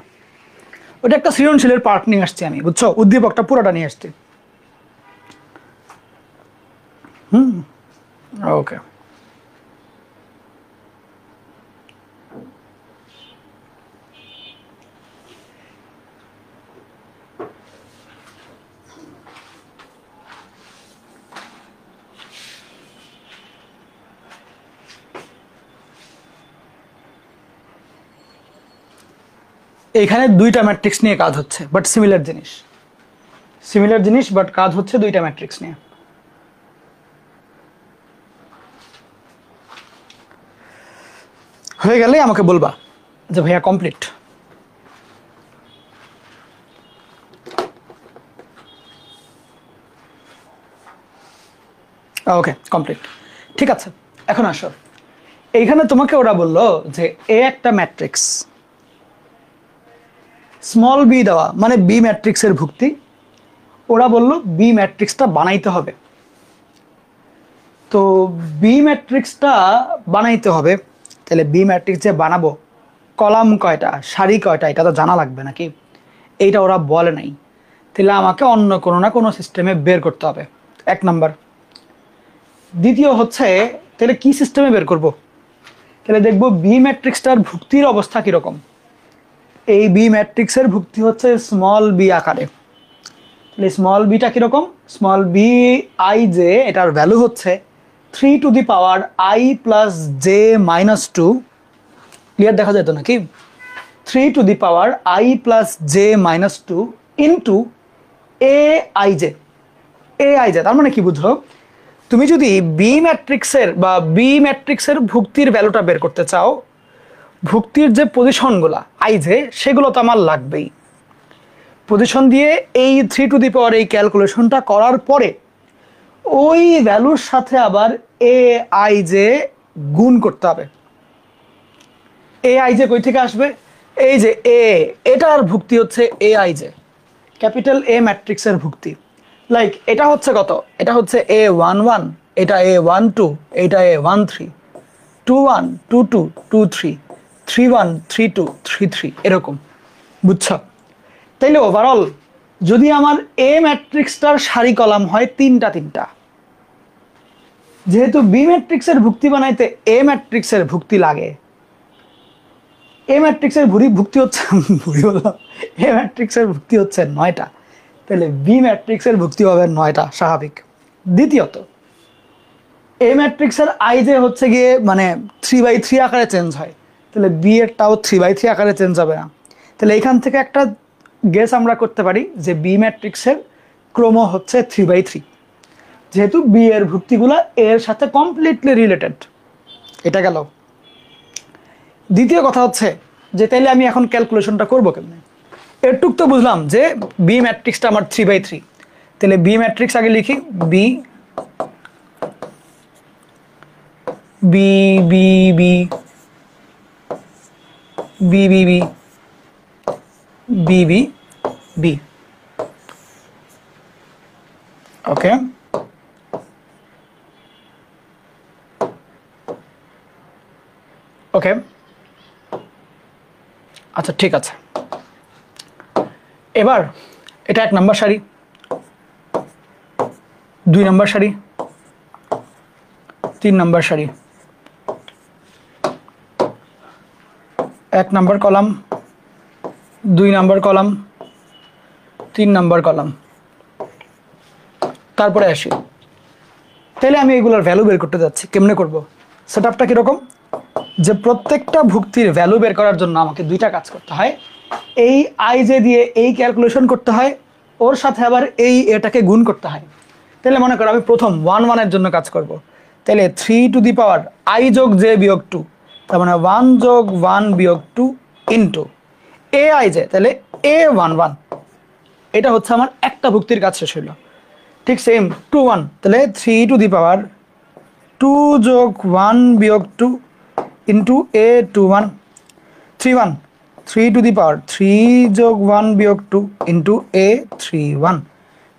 ওটা একটা সৃজনশীলের পার্ট নিয়ে আসছি আমি, বুঝছো, উদ্দীপকটা পুরোটা নিয়ে আসছি। ওকে, এখানে দুইটা ম্যাট্রিক্স নিয়ে কাজ হচ্ছে, বাট সিমিলার জিনিস, বাট কাজ হচ্ছে দুইটা ম্যাট্রিক্স নিয়ে। হয়ে গেলে আমাকে বলবা যে ভাইয়া কমপ্লিট। ওকে, কমপ্লিট। ঠিক আছে, এখন আসো, এইখানে তোমাকে ওরা বললো যে এ একটা ম্যাট্রিক্স, স্মল বি দেওয়া, মানে বি ম্যাট্রিক্সের ভুক্তি। ওরা বলল বি ম্যাট্রিক্সটা বানাইতে হবে। তো বি ম্যাট্রিক্সটা বানাইতে হবে, তাহলে বি ম্যাট্রিক্স যে বানাবো, কলাম কয়টা, সারি কয়টা, এটা তো জানা লাগবে নাকি? এইটা ওরা বলে নাই, তাহলে আমাকে অন্য কোনো না কোনো সিস্টেমে বের করতে হবে, 1 নাম্বার। দ্বিতীয় হচ্ছে, তাহলে কি সিস্টেমে বের করব? তাহলে দেখবো বি ম্যাট্রিক্সটার ভুক্তির অবস্থা কীরকম। এই বি ম্যাট্রিক্সের ভুক্তি হচ্ছে স্মল বি আকারে। তাহলে স্মল বিটা কীরকম? স্মল বি আই জে, এটার ভ্যালু হচ্ছে 3 to the power i plus J minus 2। Clear দেখা যেত নাকি? 3 to the power i plus J minus 2 into A I J. তার মানে কি বুঝলো? তুমি যদি বি ম্যাট্রিক্সের ভুক্তির ভ্যালুটা বের করতে চাও, ভুক্তির যে পজিশনগুলা আই জে, সেগুলো তো আমার লাগবেই। পজিশন দিয়ে এই 3 টু দি পাওয়ার এই ক্যালকুলেশনটা করার পরে ওই ভ্যালুর সাথে আবার এ আই জে গুণ করতে হবে। এ আই জে কই থেকে আসবে? এই যে এটার ভুক্তি হচ্ছে A I J, capital A ম্যাট্রিক্সের ভুক্তি। লাইক এটা হচ্ছে কত? এটা হচ্ছে A11, এটা A12, এটা A13, 21, 22, 23, 31, 32, 33, এরকম, বুঝছো? তাইলে ওভারঅল যদি আমার এ ম্যাট্রিক্সটার সারি কলাম হয় 3টা, যেহেতু বি ম্যাট্রিক্সের ভুক্তি বানাইতে এ ম্যাট্রিক্সের ভুক্তি লাগে, এ ম্যাট্রিক্সের ভুক্তি হচ্ছে এ ম্যাট্রিক্সের ভুক্তি হচ্ছে 9টা, তাহলে বি ম্যাট্রিক্সের ভুক্তি হবে 9টা, স্বাভাবিক। দ্বিতীয়ত, এ ম্যাট্রিক্সের আই যে হচ্ছে গিয়ে মানে 3/3 আকারে চেঞ্জ হয়, তাহলে বি এরটাও 3/3 আকারে চেঞ্জ হবে না। তাহলে এখান থেকে একটা গেস আমরা করতে পারি যে বি ম্যাট্রিক্সের ক্রম হচ্ছে 3/3, যেহেতু বি এর ভুক্তিগুলো এর সাথে কমপ্লিটলি রিলেটেড। এটা গেল। দ্বিতীয় কথা হচ্ছে যে তাইলে আমি এখন ক্যালকুলেশনটা করবো কেমনে? এরটুক তো বুঝলাম যে বি ম্যাট্রিক্সটা আমার 3/3, তাহলে বি ম্যাট্রিক্স আগে লিখি, B B B B B B B B B B. Okay, okay, আচ্ছা ঠিক আছে। এবার এটা 1 নম্বর সারি, 2 নম্বর সারি, 3 নম্বর সারি, 1 নম্বর কলাম, 2 নম্বর কলাম, 3 নম্বর কলাম। তারপরে আসি, তাহলে আমি এগুলোর ভ্যালু বের করতে যাচ্ছি। কেমনে করব? সেটআপটা কিরকম? যে প্রত্যেকটা ভুক্তির ভ্যালু বের করার জন্য আমাকে 2টা কাজ করতে হয়। এই আই জে দিয়ে এই ক্যালকুলেশন করতে হয়, ওর সাথে আবার এটাকে গুণ করতে হয়। তাহলে মনে করো আমি প্রথম 1 এর জন্য কাজ করব, তাহলে 3 টু দি পাওয়ার i যোগ j বিয়োগ 2, তার মানে 1 যোগ 1 বিয়োগ 2 ইন্টু এ আই জে, তাহলে A11। এটা হচ্ছে আমার একটা ভুক্তির কাজ শেষ হইল। ঠিক সেম 2 1, তাহলে 3 টু দি পাওয়ার 2 যোগ 1 বিয়োগ 2 ইন্টু এ 2 1, 3 1, 3 টু দি পাওয়ার 3 যোগ 1 বিয়োগ 2 ইন্টু এ 3 1।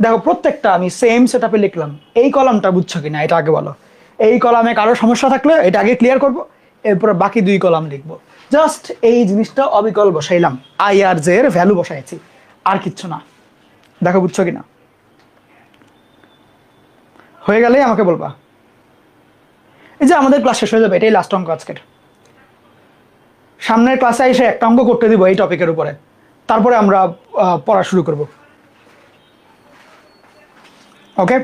দেখো প্রত্যেকটা আমি সেম সেট আপে লিখলাম। এই কলামটা বুঝছো কিনা এটা আগে বলো। এই কলামে কারো সমস্যা থাকলে এটা আগে ক্লিয়ার করব, এরপরে বাকি 2 কলাম লিখবো। জাস্ট এই জিনিসটা অবিকল বসাইলাম, আই আর জে এর ভ্যালু বসাইছি, আর কিচ্ছু না। দেখো বুঝছো কিনা, হয়ে গেলেই আমাকে বলবা। এই যে আমাদের ক্লাস শেষ হয়ে যাবে, এটাই লাস্ট অঙ্ক আজকের। সামনের ক্লাসে এসে একটা অঙ্ক করতে দিব এই টপিকের উপরে, তারপরে আমরা পড়া শুরু করব। ওকে,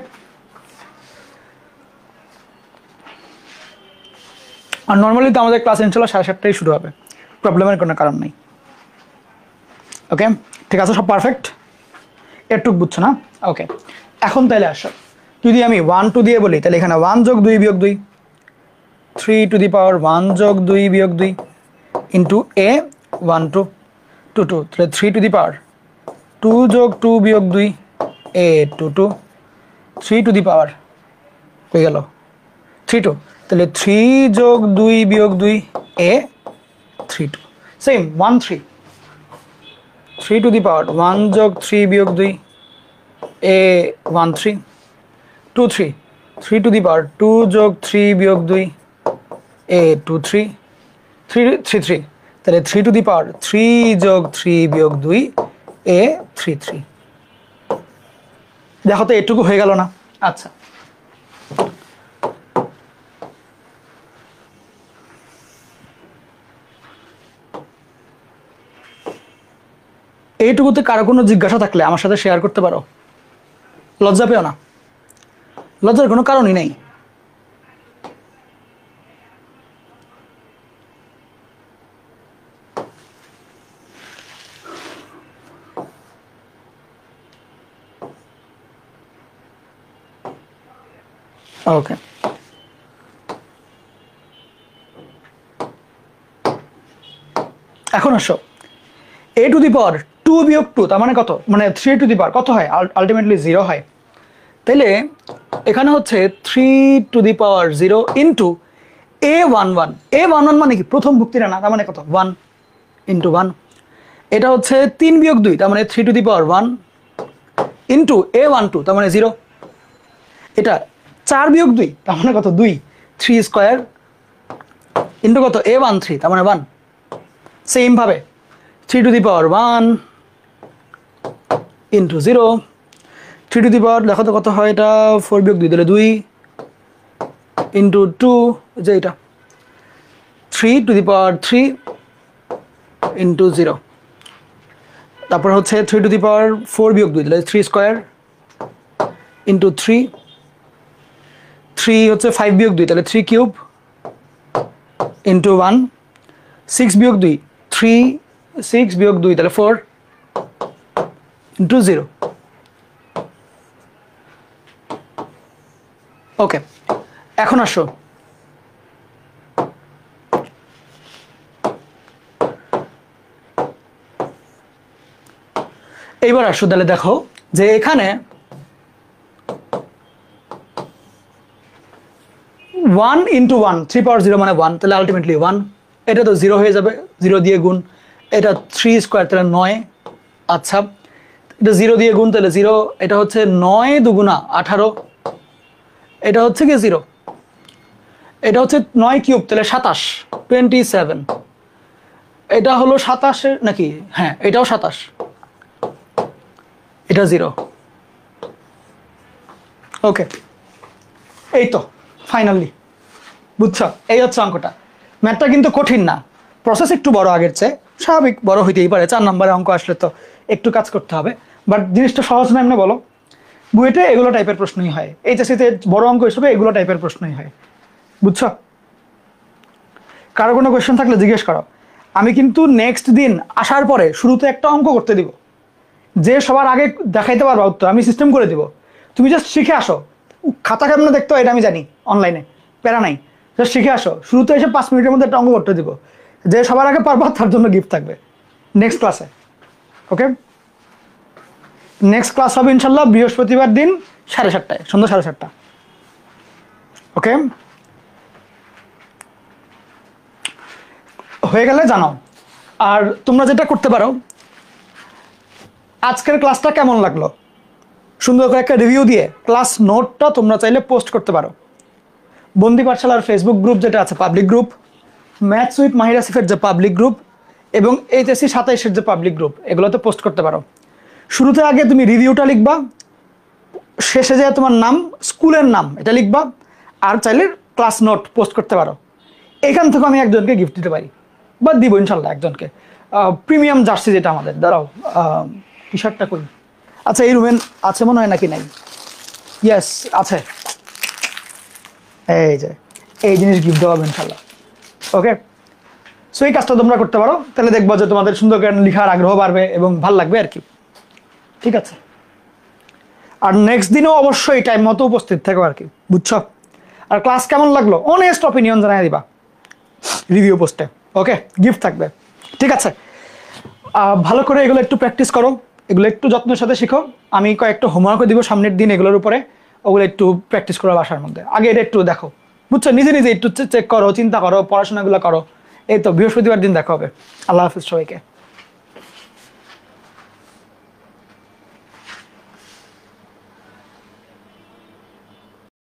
আর নর্মালি তো আমাদের ক্লাস ইনশাল্লাহ 7:30টায় শুরু হবে, প্রবলেমের কোনো কারণ নেই। ওকে, ঠিক আছে, সব পারফেক্ট, এরটুক বুঝছো না? ওকে, এখন তাহলে আসো, যদি আমি 1 2 দিয়ে বলি তাহলে এখানে 1 যোগ 2 বিয়োগ 2, 3 টু দি পাওয়ার 1 যোগ 2 বিয়োগ 2 ইন্টু এ 1 2 2 2, তাহলে 3 টু দি পাওয়ার 2 যোগ 2 বিয়োগ 2 এ 2 2, 3 টু দি পাওয়ার হয়ে গেল 3 2, তাহলে 3 যোগ 2 বিয়োগ 2 এ 3 2, সেম 1 3, 3 টু দি পাওয়ার 1 যোগ 3 বিয়োগ 2 এ 1 3, 2 3, 3 টু দি পাওয়ার 2 যোগ 3 বিয়োগ 2 এ 2 3, 3 3 3, তাহলে 3 টু দি পাওয়ার 3 যোগ 3 বিয়োগ 2 এ 3 3। দেখো তো এটুকু হয়ে গেল না? আচ্ছা, এইটুকুতে কারো কোনো জিজ্ঞাসা থাকলে আমার সাথে শেয়ার করতে পারো, লজ্জা পেও না, লজ্জার কোনো কারণই নেই। ওকে, এখন আসো, এ টু দি পাওয়ার 2 বিয়োগ 2 তার মানে কত, মানে 3 টু দি পাওয়ার কত হয়, আলটিমেটলি 0 হয়। তাইলে এখানে হচ্ছে 3 টু দি পাওয়ার 0 ইন্টু এ 1 1, এ 1 1 মানে কি প্রথম ভুক্তিটা না, তার মানে কত 1 ইন্টু 1, এটা হচ্ছে 3 বিয়োগ 2 তার মানে 3 টু দি পাওয়ার 1 ইন্টু এ 1 2 তার মানে 0, এটা 4 বিয়োগ 2 তার মানে কত 2, 3 স্কোয়ার ইন্টু কত এ 1 3 তার মানে 1। সেম ভাবে 3 to the power 1 into 0, 3 to the power দেখো তো কত হয়, এটা 4 বিয়োগ 2 তাহলে 2 ইন্টু 2, যে এটা 3 টু দি পাওয়ার 3 ইন্টু 0, তারপর হচ্ছে 3 টু দি পাওয়ার 4 বিয়োগ 2 তাহলে 3 স্কোয়ার ইন্টু 3, 3 হচ্ছে 5 বিয়োগ 2 তাহলে 3 কিউব ইন্টু 1, 6 বিয়োগ 2 3, 6 বিয়োগ 2 তাহলে 4 ইন্টু 0। ওকে, এখন আসো, এইবার আসো তাহলে দেখো যে এখানে 1 ইন্টু 1, 3 পাওয়ার 0 মানে 1, তাহলে আলটিমেটলি 1, এটা তো 0 হয়ে যাবে, 0 দিয়ে গুণ, এটা 3 স্কোয়ার তাহলে 9, আচ্ছা এটা 0 দিয়ে গুণ তাহলে 0, এটা হচ্ছে 9 দুগুণা 18, এটা হচ্ছে কি 0, এটা হচ্ছে 9 কিউব তাহলে 27 27, এটা হলো 27 নাকি, হ্যাঁ এটাও 27, এটা 0। ওকে, এই তো ফাইনালি বুঝছো, এই হচ্ছে অঙ্কটা। ম্যাথটা কিন্তু কঠিন না, প্রসেস একটু বড় আগের চেয়ে, স্বাভাবিক বড় হইতেই পারে, 4 নম্বরের অঙ্ক আসলে তো একটু কাজ করতে হবে, বাট জিনিসটা সহজ না এমনি বলো, বুয়েটে এগুলো টাইপের প্রশ্নই হয়, এইচএসসিতে বড় অঙ্ক হিসেবে এগুলো টাইপের প্রশ্নই হয়, বুঝছো? কারো কোনো কোয়েশ্চেন থাকলে জিজ্ঞেস করো। আমি কিন্তু নেক্সট দিন আসার পরে শুরুতে একটা অঙ্ক করতে দিব, যে সবার আগে দেখাইতে পারবা উত্তর আমি সিস্টেম করে দিব, তুমি জাস্ট শিখে আসো, খাতা কেমন দেখতে হয় এটা আমি জানি, অনলাইনে প্যারা নাই, জাস্ট শিখে আসো, শুরুতে এসে 5 মিনিটের মধ্যে একটা অঙ্ক করতে দিব, যে সবার আগে পারবা তার জন্য গিফট থাকবে নেক্সট ক্লাসে। ওকে, নেক্সট ক্লাস হবে ইনশাল্লাহ বৃহস্পতিবার দিন 7:30, সন্ধ্যা 7:30। ওকে, হয়ে গেলে জানাও। আর তোমরা যেটা করতে পারো, আজকের ক্লাসটা কেমন লাগলো সুন্দর করে একটা রিভিউ দিয়ে ক্লাস নোটটা তোমরা চাইলে পোস্ট করতে পারো। বন্দি পাঠশালার ফেসবুক গ্রুপ যেটা আছে, পাবলিক গ্রুপ, ম্যাথস উইথ মাহির আসিফের যে পাবলিক গ্রুপ, এবং এইচএসসি 27-এর যে পাবলিক গ্রুপ, এগুলোতে পোস্ট করতে পারো। শুরুতে আগে তুমি রিভিউটা লিখবা, শেষে যায় তোমার নাম, স্কুলের নাম এটা লিখবা, আর চাইলে ক্লাস নোট পোস্ট করতে পারো। এখান থেকে আমি একজনকে গিফট দিতে পারি, বা দিব ইনশাল্লাহ একজনকে। প্রিমিয়াম জার্সি যেটা আমাদের, দাঁড়াও টি শার্টটা করি। আচ্ছা, এই রুমে আছে মনে হয় নাকি নাই? ইয়েস আছে, এই যে এই জিনিস গিফট দেওয়া হবে ইনশাল্লাহ। ওকে, সো এই কাজটা তোমরা করতে পারো, তাহলে দেখবো যে তোমাদের সুন্দর করে লেখার আগ্রহ বাড়বে এবং ভাল লাগবে আর কি। ঠিক আছে, আর নেক্সট দিনও অবশ্যই টাইম মতো উপস্থিত থাকো আর কি, বুঝছো? আর ক্লাস কেমন লাগলো অনেস্ট অপিনিয়ন জানাই দিবা রিভিউ পোস্টে। ওকে, গিফট থাকবে। ঠিক আছে, ভালো করে এগুলো একটু প্র্যাকটিস করো, এগুলো একটু যত্নের সাথে শিখো। আমি কয়েকটা হোমওয়ার্কও দিব সামনের দিন এগুলোর উপরে, ওগুলো একটু প্র্যাকটিস করো বাসার মধ্যে। আগে এটা একটু দেখো, বুঝছো? নিজে নিজে একটু চেক করো, চিন্তা করো, পড়াশোনাগুলো করো। এই তো বৃহস্পতিবার দিন দেখা হবে। আল্লাহ হাফিজ সবাইকে।